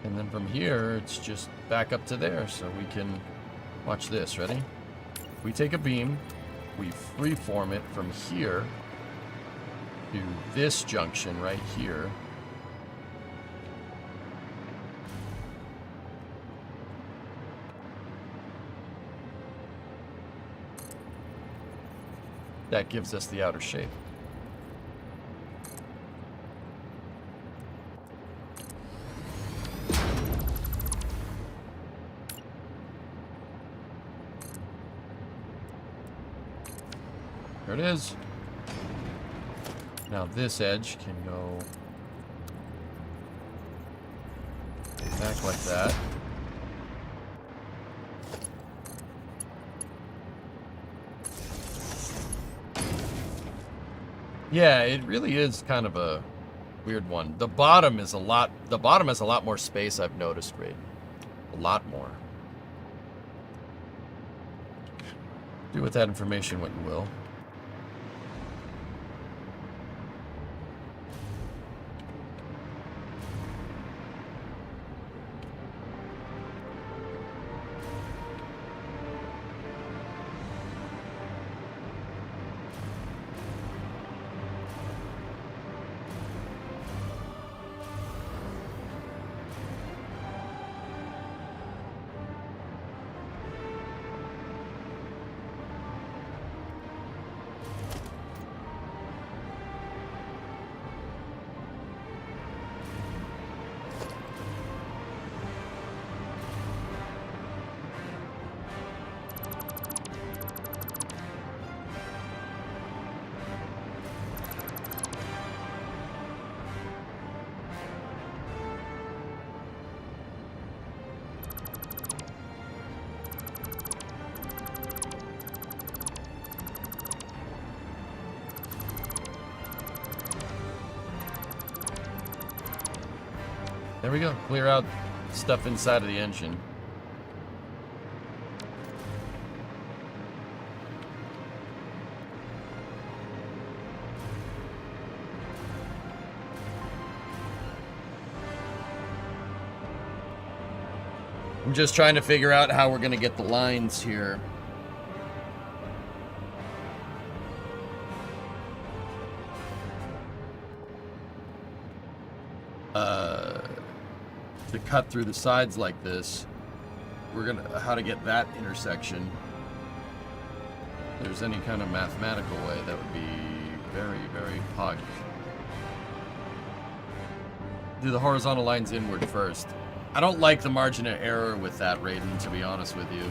And then from here, it's just back up to there, so we can watch this. Ready? We take a beam, we freeform it from here to this junction right here. That gives us the outer shape. There it is. Now this edge can go back like that. Yeah, it really is kind of a weird one. The bottom has a lot more space, I've noticed, Raiden. A lot more. Do with that information what you will. There we go. Clear out stuff inside of the engine. I'm just trying to figure out how we're going to get the lines here. To cut through the sides like this, how to get that intersection. If there's any kind of mathematical way, that would be very, very pog. Do the horizontal lines inward first. I don't like the margin of error with that, Raiden, to be honest with you.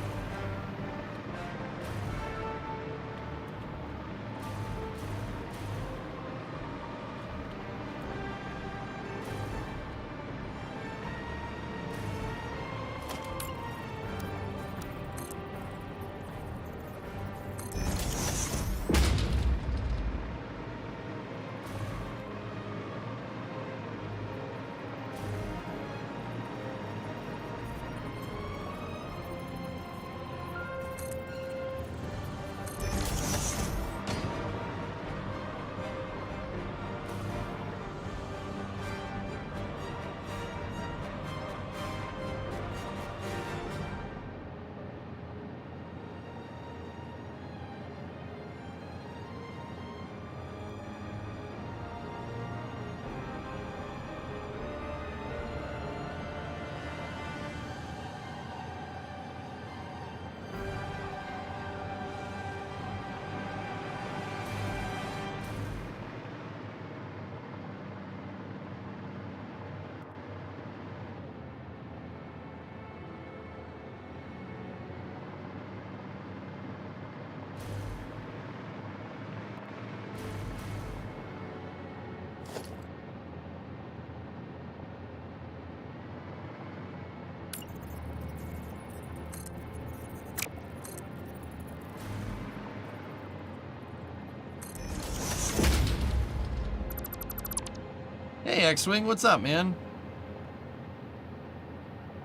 Hey X-Wing, what's up, man?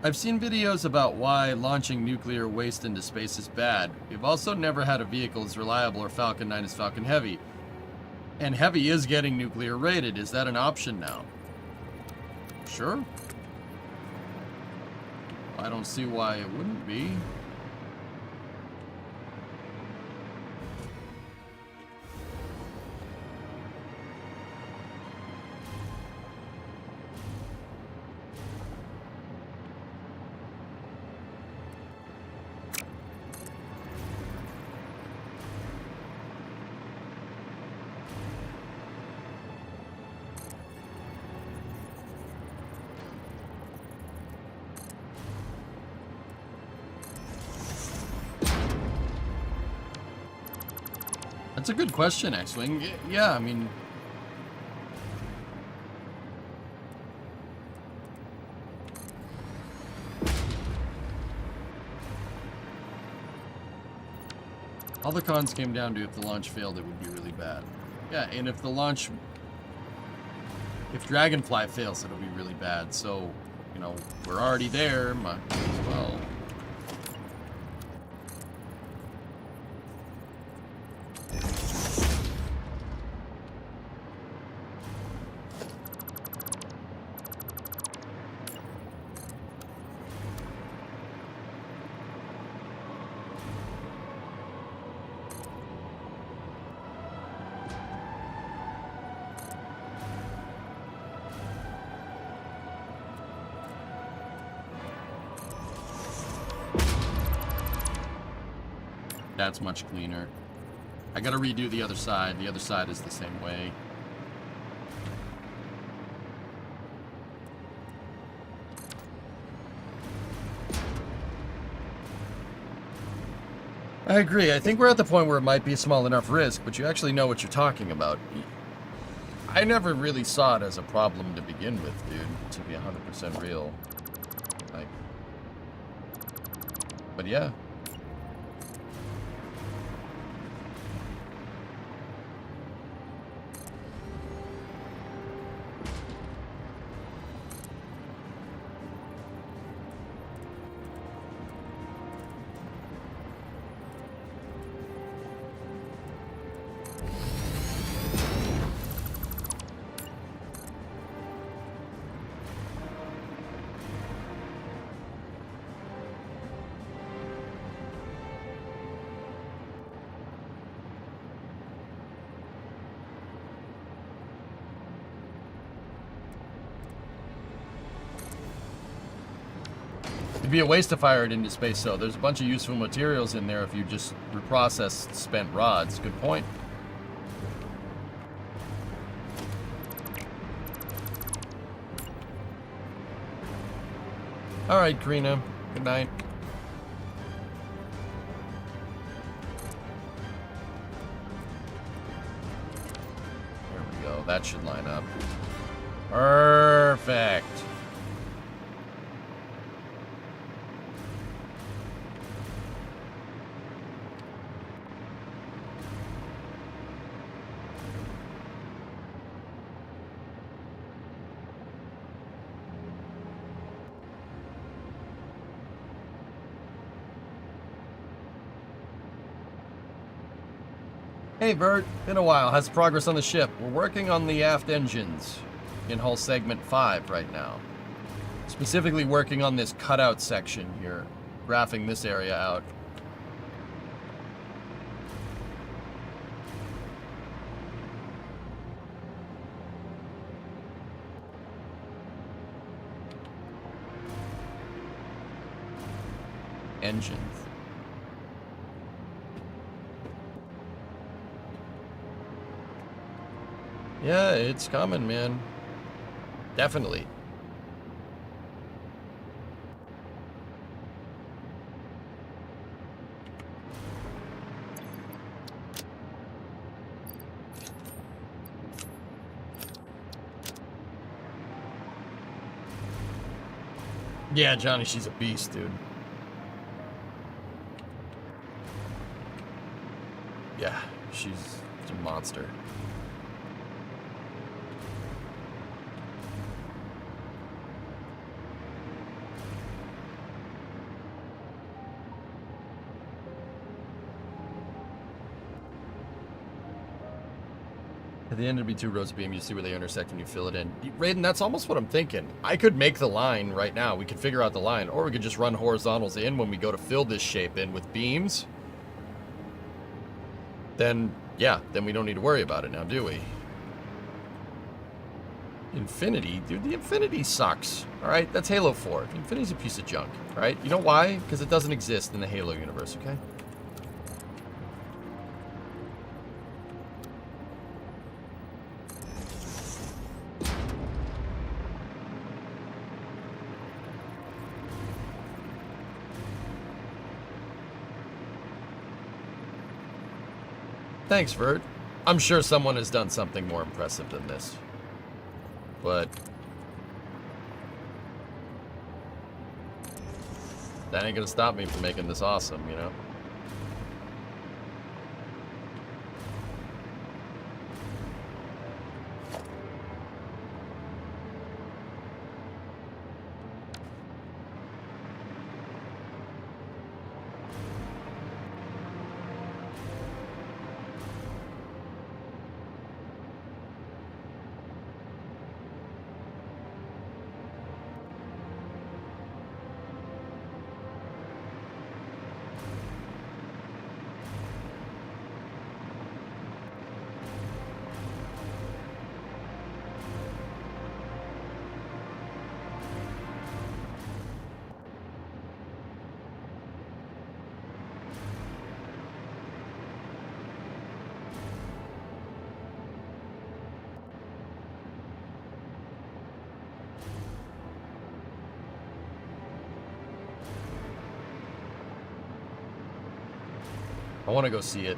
I've seen videos about why launching nuclear waste into space is bad. We've also never had a vehicle as reliable or Falcon 9 as Falcon Heavy. And Heavy is getting nuclear rated. Is that an option now? Sure. I don't see why it wouldn't be. That's a good question, X-Wing. Yeah, I mean... all the cons came down to if the launch failed, it would be really bad. Yeah, and if the launch... if Dragonfly fails, it'll be really bad. So, you know, we're already there, might as well. That's much cleaner. I gotta redo the other side. The other side is the same way. I agree. I think we're at the point where it might be a small enough risk, but you actually know what you're talking about. I never really saw it as a problem to begin with, dude, to be 100% real. Like, but yeah. It'd be a waste to fire it into space, though. There's a bunch of useful materials in there if you just reprocess spent rods. Good point. All right, Karina. Good night. There we go. That should line up. Perfect. Hey Bert, been a while. How's progress on the ship? We're working on the aft engines in hull segment 5 right now. Specifically working on this cutout section here, graphing this area out. Engines. Yeah, it's coming, man. Definitely. Yeah, Johnny, she's a beast, dude. Yeah, she's a monster. At the end, it'd be 2 rows of beam. You see where they intersect and you fill it in. Raiden, that's almost what I'm thinking. I could make the line right now. We could figure out the line. Or we could just run horizontals in when we go to fill this shape in with beams. Then, yeah, then we don't need to worry about it now, do we? Infinity? Dude, the Infinity sucks. Alright, that's Halo 4. Infinity's a piece of junk. Alright, you know why? Because it doesn't exist in the Halo universe, okay? Thanks, Vert. I'm sure someone has done something more impressive than this. But that ain't gonna stop me from making this awesome, you know? I want to go see it.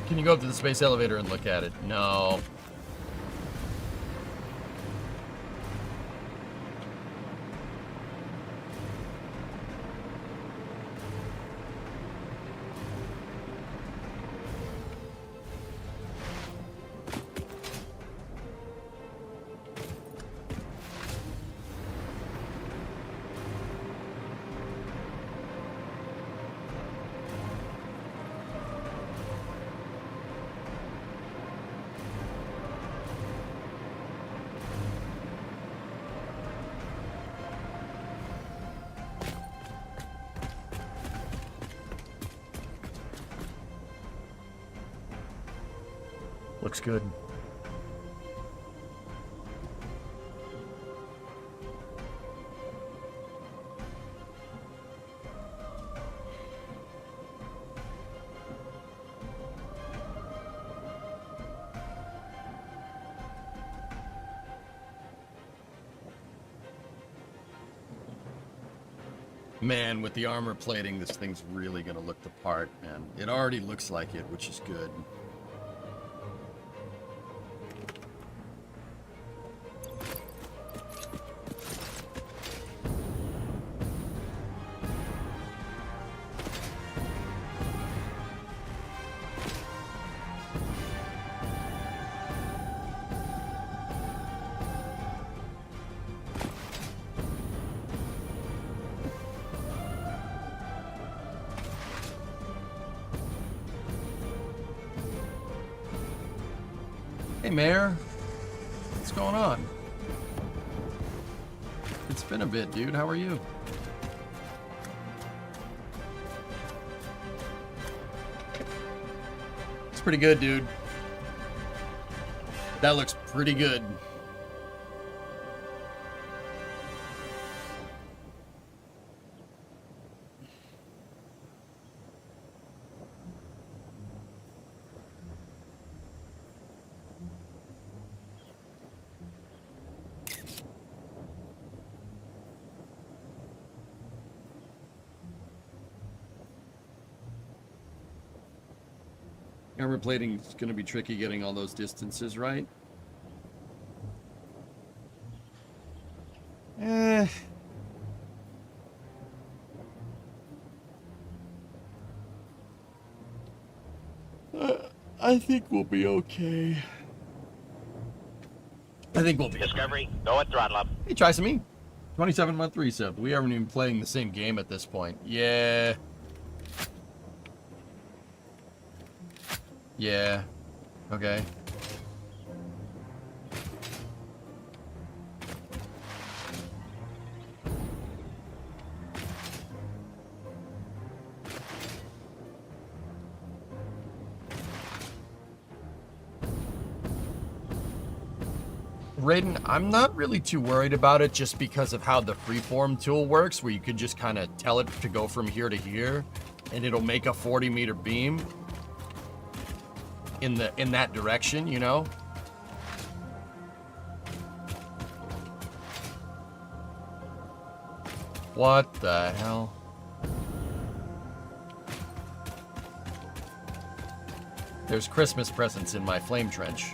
Can you go up to the space elevator and look at it? No. Looks good. Man, with the armor plating, this thing's really gonna look the part, man. It already looks like it, which is good. Hey, Mayor. What's going on? It's been a bit, dude. How are you? It's pretty good, dude. That looks pretty good. Armor plating is going to be tricky getting all those distances right. I think we'll be okay. I think we'll be. Discovery, go at throttle up. Hey, try some me. 27-month resub. We aren't even playing the same game at this point. Yeah. Yeah. Okay. Raiden, I'm not really too worried about it just because of how the freeform tool works, where you can just kind of tell it to go from here to here, and it'll make a 40-meter beam in that direction, you know? What the hell? There's Christmas presents in my flame trench.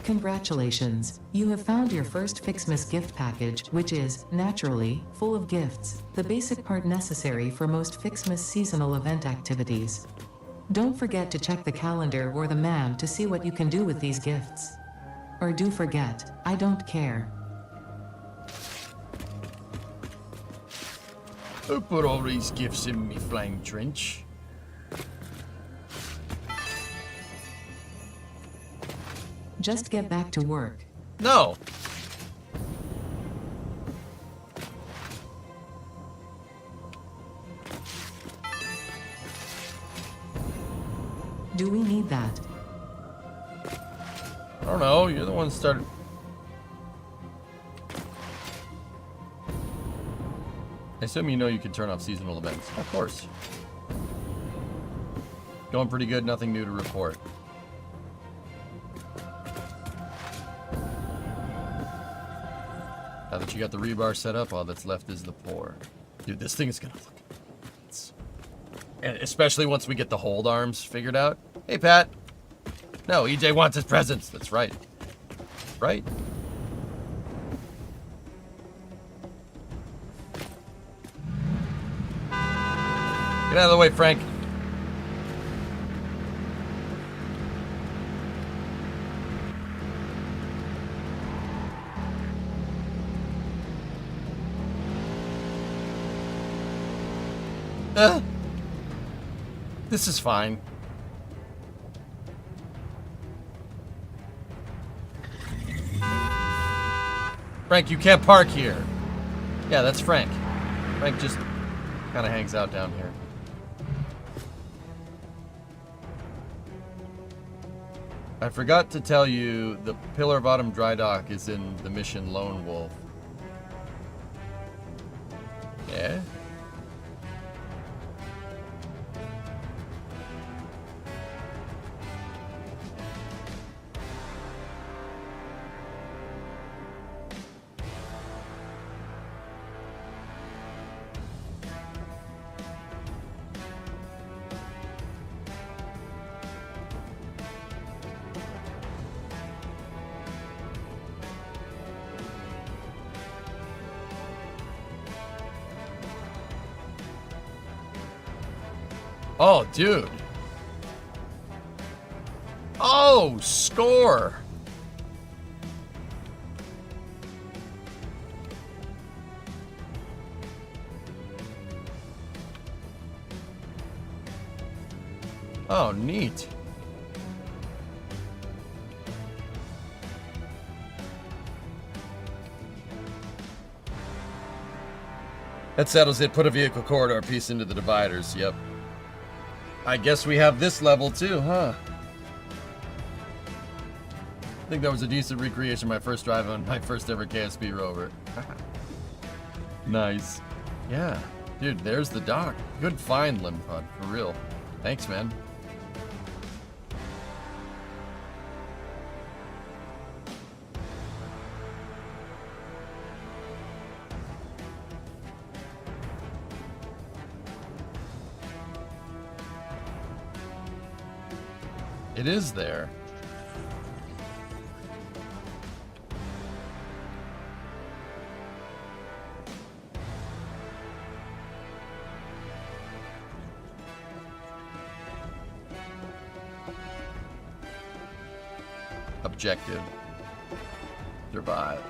Congratulations, you have found your first Fixmas gift package, which is, naturally, full of gifts, the basic part necessary for most Fixmas seasonal event activities. Don't forget to check the calendar or the map to see what you can do with these gifts. Or do forget, I don't care. Who put all these gifts in me flame trench? Just get back to work. No. Do we need that? I don't know. You're the one that started. I assume you know you can turn off seasonal events. Of course. Going pretty good. Nothing new to report. Now that you got the rebar set up, all that's left is the pour. Dude, this thing is gonna look nuts. And especially once we get the hold arms figured out. Hey, Pat. No, EJ wants his presents. That's right. Right. Get out of the way, Frank. This is fine. Frank, you can't park here. Yeah, that's Frank. Frank just kind of hangs out down here. I forgot to tell you, the Pillar Bottom Dry Dock is in the mission Lone Wolf. Yeah? Oh, dude. Oh, score. Oh, neat. That settles it. Put a vehicle corridor piece into the dividers. Yep. I guess we have this level too, huh? I think that was a decent recreation of my first drive on my first ever KSP rover. Nice. Yeah. Dude, there's the dock. Good find, Limpod. For real. Thanks, man. It is there. objective. Survive.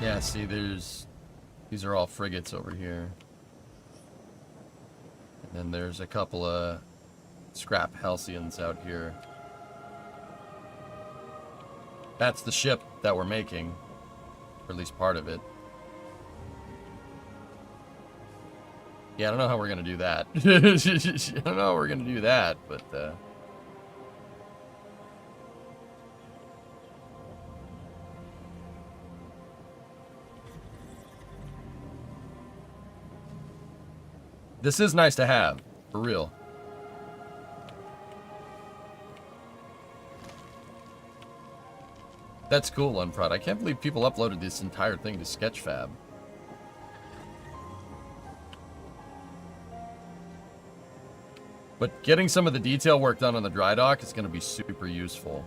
Yeah, see, these are all frigates over here. And then there's a couple of scrap halcyons out here. That's the ship that we're making, or at least part of it. Yeah, I don't know how we're gonna do that. I don't know how we're gonna do that, but this is nice to have, for real. That's cool, Unprod. I can't believe people uploaded this entire thing to Sketchfab. But getting some of the detail work done on the dry dock is going to be super useful.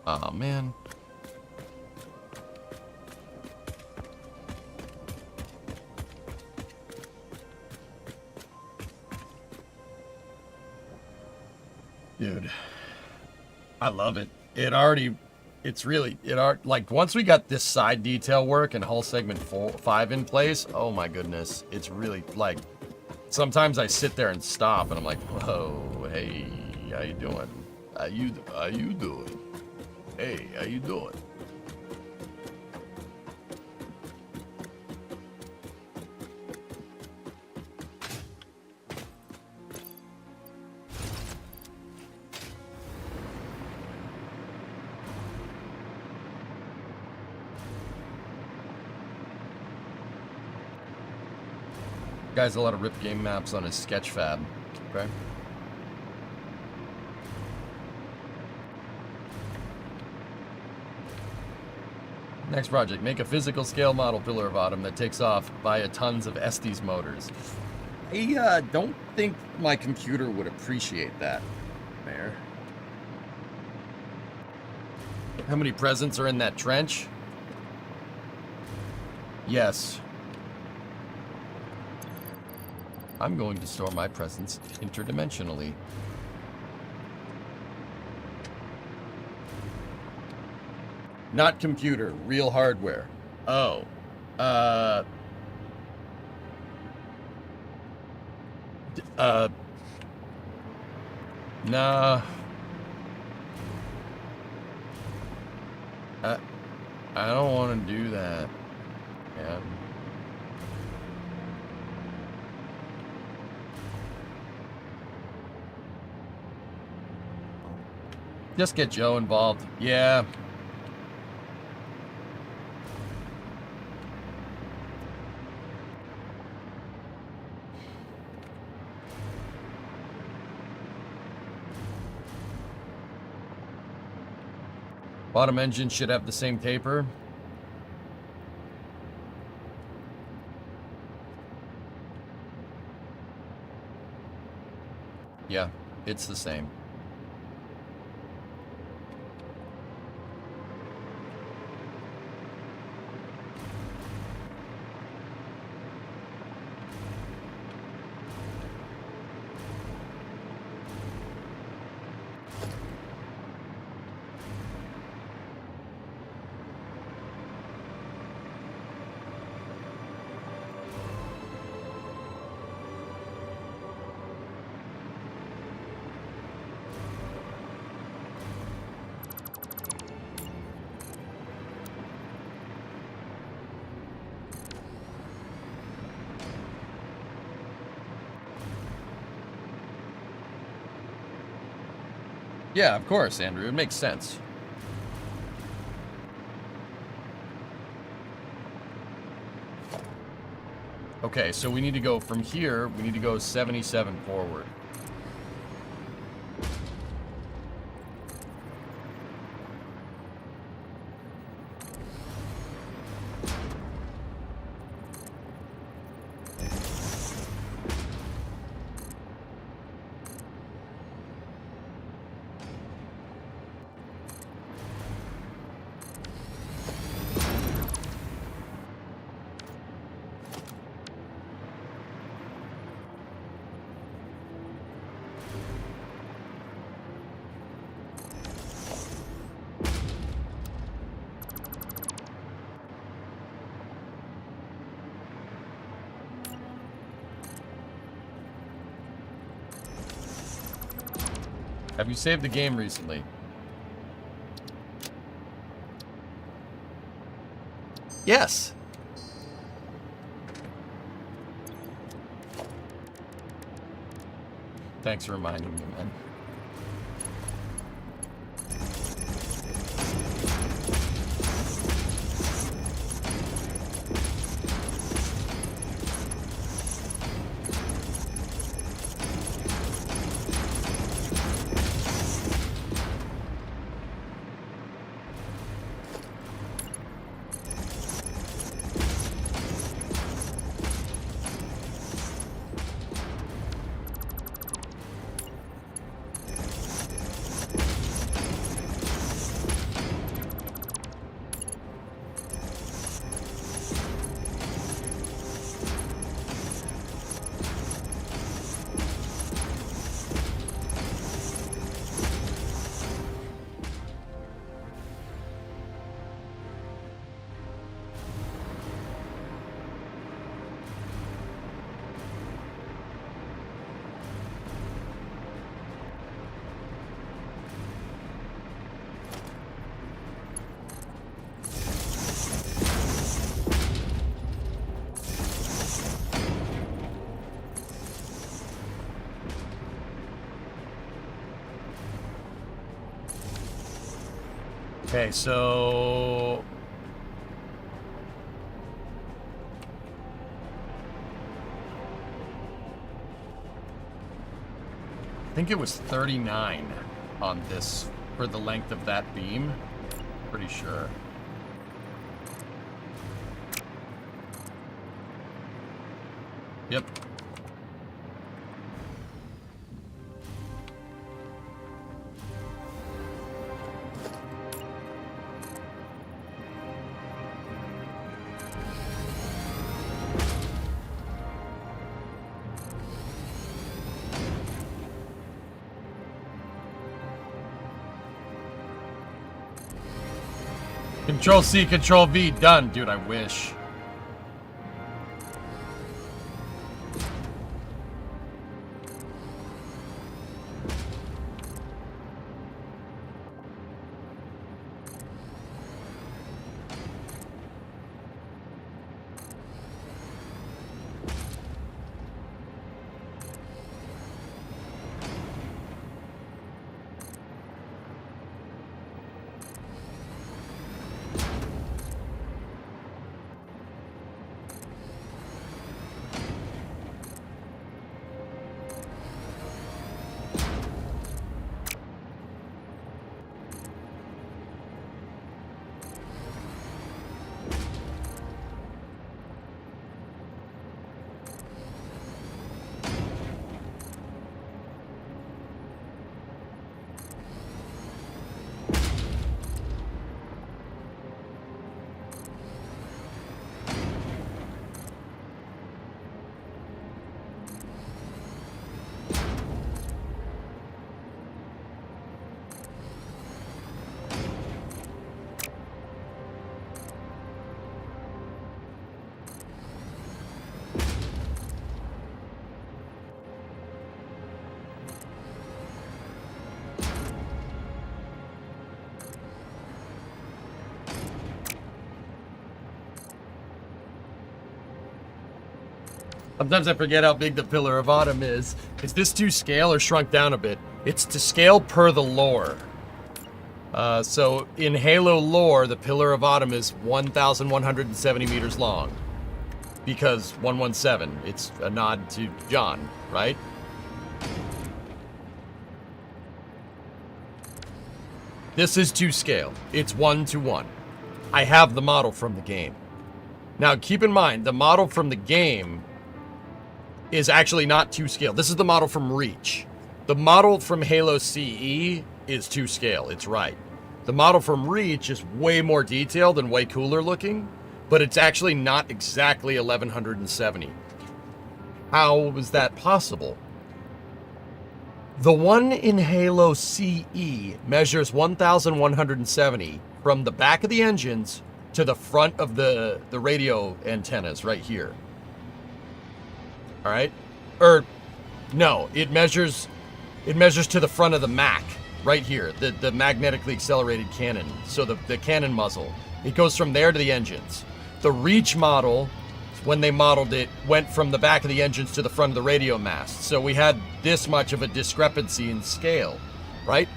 Aw, man. Dude. I love it. Like, once we got this side detail work and hull segment 5 in place, oh my goodness. It's really, like, sometimes I sit there and stop and I'm like, whoa, hey, how you doing? How you doing? Hey, how you doing? Guys, a lot of rip game maps on his Sketchfab. Okay. Next project, make a physical scale model pillar of Autumn that takes off via tons of Estes motors. I don't think my computer would appreciate that, Mayor. How many presents are in that trench? Yes. I'm going to store my presents interdimensionally. Not computer, real hardware. Oh. Nah. I don't want to do that. Yeah. Just get Joe involved. Yeah. Bottom engine should have the same taper. Yeah, it's the same. Yeah, of course, Andrew. It makes sense. Okay, so we need to go from here. We need to go 77 forward. Have you saved the game recently? Yes. Thanks for reminding me, man. Okay, so I think it was 39 on this for the length of that beam. Pretty sure. Yep. Control C, Control V, done. Dude, I wish. Sometimes I forget how big the Pillar of Autumn is. Is this to scale or shrunk down a bit? It's to scale per the lore. So in Halo lore, the Pillar of Autumn is 1,170 meters long. Because 117, it's a nod to John, right? This is to scale. It's 1:1. I have the model from the game. Now keep in mind, the model from the game is actually not to scale. This is the model from Reach. The model from Halo CE is to scale. It's right. The model from Reach is way more detailed and way cooler looking, but it's actually not exactly 1170. How was that possible? The one in Halo CE measures 1170 from the back of the engines to the front of the radio antennas right here. All right? No, it measures It measures to the front of the MAC, right here, the magnetically accelerated cannon. So the cannon muzzle. It goes from there to the engines. The Reach model, when they modeled it, went from the back of the engines to the front of the radio mast. So we had this much of a discrepancy in scale, right?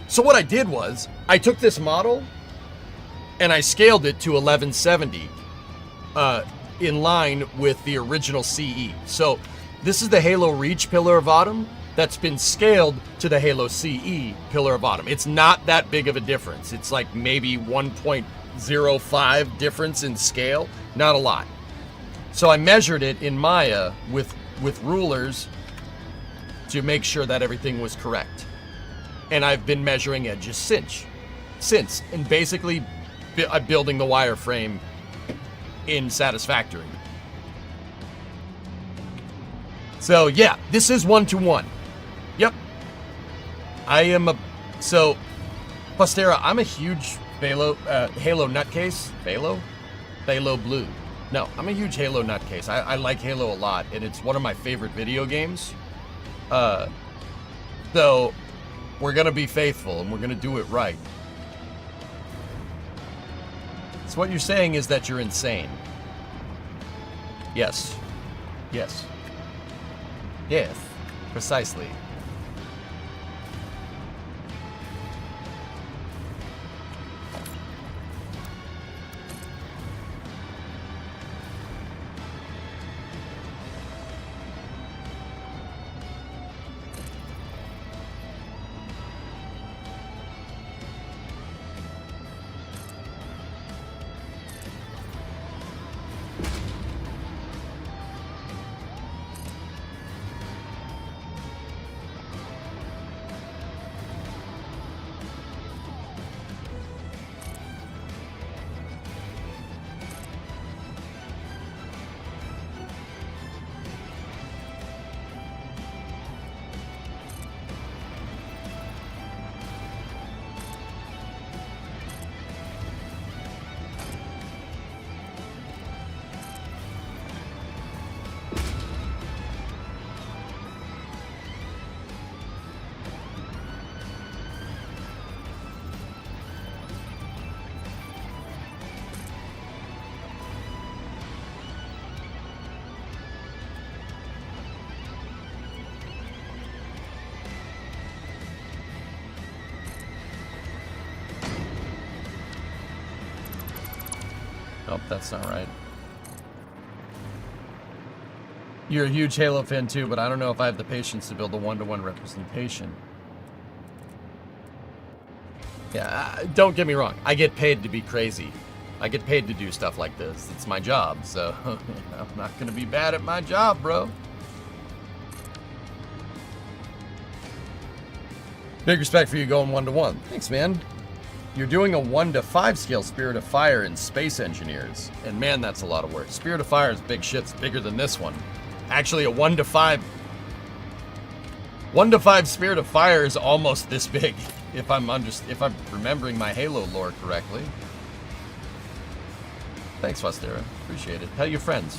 So what I did was, I took this model and I scaled it to 1170 in line with the original CE. So this is the Halo Reach Pillar of Autumn that's been scaled to the Halo CE Pillar of Autumn. It's not that big of a difference. It's like maybe 1.05 difference in scale, not a lot. So I measured it in Maya with rulers to make sure that everything was correct. And I've been measuring edges since, and basically I'm building the wireframe in Satisfactory. So yeah, this is 1-to-1. Yep. I am so Postera, I'm a huge Halo nutcase. Halo Blue. No, I'm a huge Halo nutcase. I like Halo a lot, and it's one of my favorite video games. So we're gonna be faithful and we're gonna do it right. So what you're saying is that you're insane. Yes. Yes. Yes. Precisely. Nope, that's not right. You're a huge Halo fan too, but I don't know if I have the patience to build a one-to-one representation. Yeah, don't get me wrong. I get paid to be crazy. I get paid to do stuff like this. It's my job, so I'm not gonna be bad at my job, bro. Big respect for you going 1-to-1. Thanks, man. You're doing a 1-to-5 scale Spirit of Fire in Space Engineers. And man, that's a lot of work. Spirit of Fire is big shit. It's bigger than this one. Actually, a 1-to-5 Spirit of Fire is almost this big, if I'm remembering my Halo lore correctly. Thanks, Fostera. Appreciate it. Tell your friends.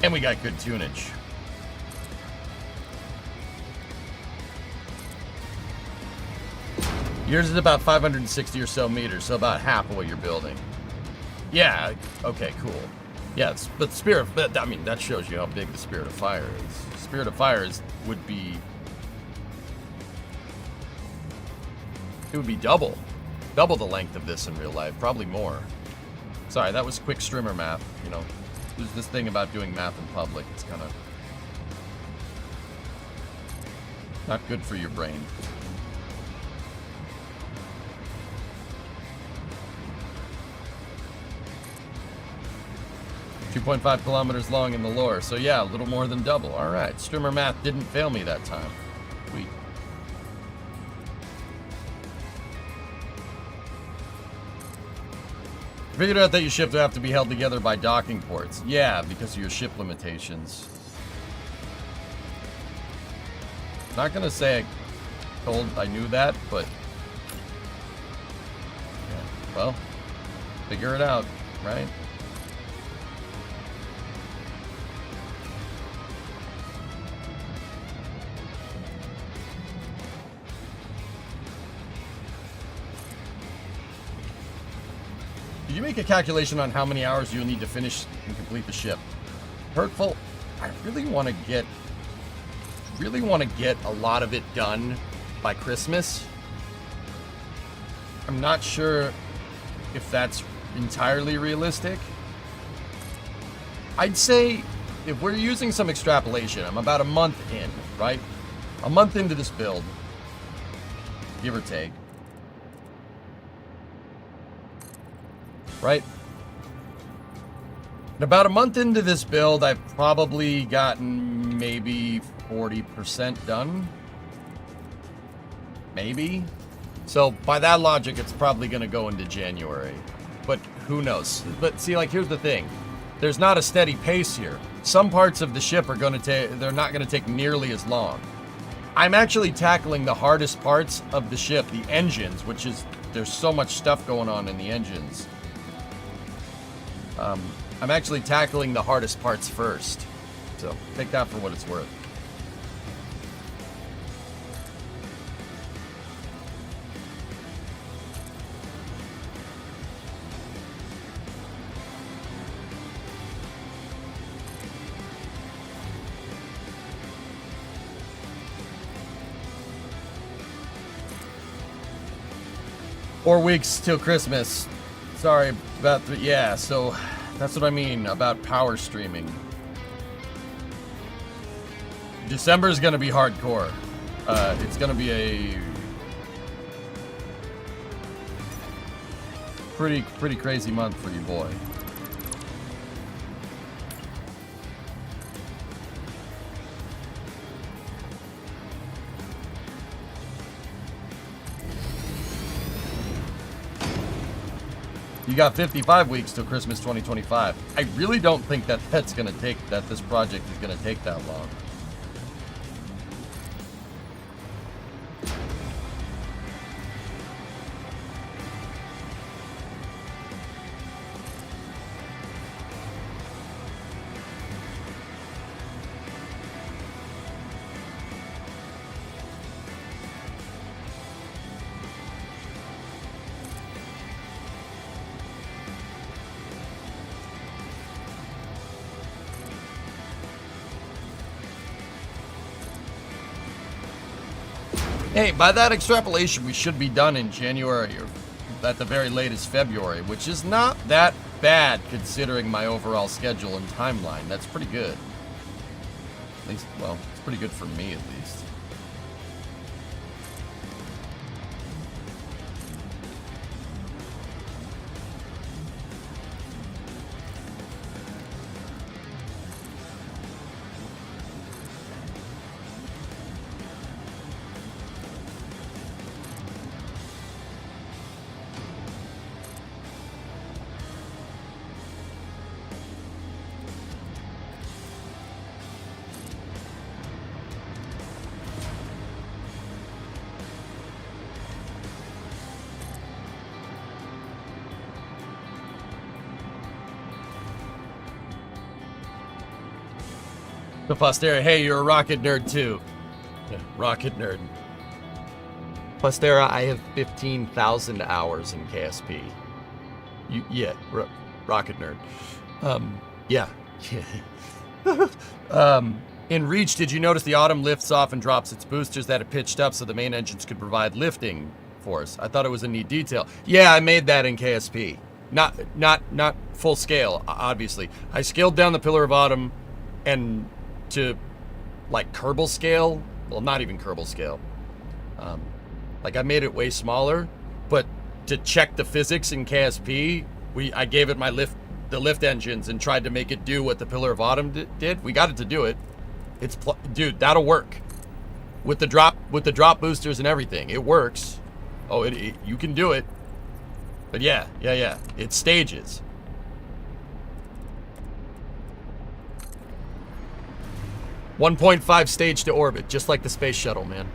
And we got good tunage. Yours is about 560 or so meters, so about half of what you're building. Yeah, okay, cool. Yeah, but I mean, that shows you how big the Spirit of Fire is. Spirit of Fire would be double the length of this in real life, probably more. Sorry, that was quick streamer math, you know. There's this thing about doing math in public. It's kind of not good for your brain. 2.5 kilometers long in the lore. So yeah, a little more than double. All right, streamer math didn't fail me that time. Sweet. Figured out that your ship would have to be held together by docking ports. Yeah, because of your ship limitations. Not gonna say I knew that, but yeah, well, figure it out, right? Did you make a calculation on how many hours you'll need to finish and complete the ship? Hurtful, I really want to get a lot of it done by Christmas. I'm not sure if that's entirely realistic. I'd say if we're using some extrapolation, I'm about a month in, right? A month into this build, give or take. Right? And about a month into this build, I've probably gotten maybe 40% done. Maybe. So by that logic, it's probably going to go into January. But who knows? But see, like, here's the thing. There's not a steady pace here. Some parts of the ship are going to take, they're not going to take nearly as long. I'm actually tackling the hardest parts of the ship, the engines, which is, there's so much stuff going on in the engines. I'm actually tackling the hardest parts first. So take that for what it's worth. Four weeks till Christmas. Sorry about the, yeah, so that's what I mean about power streaming. December is going to be hardcore. It's going to be a pretty crazy month for you, boy. You got 55 weeks till Christmas 2025. I really don't think that this project is gonna take that long. Hey, by that extrapolation, we should be done in January, or at the very latest February, which is not that bad considering my overall schedule and timeline. That's pretty good. At least, well, it's pretty good for me at least. The Postera, hey, you're a rocket nerd too. Yeah, rocket nerd. Postera, I have 15,000 hours in KSP. Rocket nerd. Yeah. In Reach, did you notice the Autumn lifts off and drops its boosters that it pitched up so the main engines could provide lifting force? I thought it was a neat detail. Yeah, I made that in KSP. Not full scale, obviously. I scaled down the Pillar of Autumn and to like Kerbal scale, well, not even Kerbal scale. Like I made it way smaller, but to check the physics in KSP, I gave it my lift the lift engines and tried to make it do what the Pillar of Autumn did. We got it to do it. Dude, that'll work with the drop boosters and everything. It works. Oh, you can do it. But yeah. It's stages. .5 stage to orbit, just like the space shuttle, man.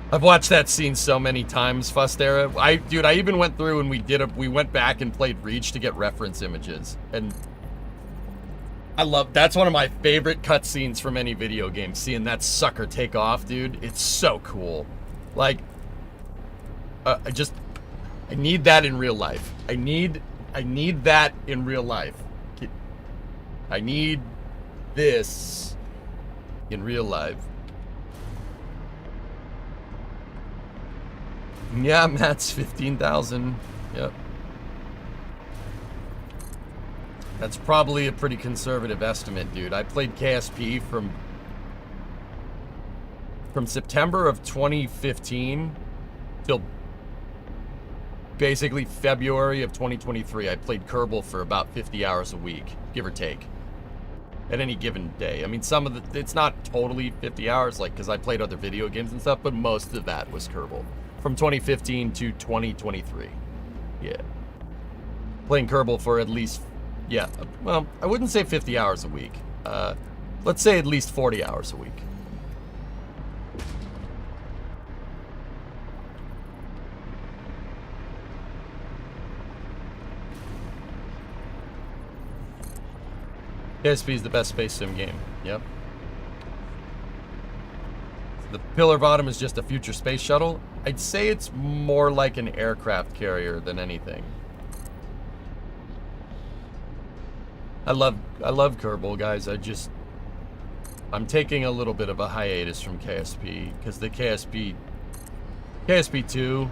I've watched that scene so many times, Fustera. Dude, I even went through and we went back and played Reach to get reference images. And that's one of my favorite cutscenes from any video game, seeing that sucker take off, dude. It's so cool. Like, I need that in real life. I need that in real life. I need this in real life. Yeah, Matt's 15,000. Yep. That's probably a pretty conservative estimate, dude. I played KSP from September of 2015 till basically February of 2023. I played Kerbal for about 50 hours a week, give or take, at any given day. I mean, it's not totally 50 hours, like, because I played other video games and stuff, but most of that was Kerbal. From 2015 to 2023. Yeah. Playing Kerbal for at least, yeah, well, I wouldn't say 50 hours a week. Let's say at least 40 hours a week. KSP is the best space sim game. Yep. The Pillar of Autumn is just a future space shuttle. I'd say it's more like an aircraft carrier than anything. I love Kerbal, guys. I'm taking a little bit of a hiatus from KSP because the KSP 2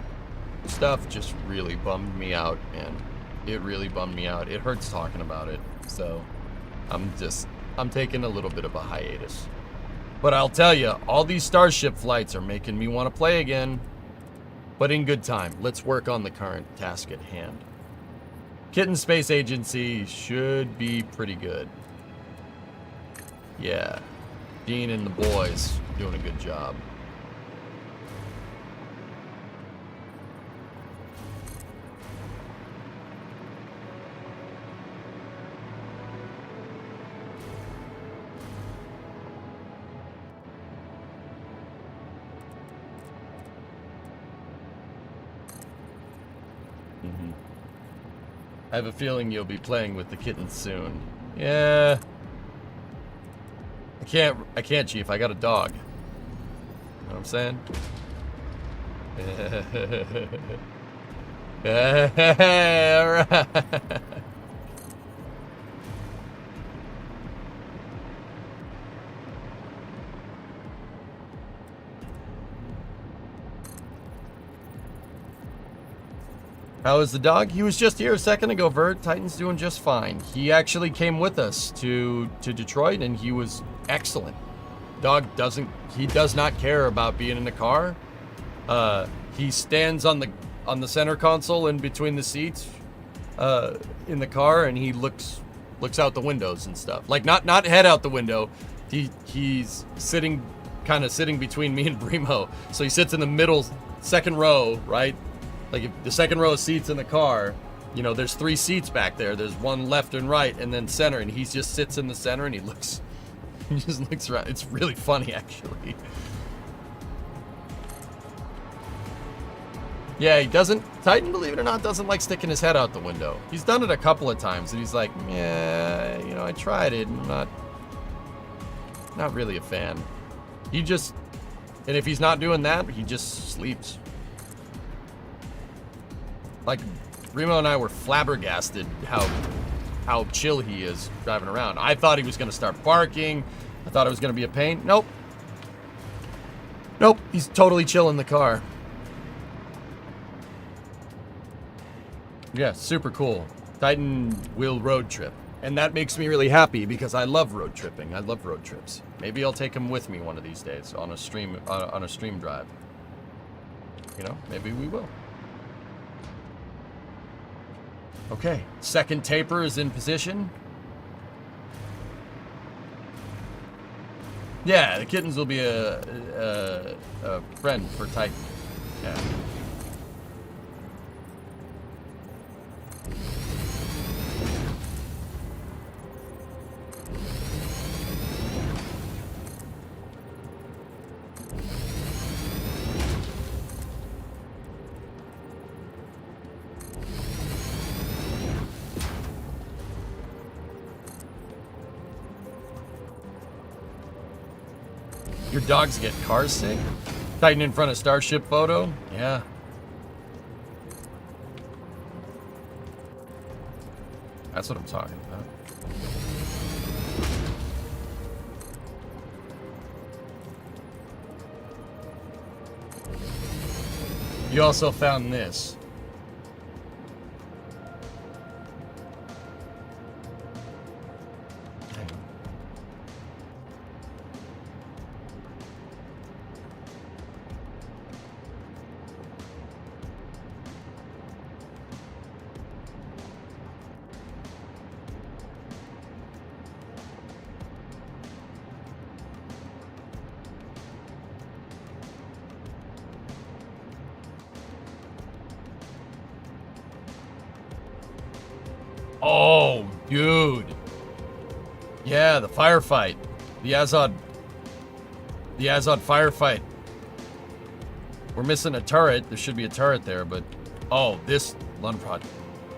stuff just really bummed me out, man. It really bummed me out. It hurts talking about it. So I'm taking a little bit of a hiatus. But I'll tell you, all these Starship flights are making me want to play again. But in good time. Let's work on the current task at hand. Kitten Space Agency should be pretty good. Yeah. Dean and the boys doing a good job. I have a feeling you'll be playing with the kittens soon. Yeah. I can't, Chief. I got a dog. You know what I'm saying? Alright. How is the dog? He was just here a second ago, Vert. Titan's doing just fine. He actually came with us to Detroit, and he was excellent. Dog does not care about being in the car. He stands on the center console in between the seats in the car, and he looks out the windows and stuff. Like not head out the window. He's sitting between me and Brimo. So he sits in the middle, second row, right? Like if the second row of seats in the car, you know, there's 3 seats back there. There's one left and right, and then center, and he just sits in the center and he just looks around. It's really funny, actually. Yeah, Titan, believe it or not, doesn't like sticking his head out the window. He's done it a couple of times, and he's like, yeah, you know, I tried it. I'm not really a fan. And if he's not doing that, he just sleeps. Like, Remo and I were flabbergasted how chill he is driving around. I thought he was going to start barking. I thought it was going to be a pain. Nope. He's totally chill in the car. Yeah, super cool. Titan will road trip. And that makes me really happy because I love road tripping. I love road trips. Maybe I'll take him with me one of these days on a stream drive. You know, maybe we will. Okay, second taper is in position. Yeah, the kittens will be a friend for Titan. Yeah. Your dogs get car sick? Titan in front of Starship photo? Yeah. That's what I'm talking about. You also found this. Oh, dude. Yeah, the firefight. The Azod firefight. We're missing a turret. There should be a turret there, but... Oh, this Lunprod.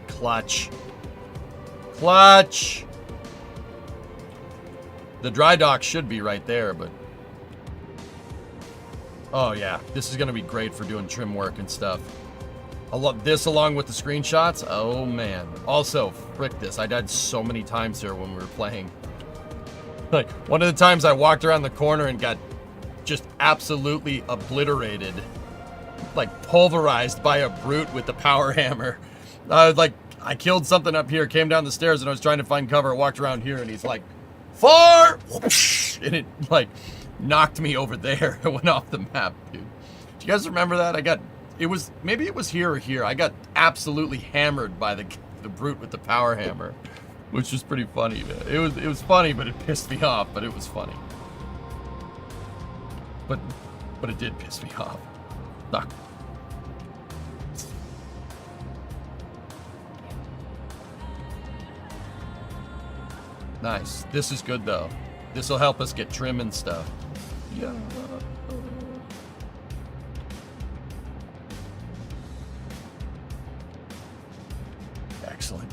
Clutch. Clutch! The dry dock should be right there, but... Oh, yeah. This is going to be great for doing trim work and stuff. This along with the screenshots. Oh, man. Also, frick this. I died so many times here when we were playing. Like, one of the times I walked around the corner and got just absolutely obliterated. Like, pulverized by a brute with the power hammer. I killed something up here, came down the stairs, and I was trying to find cover. I walked around here, and he's like, far! And it, like, knocked me over there. It went off the map, dude. Do you guys remember that? Maybe it was here or here. I got absolutely hammered by the brute with the power hammer, which was pretty funny, man. It was funny, but it pissed me off, but it was funny. But it did piss me off. Fuck. Nice. This is good, though. This will help us get trim and stuff. Yeah. Excellent.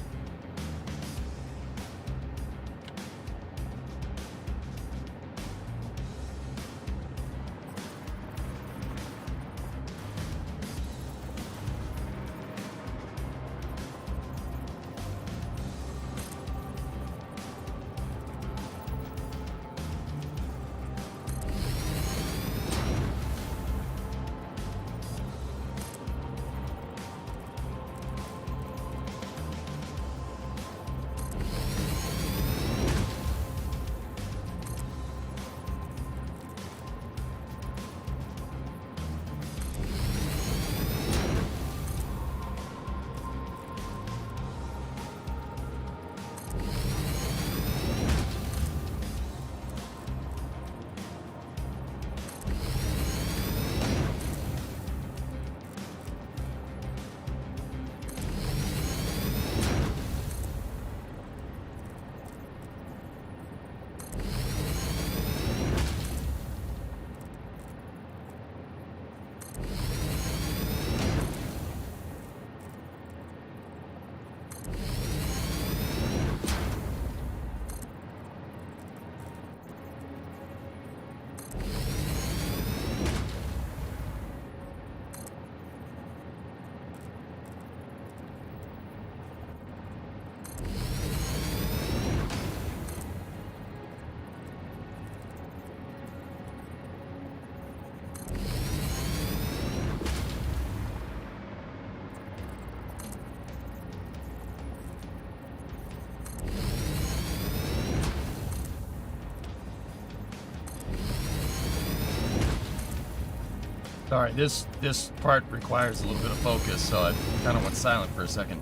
Sorry, this part requires a little bit of focus, so I kind of went silent for a second.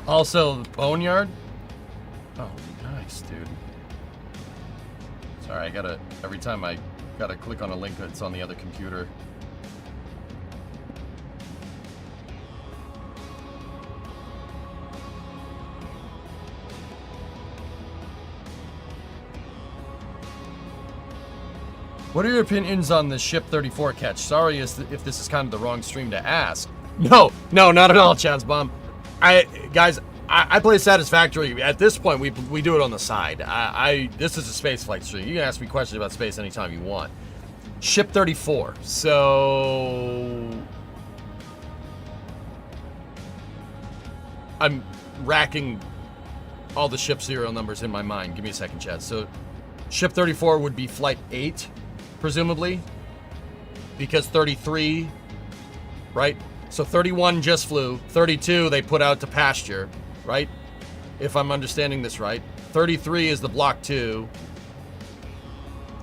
Also, Boneyard? Oh, nice, dude. Sorry, every time I gotta click on a link, it's on the other computer. What are your opinions on the Ship 34 catch? Sorry if this is kind of the wrong stream to ask. No, not at all, Chaz Bomb. Guys, I play Satisfactory. At this point, we do it on the side. This is a spaceflight stream. You can ask me questions about space anytime you want. Ship 34. So I'm racking all the ship serial numbers in my mind. Give me a second, Chaz. So Ship 34 would be Flight 8, presumably, because 33, right? So 31 just flew. 32 they put out to pasture, right? If I'm understanding this right. 33 is the Block 2.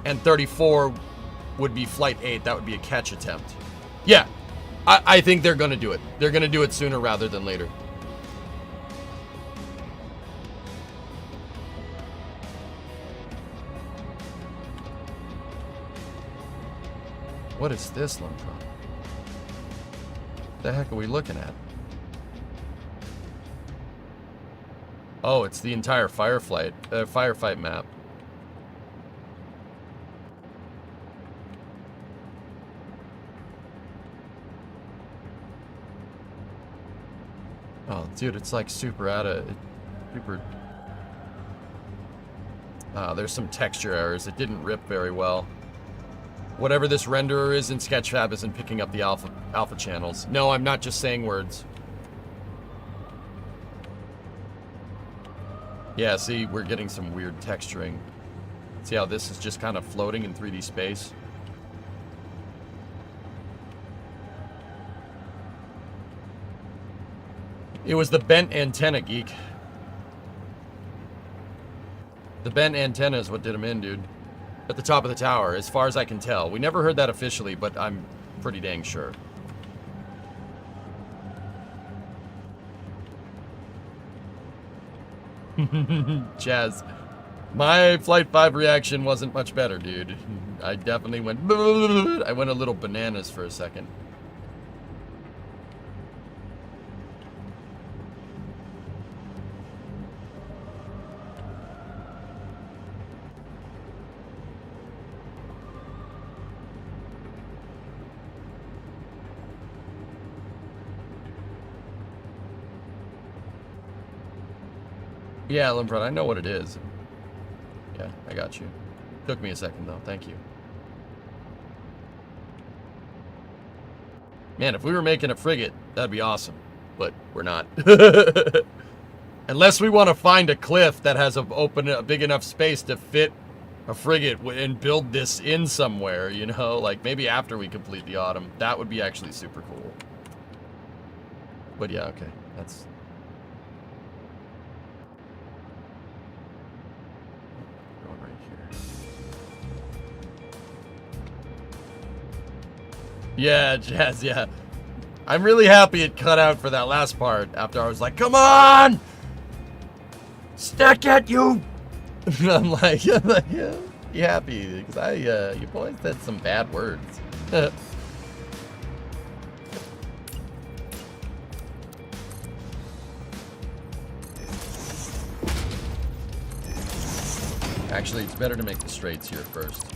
And 34 would be Flight 8. That would be a catch attempt. Yeah, I think they're going to do it. They're going to do it sooner rather than later. What is this, Lumpron? The heck are we looking at? Oh, it's the entire firefight map. Oh, dude, it's like super there's some texture errors. It didn't rip very well. Whatever this renderer is in Sketchfab isn't picking up the alpha channels. No, I'm not just saying words. Yeah, see, we're getting some weird texturing. See how this is just kind of floating in 3D space? It was the bent antenna, geek. The bent antenna is what did him in, dude. At the top of the tower, as far as I can tell. We never heard that officially, but I'm pretty dang sure. Chaz, my Flight 5 reaction wasn't much better, dude. I definitely went... I went a little bananas for a second. Yeah, Limbrod, I know what it is. Yeah, I got you. Took me a second, though. Thank you. Man, if we were making a frigate, that'd be awesome. But we're not. Unless we want to find a cliff that has a big enough space to fit a frigate and build this in somewhere, you know? Like, maybe after we complete the autumn. That would be actually super cool. But yeah, okay. That's... Yeah, Jazz, yeah. I'm really happy it cut out for that last part after I was like, come on! Stick it, you! I'm like, yeah, you happy? Because you boys said some bad words. Actually, it's better to make the straights here first.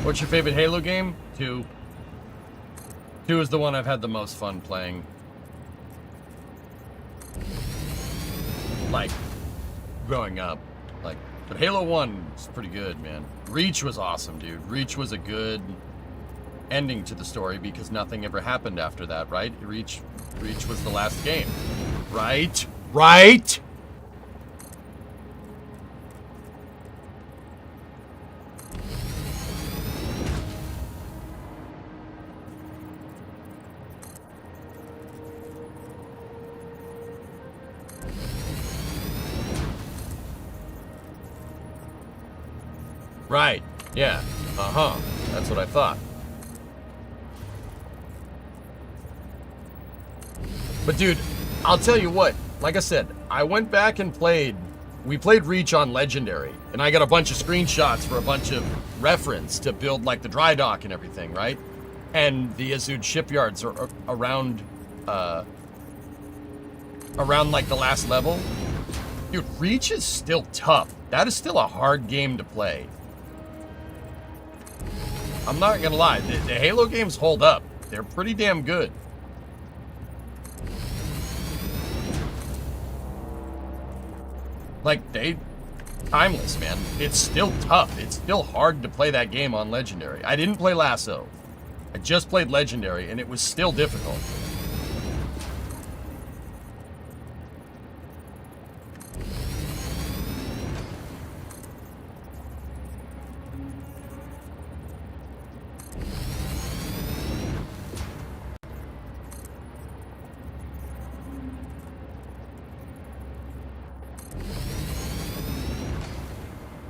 What's your favorite Halo game? 2. 2 is the one I've had the most fun playing. Like, growing up. Like, but Halo 1 is pretty good, man. Reach was awesome, dude. Reach was a good ending to the story because nothing ever happened after that, right? Reach was the last game. Right? Right? Right. Yeah. Uh-huh. That's what I thought. But dude, I'll tell you what. Like I said, I went back and we played Reach on Legendary, and I got a bunch of screenshots for a bunch of reference to build like the dry dock and everything, right? And the Azud shipyards are around like the last level. Dude, Reach is still tough. That is still a hard game to play. I'm not gonna lie, the Halo games hold up. They're pretty damn good. Like, timeless, man. It's still tough. It's still hard to play that game on Legendary. I didn't play Lasso. I just played Legendary, and it was still difficult.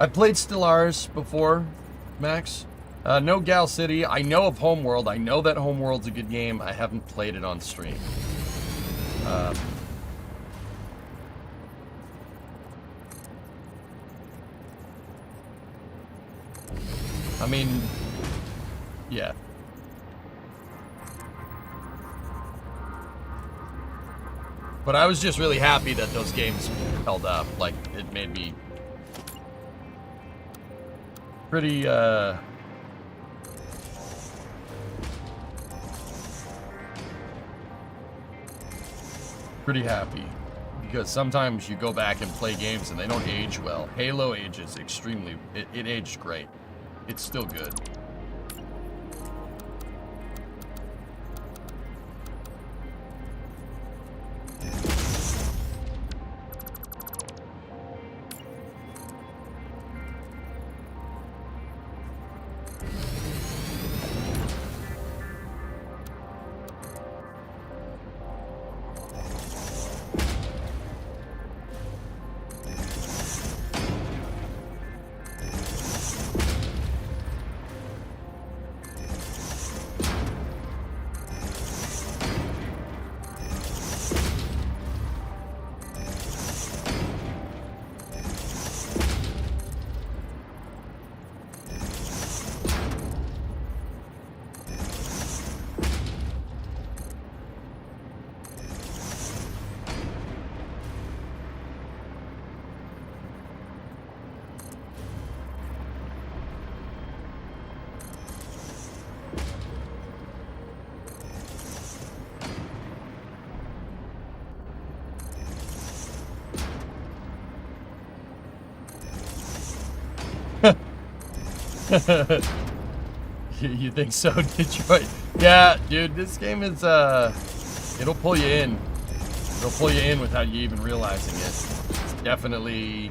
I played Stellaris before, Max. No Gal City. I know of Homeworld. I know that Homeworld's a good game. I haven't played it on stream. I mean, yeah. But I was just really happy that those games held up. Like, it made me pretty, pretty happy. Because sometimes you go back and play games and they don't age well. Halo ages extremely, it aged great. It's still good. You think so, Detroit? Yeah, dude, this game is, it'll pull you in. It'll pull you in without you even realizing it. It's definitely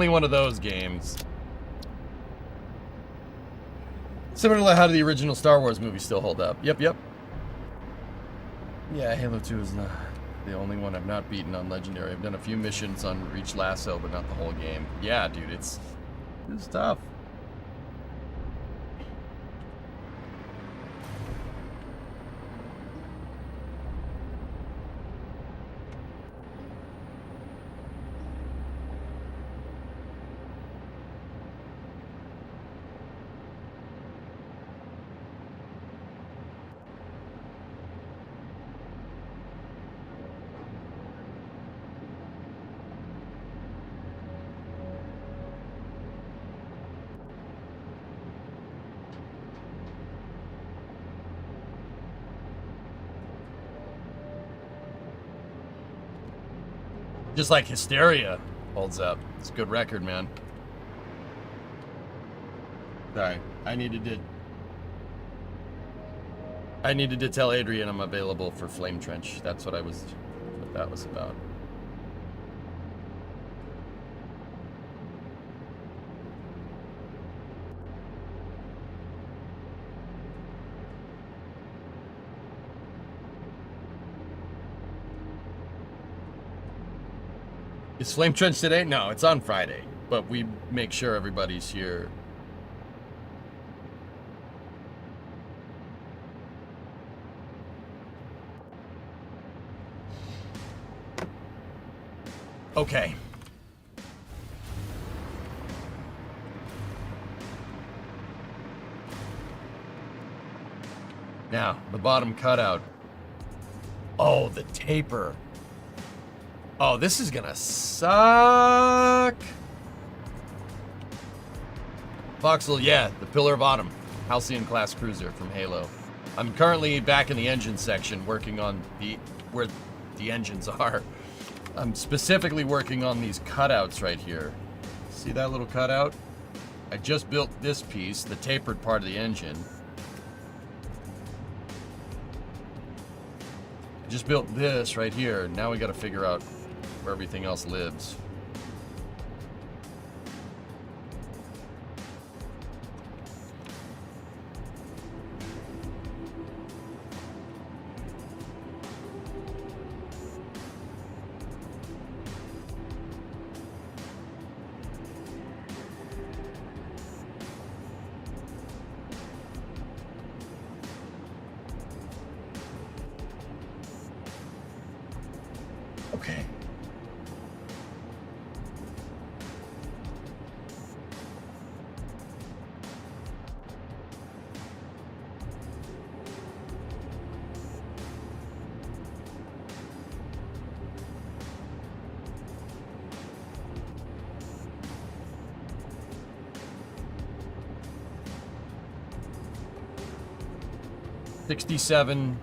one of those games. Similar to how the original Star Wars movies still hold up. Yep. Yeah, Halo 2 is the only one I've not beaten on Legendary. I've done a few missions on Reach Lasso, but not the whole game. Yeah, dude, it's tough. Just like Hysteria holds up. It's a good record, man. Sorry, I needed to tell Adrian I'm available for Flame Trench. That's what that was about. Is Flame Trench today? No, it's on Friday, but we make sure everybody's here. Okay. Now, the bottom cutout. Oh, the taper. Oh, this is gonna suck. Voxel, yeah, the Pillar of Autumn. Halcyon class cruiser from Halo. I'm currently back in the engine section working on where the engines are. I'm specifically working on these cutouts right here. See that little cutout? I just built this piece, the tapered part of the engine. I just built this right here. Now we gotta figure out where everything else lives. Okay. $67,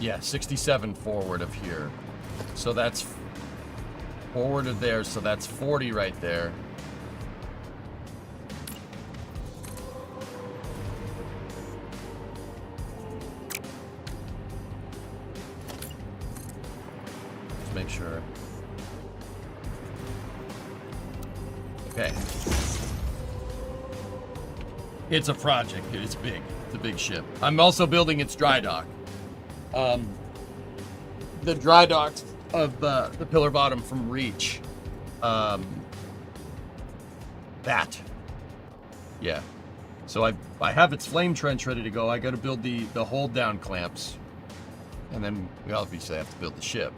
yeah, 67 forward of here. So that's forward of there, so that's 40 right there. Let's make sure. Okay. It's a project, dude. It's big. It's a big ship. I'm also building its dry dock. The dry docks of the Pillar Bottom from Reach. That. Yeah. So I have its flame trench ready to go. I got to build the hold down clamps. And then we obviously have to build the ship.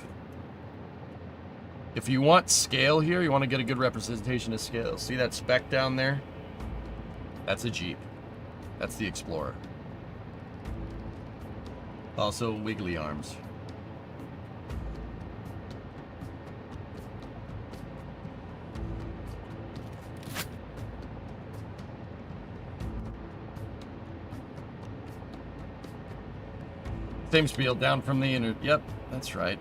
If you want scale here, you want to get a good representation of scale. See that speck down there? That's a Jeep. That's the Explorer. Also wiggly arms. Same spiel down from the inner. Yep, that's right.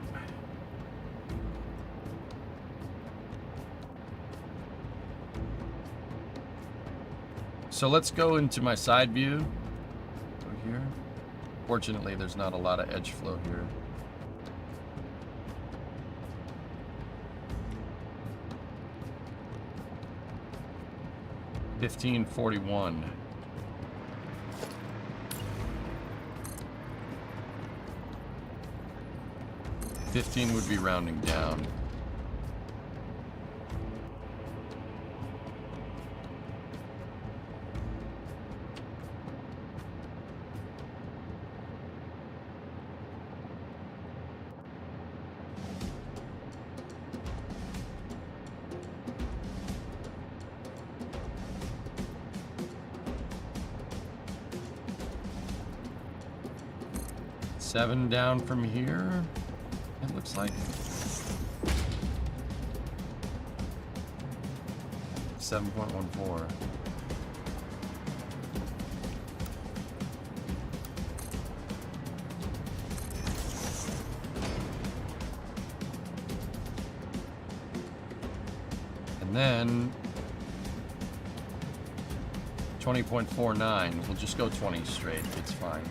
So let's go into my side view over here. Fortunately, there's not a lot of edge flow here. $15.41. 15 would be rounding down. Seven down from here. It looks like 7.14. And then 20.49. We'll just go 20 straight. It's fine.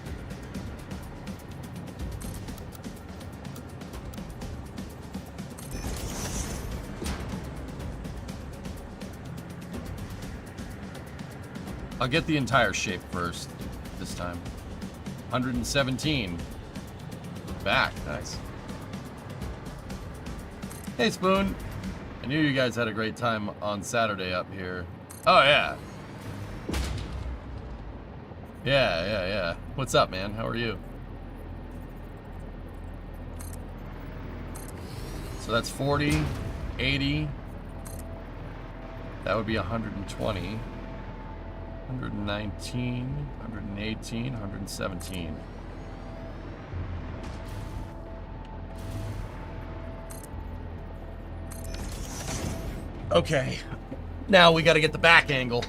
I'll get the entire shape first this time. 117. Back. Nice. Hey, Spoon. I knew you guys had a great time on Saturday up here. Oh, yeah. Yeah. What's up, man? How are you? So that's 40, 80. That would be 120. 119, 118, 117. Okay. Now we got to get the back angle.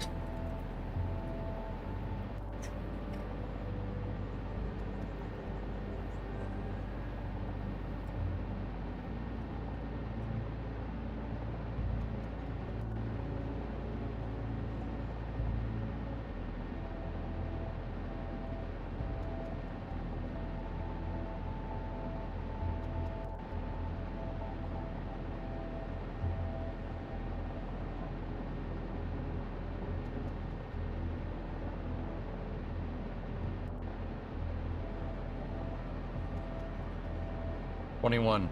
$21.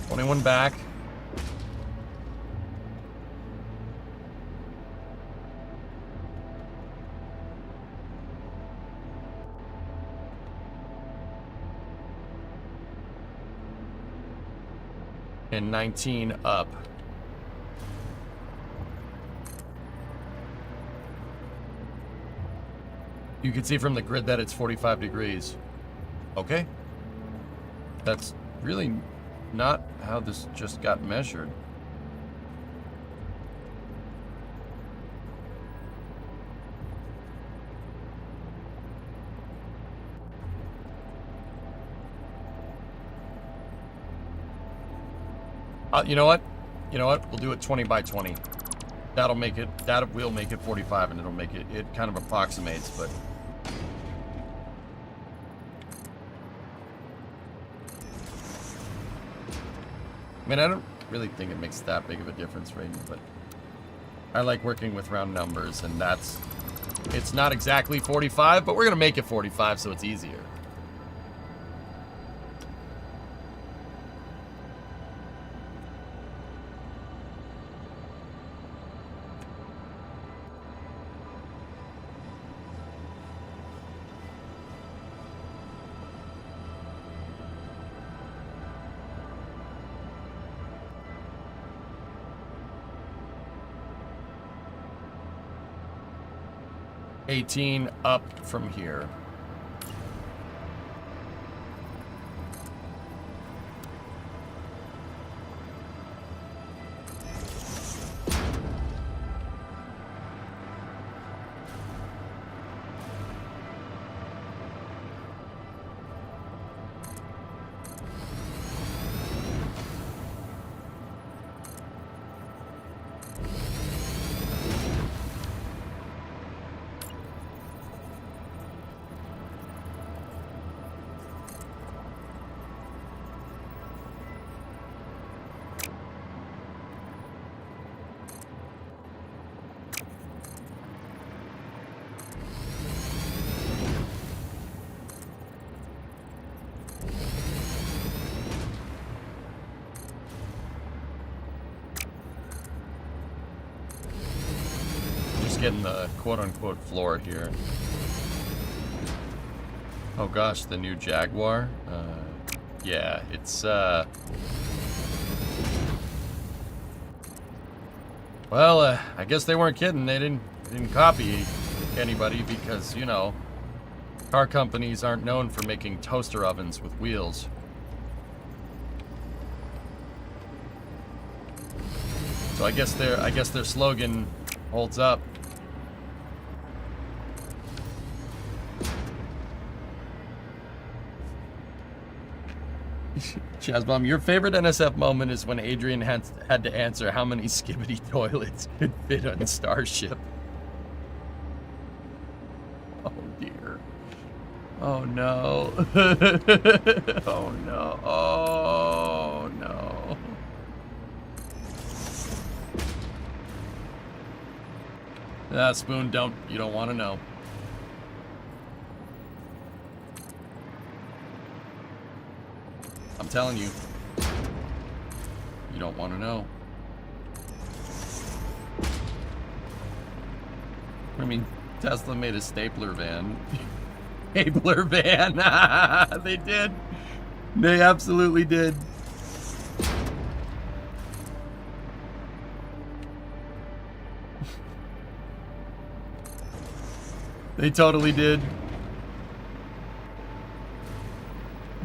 $21 back. And 19 up. You can see from the grid that it's 45 degrees. Okay. That's really not how this just got measured. You know what? We'll do it 20 by 20. That'll make it, that will make it 45, and it'll make it, it kind of approximates, but. I mean, I don't really think it makes that big of a difference, right? But I like working with round numbers, and it's not exactly 45, but we're gonna make it 45 so it's easier. $18 up from here. Getting the quote-unquote floor here. Oh gosh, the new Jaguar. Yeah, it's well, I guess they weren't kidding. They didn't copy anybody because, you know, car companies aren't known for making toaster ovens with wheels. So I guess their slogan holds up. Shazbomb, your favorite NSF moment is when Adrian had to answer how many skibbity toilets could fit on Starship. Oh dear. Oh no. Oh no. Oh no. Ah, Spoon, you don't want to know. I'm telling you. You don't want to know. I mean, Tesla made a stapler van. Stapler van. They did. They absolutely did. They totally did.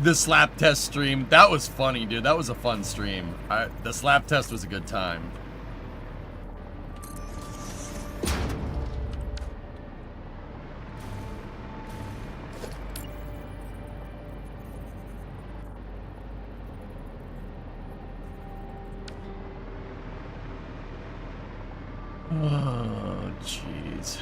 The slap test stream, that was funny, dude. That was a fun stream. The slap test was a good time. Oh, jeez.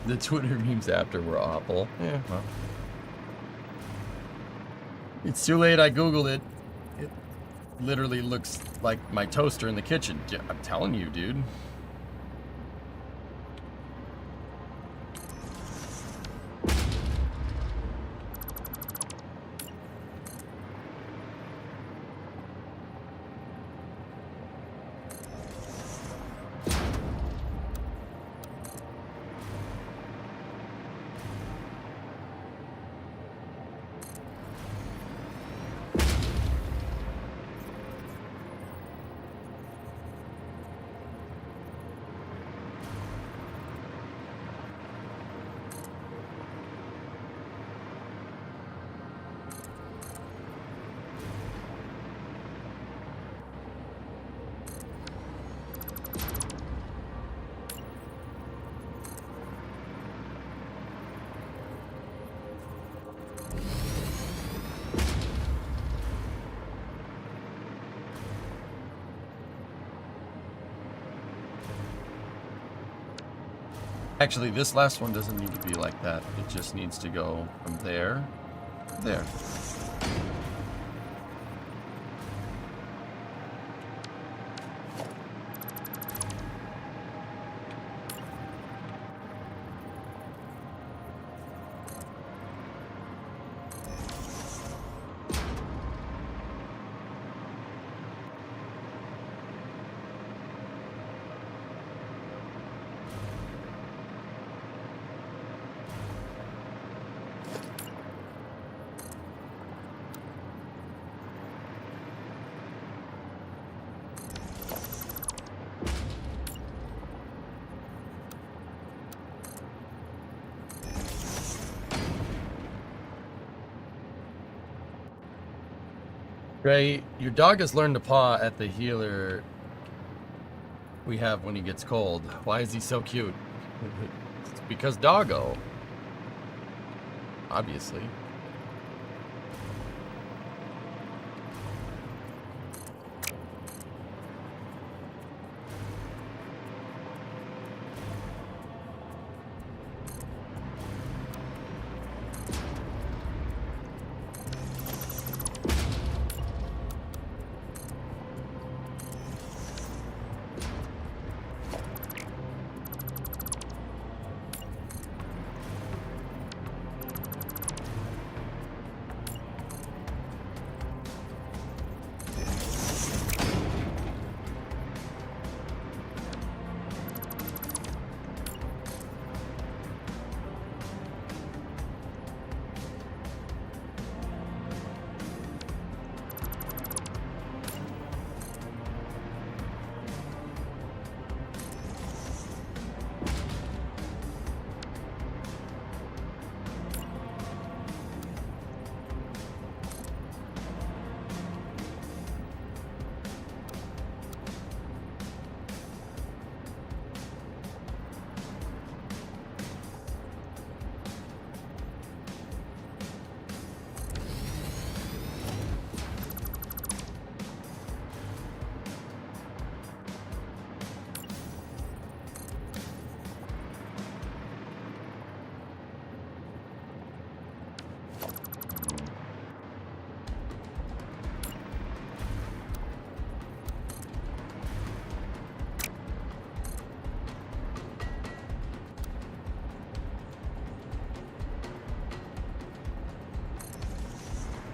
The Twitter memes after were awful. Yeah, well. It's too late, I googled it. It literally looks like my toaster in the kitchen. I'm telling you, dude. Actually, this last one doesn't need to be like that. It just needs to go from there to there. Ray, your dog has learned to paw at the healer we have when he gets cold. Why is he so cute? It's because doggo. Obviously.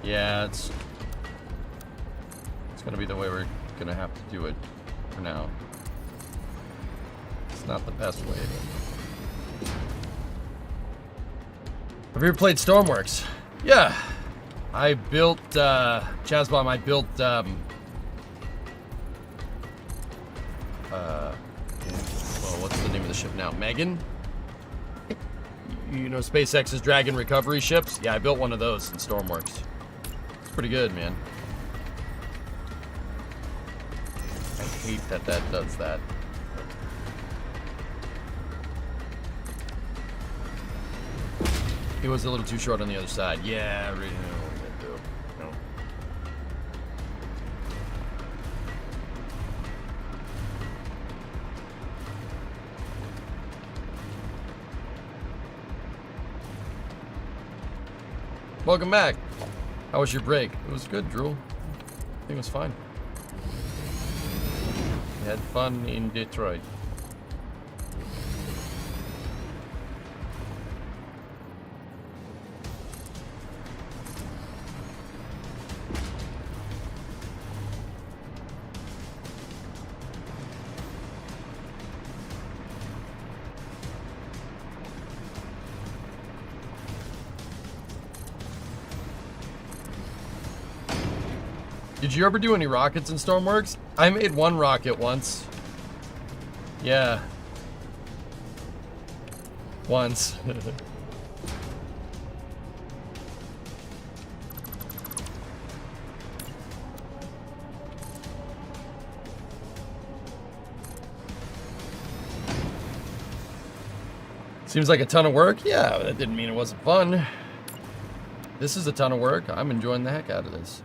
Yeah, it's gonna be the way we're gonna have to do it for now. It's not the best way. Have you ever played Stormworks? Yeah. I built, Chazbomb, I built, well, what's the name of the ship now? Megan? You know SpaceX's Dragon recovery ships? Yeah, I built one of those in Stormworks. It's pretty good, man. I hate that that does that. It was a little too short on the other side. Yeah, really. No. Welcome back. How was your break? It was good, Drew. I think it was fine. We had fun in Detroit. Did you ever do any rockets in Stormworks? I made one rocket once. Yeah. Once. Seems like a ton of work. Yeah, that didn't mean it wasn't fun. This is a ton of work. I'm enjoying the heck out of this.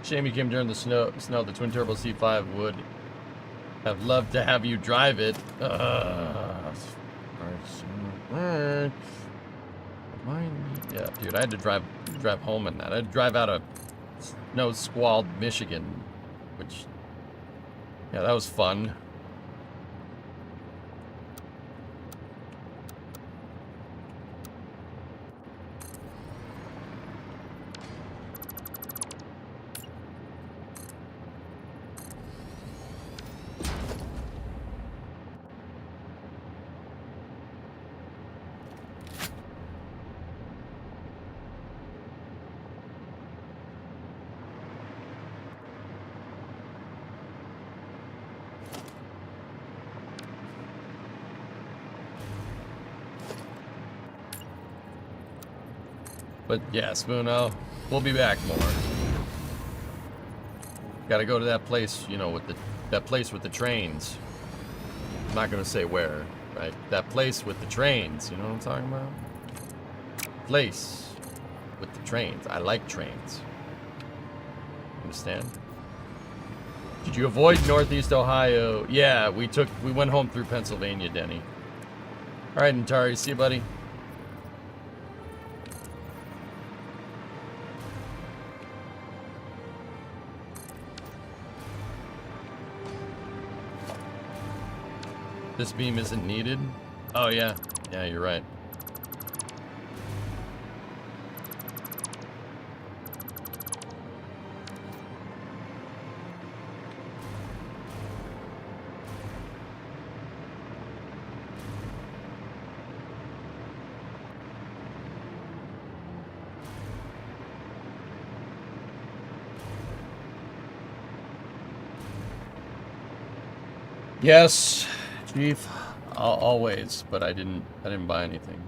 Shame you came during the snow. The twin turbo C5 would have loved to have you drive it. Yeah, dude, I had to drive home in that. I had to drive out of snow squalled Michigan, which, yeah, that was fun. But yeah, Spoono, we'll be back more. Gotta go to that place, you know, with that place with the trains. I'm not gonna say where, right? That place with the trains, you know what I'm talking about? Place with the trains. I like trains. Understand? Did you avoid Northeast Ohio? Yeah, we went home through Pennsylvania, Denny. All right, Antari, see you, buddy. This beam isn't needed? Oh, yeah. Yeah, you're right. Yes. Chief, always, but I didn't buy anything.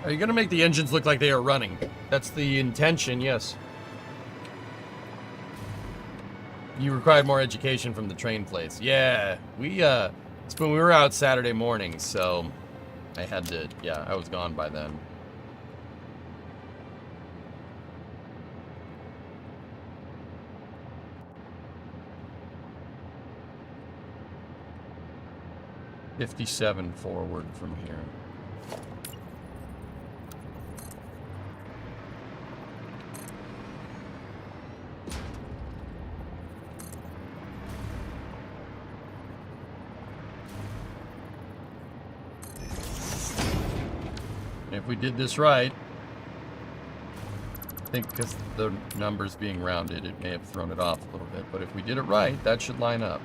Are you gonna make the engines look like they are running? That's the intention, yes. You required more education from the train place. Yeah, Spoon, we were out Saturday morning, so I had to, yeah, I was gone by then. $57 forward from here. If we did this right, I think because the numbers being rounded, it may have thrown it off a little bit, but if we did it right, that should line up.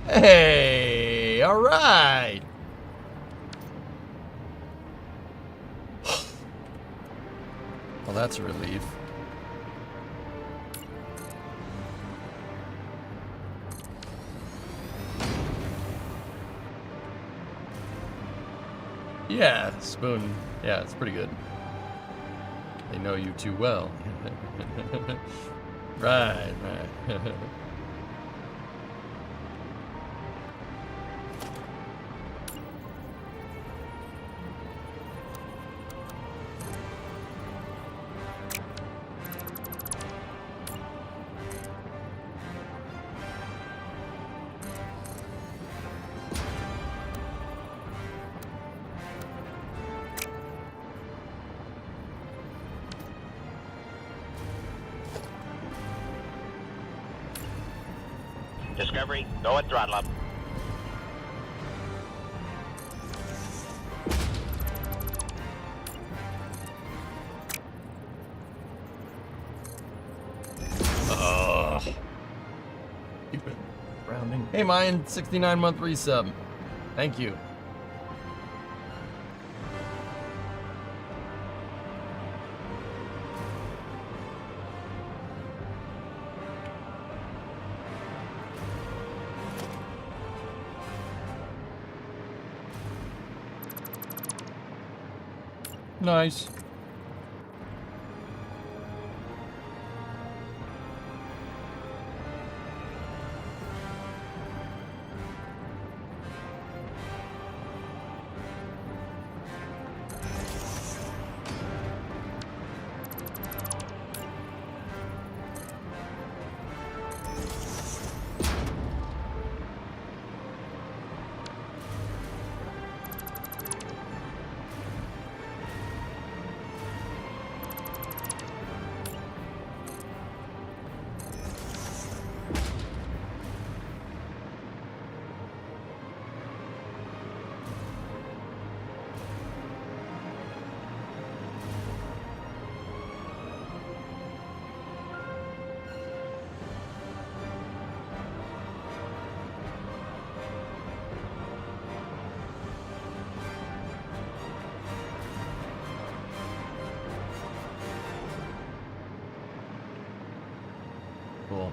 Hey, all right. Well, that's a relief. Yeah, Spoon. Yeah, it's pretty good. They know you too well. Right. Discovery, go at throttle up. Keep it rounding. Hey, Mayan, 69-month resub. Thank you. Nice. Cool.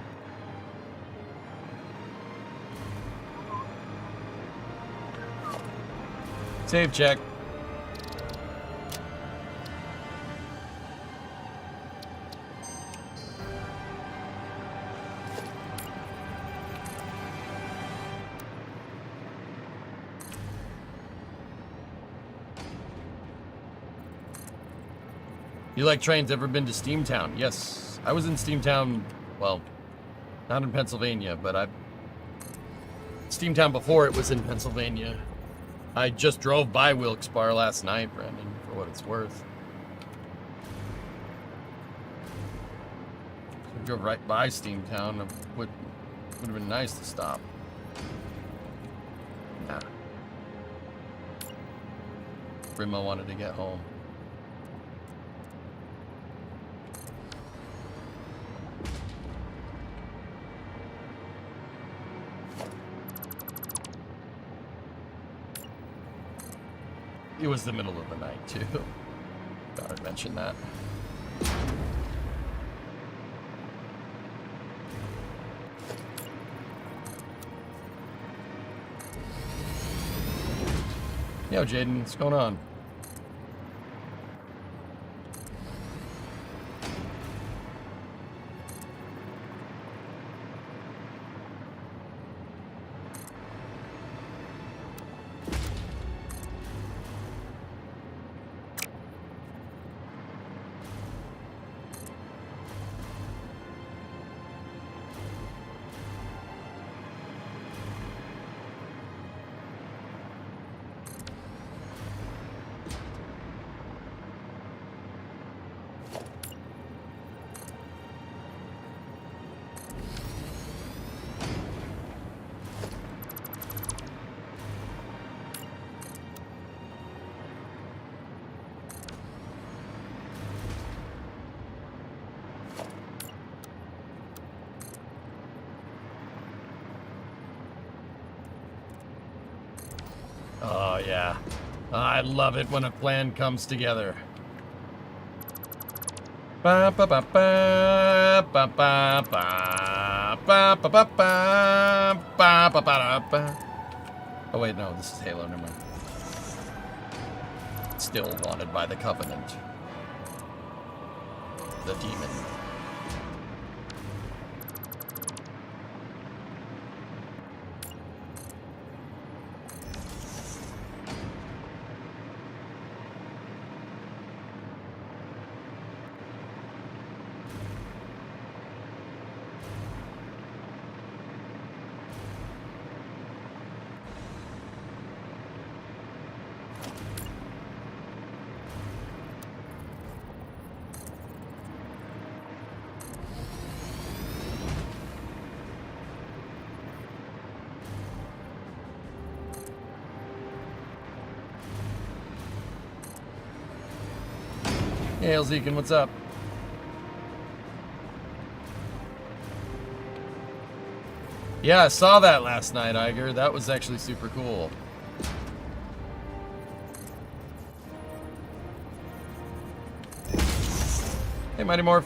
Save check. You like trains? Ever been to Steamtown? Yes. I was in Steamtown, well, not in Pennsylvania, but Steamtown before it was in Pennsylvania. I just drove by Wilkes-Barre last night, Brandon, for what it's worth. I drove right by Steamtown. It would have been nice to stop. Nah. Brimo wanted to get home. It was the middle of the night, too. Thought I'd mention that. Yo, Jaden, what's going on? Oh, yeah. I love it when a plan comes together. Ba ba ba ba ba ba ba ba ba ba ba ba ba ba ba. Oh wait, no, this is Halo. Never mind. Still wanted by the Covenant. The demon. Hey, Elzekin, what's up? Yeah, I saw that last night, Iger. That was actually super cool. Hey, Mighty Morph.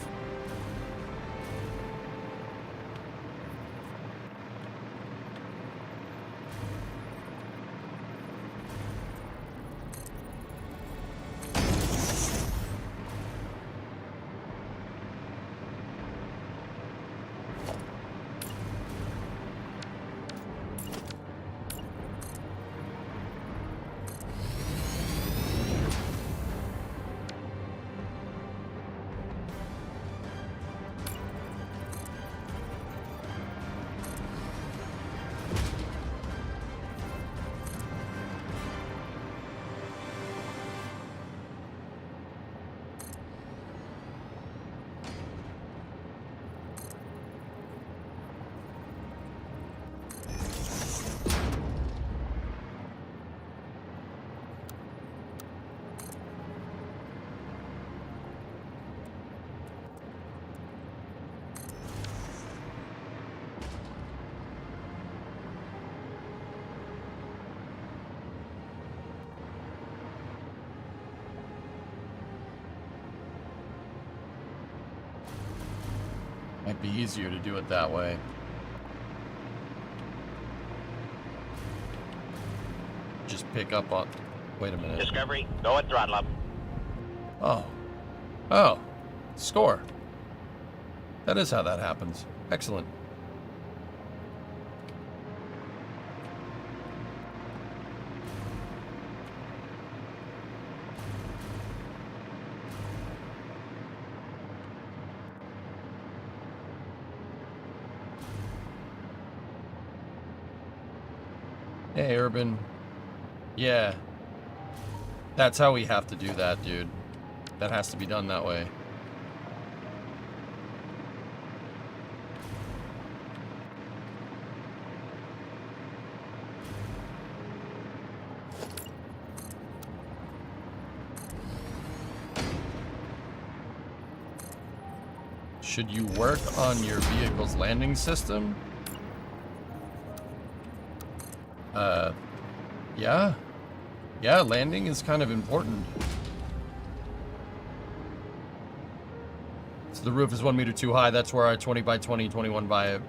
Might be easier to do it that way. Just pick up on... Wait a minute. Discovery, go at throttle up. Oh. Oh. Score. That is how that happens. Excellent. Hey, Urban. Yeah. That's how we have to do that, dude. That has to be done that way. Should you work on your vehicle's landing system? Yeah. Yeah, landing is kind of important. So the roof is 1 meter too high. That's where our 20 by 20, 21 by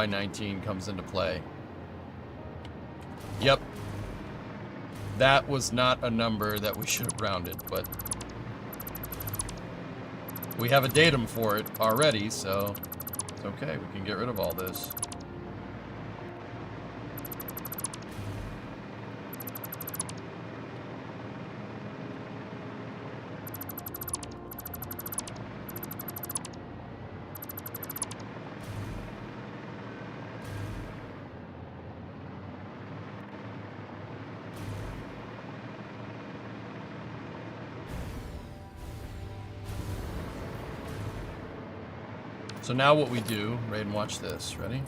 19 comes into play. Yep. That was not a number that we should have rounded, but we have a datum for it already, so it's okay. We can get rid of all this. So now what we do, Raiden, watch this. Ready?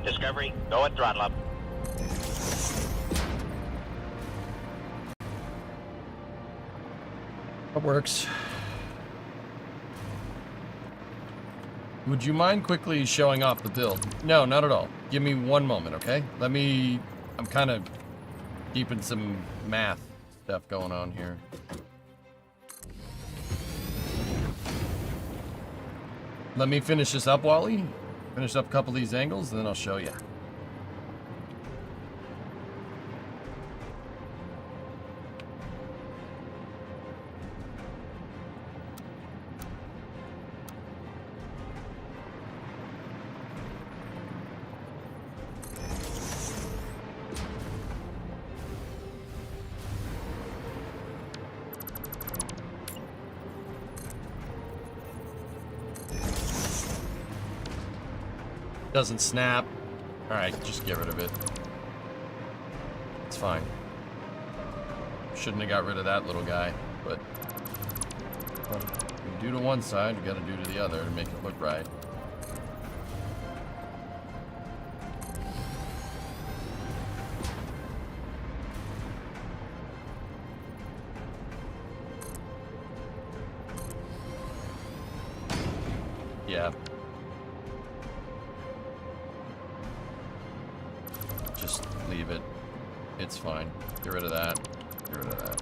Discovery, go at throttle up. That works. Would you mind quickly showing off the build? No, not at all. Give me one moment, okay? I'm kind of deep in some math stuff going on here. Let me finish this up, Wally. Finish up a couple of these angles, and then I'll show you. Doesn't snap. Alright, just get rid of it. It's fine. Shouldn't have got rid of that little guy, but well, you do to one side, you gotta do to the other to make it look right. Yeah. Just leave it. It's fine. Get rid of that. Get rid of that.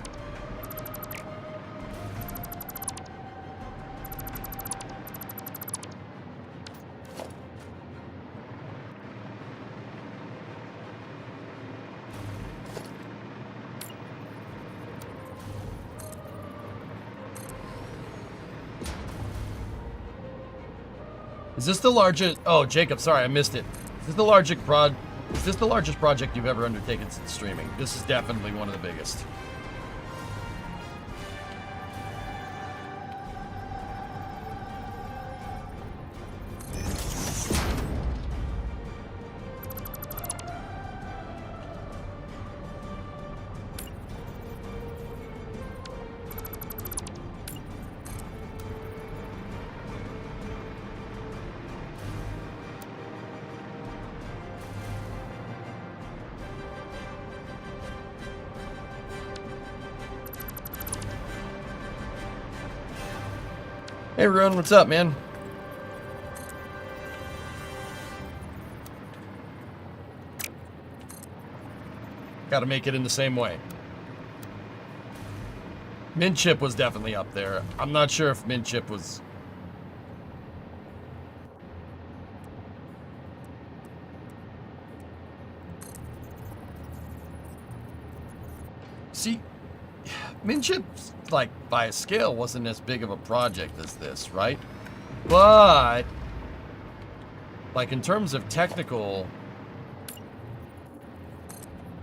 Is this the largest? Oh, Jacob, sorry, I missed it. Is this the largest project you've ever undertaken since streaming? This is definitely one of the biggest. Hey, Ruin, what's up, man? Gotta make it in the same way. Mint Chip was definitely up there. I'm not sure if Mint Chip was... See, Minship, like, by a scale, wasn't as big of a project as this, right? But, like, in terms of technical...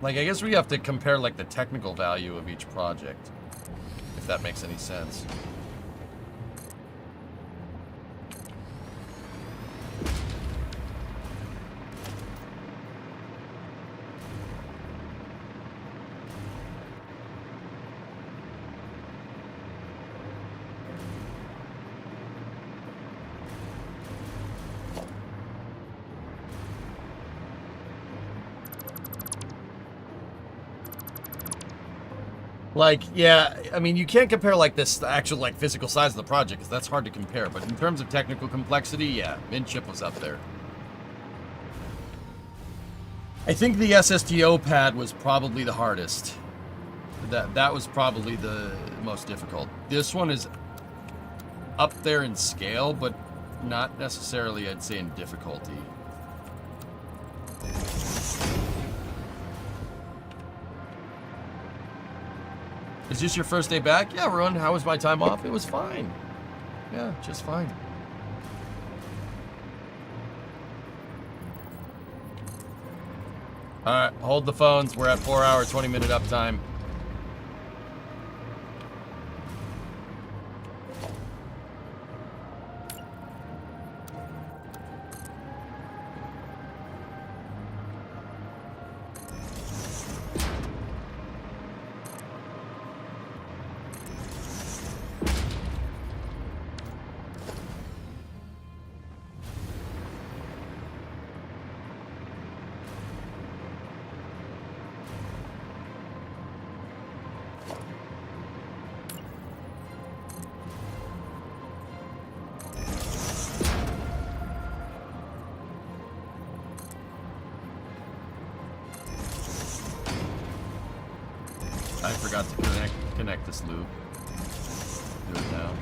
Like, I guess we have to compare, like, the technical value of each project. If that makes any sense. Like, yeah, I mean, you can't compare, like, this actual, like, physical size of the project, because that's hard to compare. But in terms of technical complexity, yeah, Minship was up there. I think the SSTO pad was probably the hardest. That was probably the most difficult. This one is up there in scale, but not necessarily, I'd say, in difficulty. Is this your first day back? Yeah, Ruin. How was my time off? It was fine. Yeah, just fine. Alright, hold the phones. We're at 4 hour, 20-minute uptime. I forgot to connect this loop. Do it now.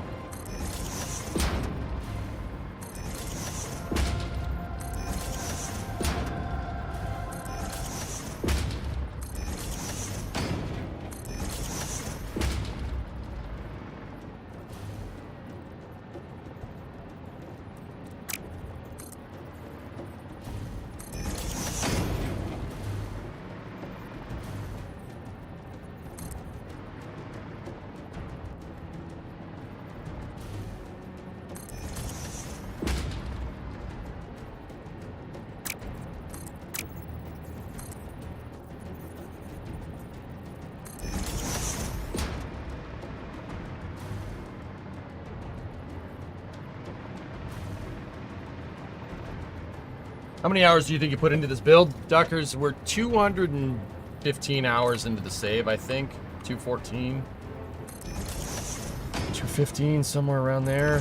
How many hours do you think you put into this build? Duckers, we're 215 hours into the save, I think. 214. 215, somewhere around there.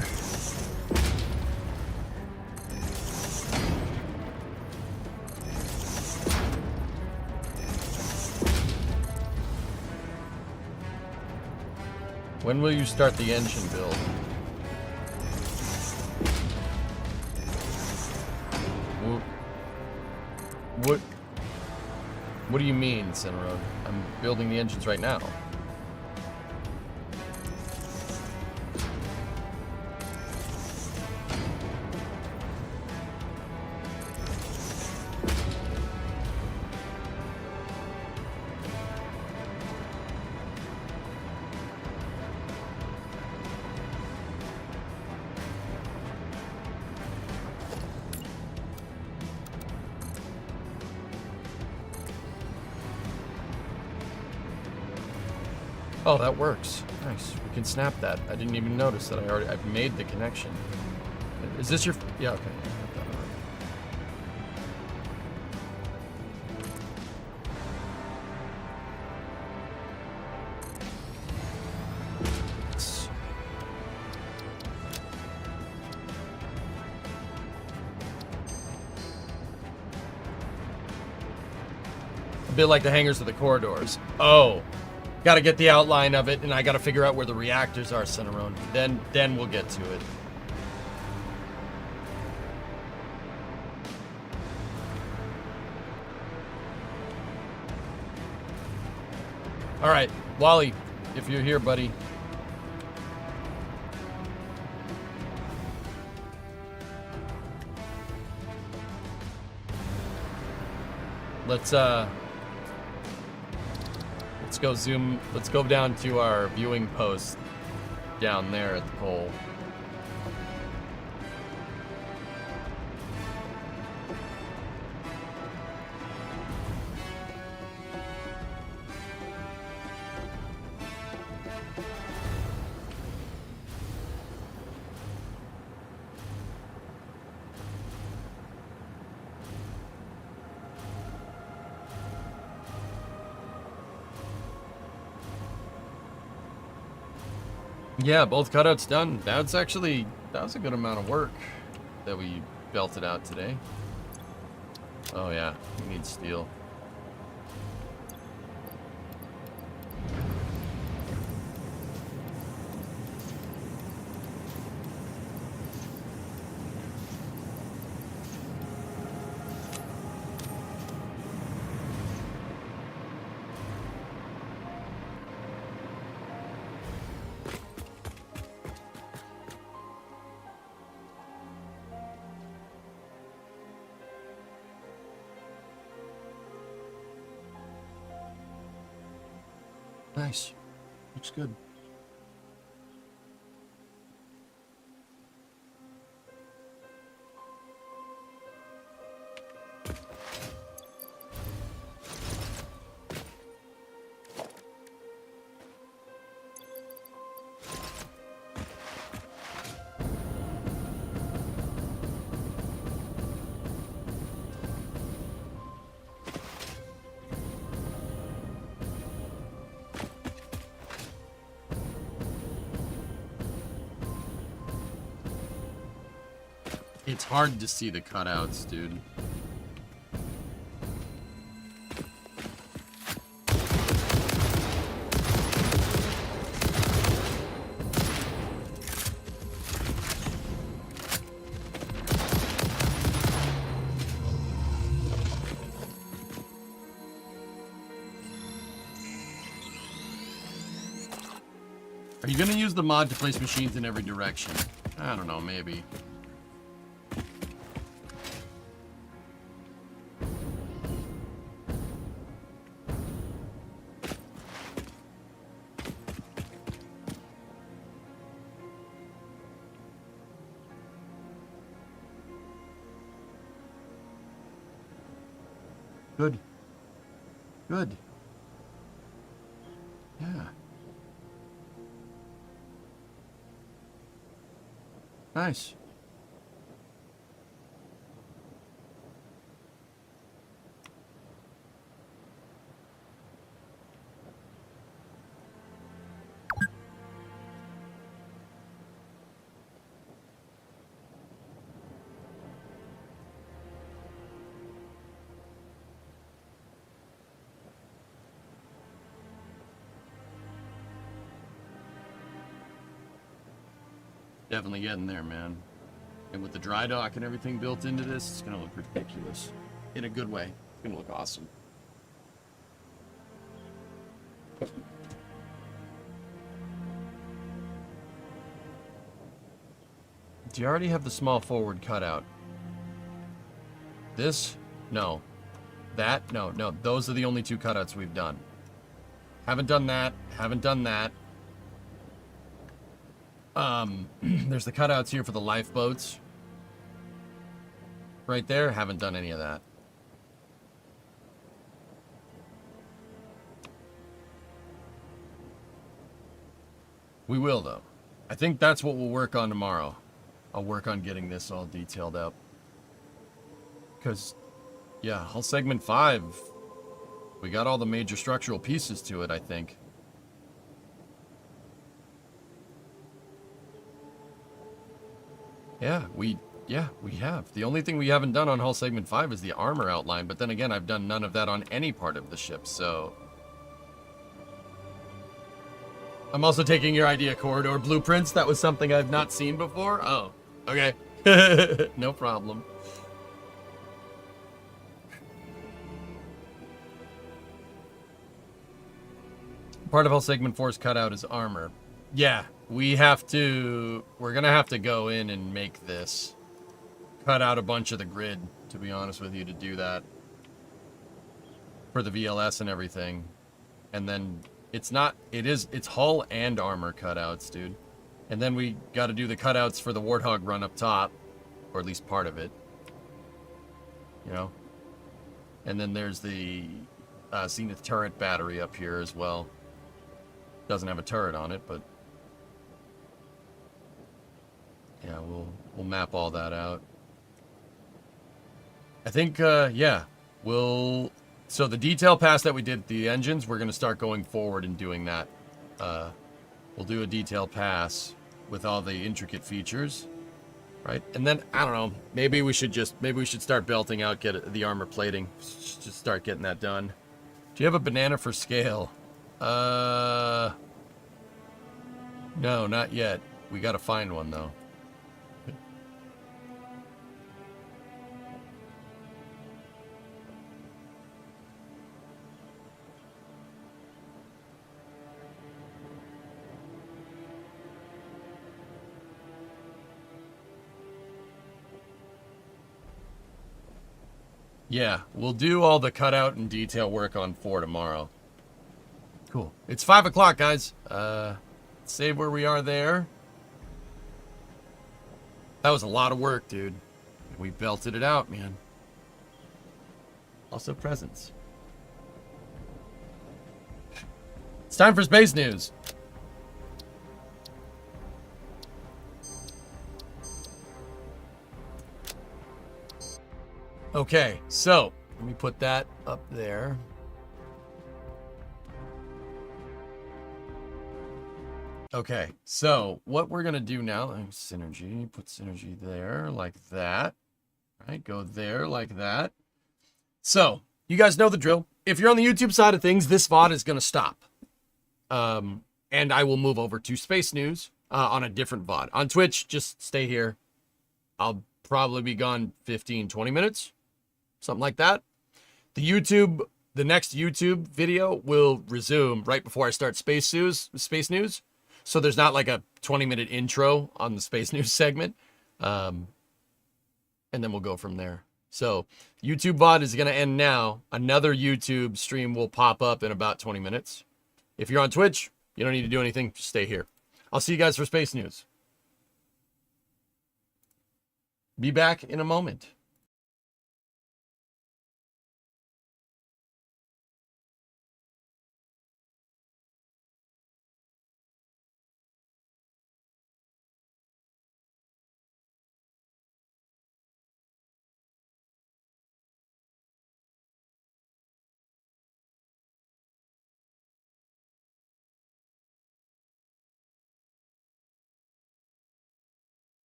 When will you start the engine build? What do you mean, Cinnarone? I'm building the engines right now. Oh, that works. Nice. We can snap that. I didn't even notice that I've made the connection. Is this your... Yeah, okay. A bit like the hangars of the corridors. Oh. Got to get the outline of it, and I got to figure out where the reactors are, Cinnarone. Then we'll get to it. All right, Wally, if you're here, buddy. Let's go zoom. Let's go down to our viewing post down there at the pole. Yeah, both cutouts done. That was a good amount of work that we belted out today. Oh yeah, we need steel. Nice. Looks good. It's hard to see the cutouts, dude. Are you gonna use the mod to place machines in every direction? I don't know, maybe. Good. Good. Yeah. Nice. Definitely getting there, man. And with the dry dock and everything built into this, it's gonna look ridiculous. In a good way. It's gonna look awesome. Do you already have the small forward cutout? This? No. That? No, no. Those are the only two cutouts we've done. Haven't done that. Haven't done that. There's the cutouts here for the lifeboats. Right there, haven't done any of that. We will, though. I think that's what we'll work on tomorrow. I'll work on getting this all detailed up. Because, yeah, hull segment 5, we got all the major structural pieces to it, I think. Yeah, we have. The only thing we haven't done on hull segment 5 is the armor outline, but then again, I've done none of that on any part of the ship, so... I'm also taking your idea, corridor blueprints. That was something I've not seen before. Oh, okay. No problem. part of Hull Segment 4's cutout is armor. Yeah, we're gonna have to go in and make this. Cut out a bunch of the grid, to be honest with you, to do that. For the VLS and everything. And then it's hull and armor cutouts, dude. And then we got to do the cutouts for the Warthog run up top, or at least part of it. You know? And then there's the Zenith turret battery up here as well. Doesn't have a turret on it, but yeah, we'll map all that out. I think yeah, so the detail pass that we did, the engines, we're going to start going forward and doing that. We'll do a detail pass with all the intricate features, right? And then, I don't know, maybe we should start belting out, get the armor plating. Just start getting that done. Do you have a banana for scale? No, not yet. We got to find one, though. Yeah, we'll do all the cutout and detail work on 4 tomorrow. Cool. It's 5 o'clock, guys. Save where we are there. That was a lot of work, dude. We belted it out, man. Also presents. It's time for space news. Okay, so let me put that up there. Okay, so what we're gonna do now, synergy, put synergy there like that. Right, go there like that. So you guys know the drill. If you're on the YouTube side of things, this VOD is gonna stop. And I will move over to Space News on a different VOD. On Twitch, just stay here. I'll probably be gone 15, 20 minutes. Something like that. The next YouTube video will resume right before I start Space News. So there's not like a 20-minute intro on the Space News segment. And then we'll go from there. So YouTube VOD is going to end now. Another YouTube stream will pop up in about 20 minutes. If you're on Twitch, you don't need to do anything. Just stay here. I'll see you guys for Space News. Be back in a moment.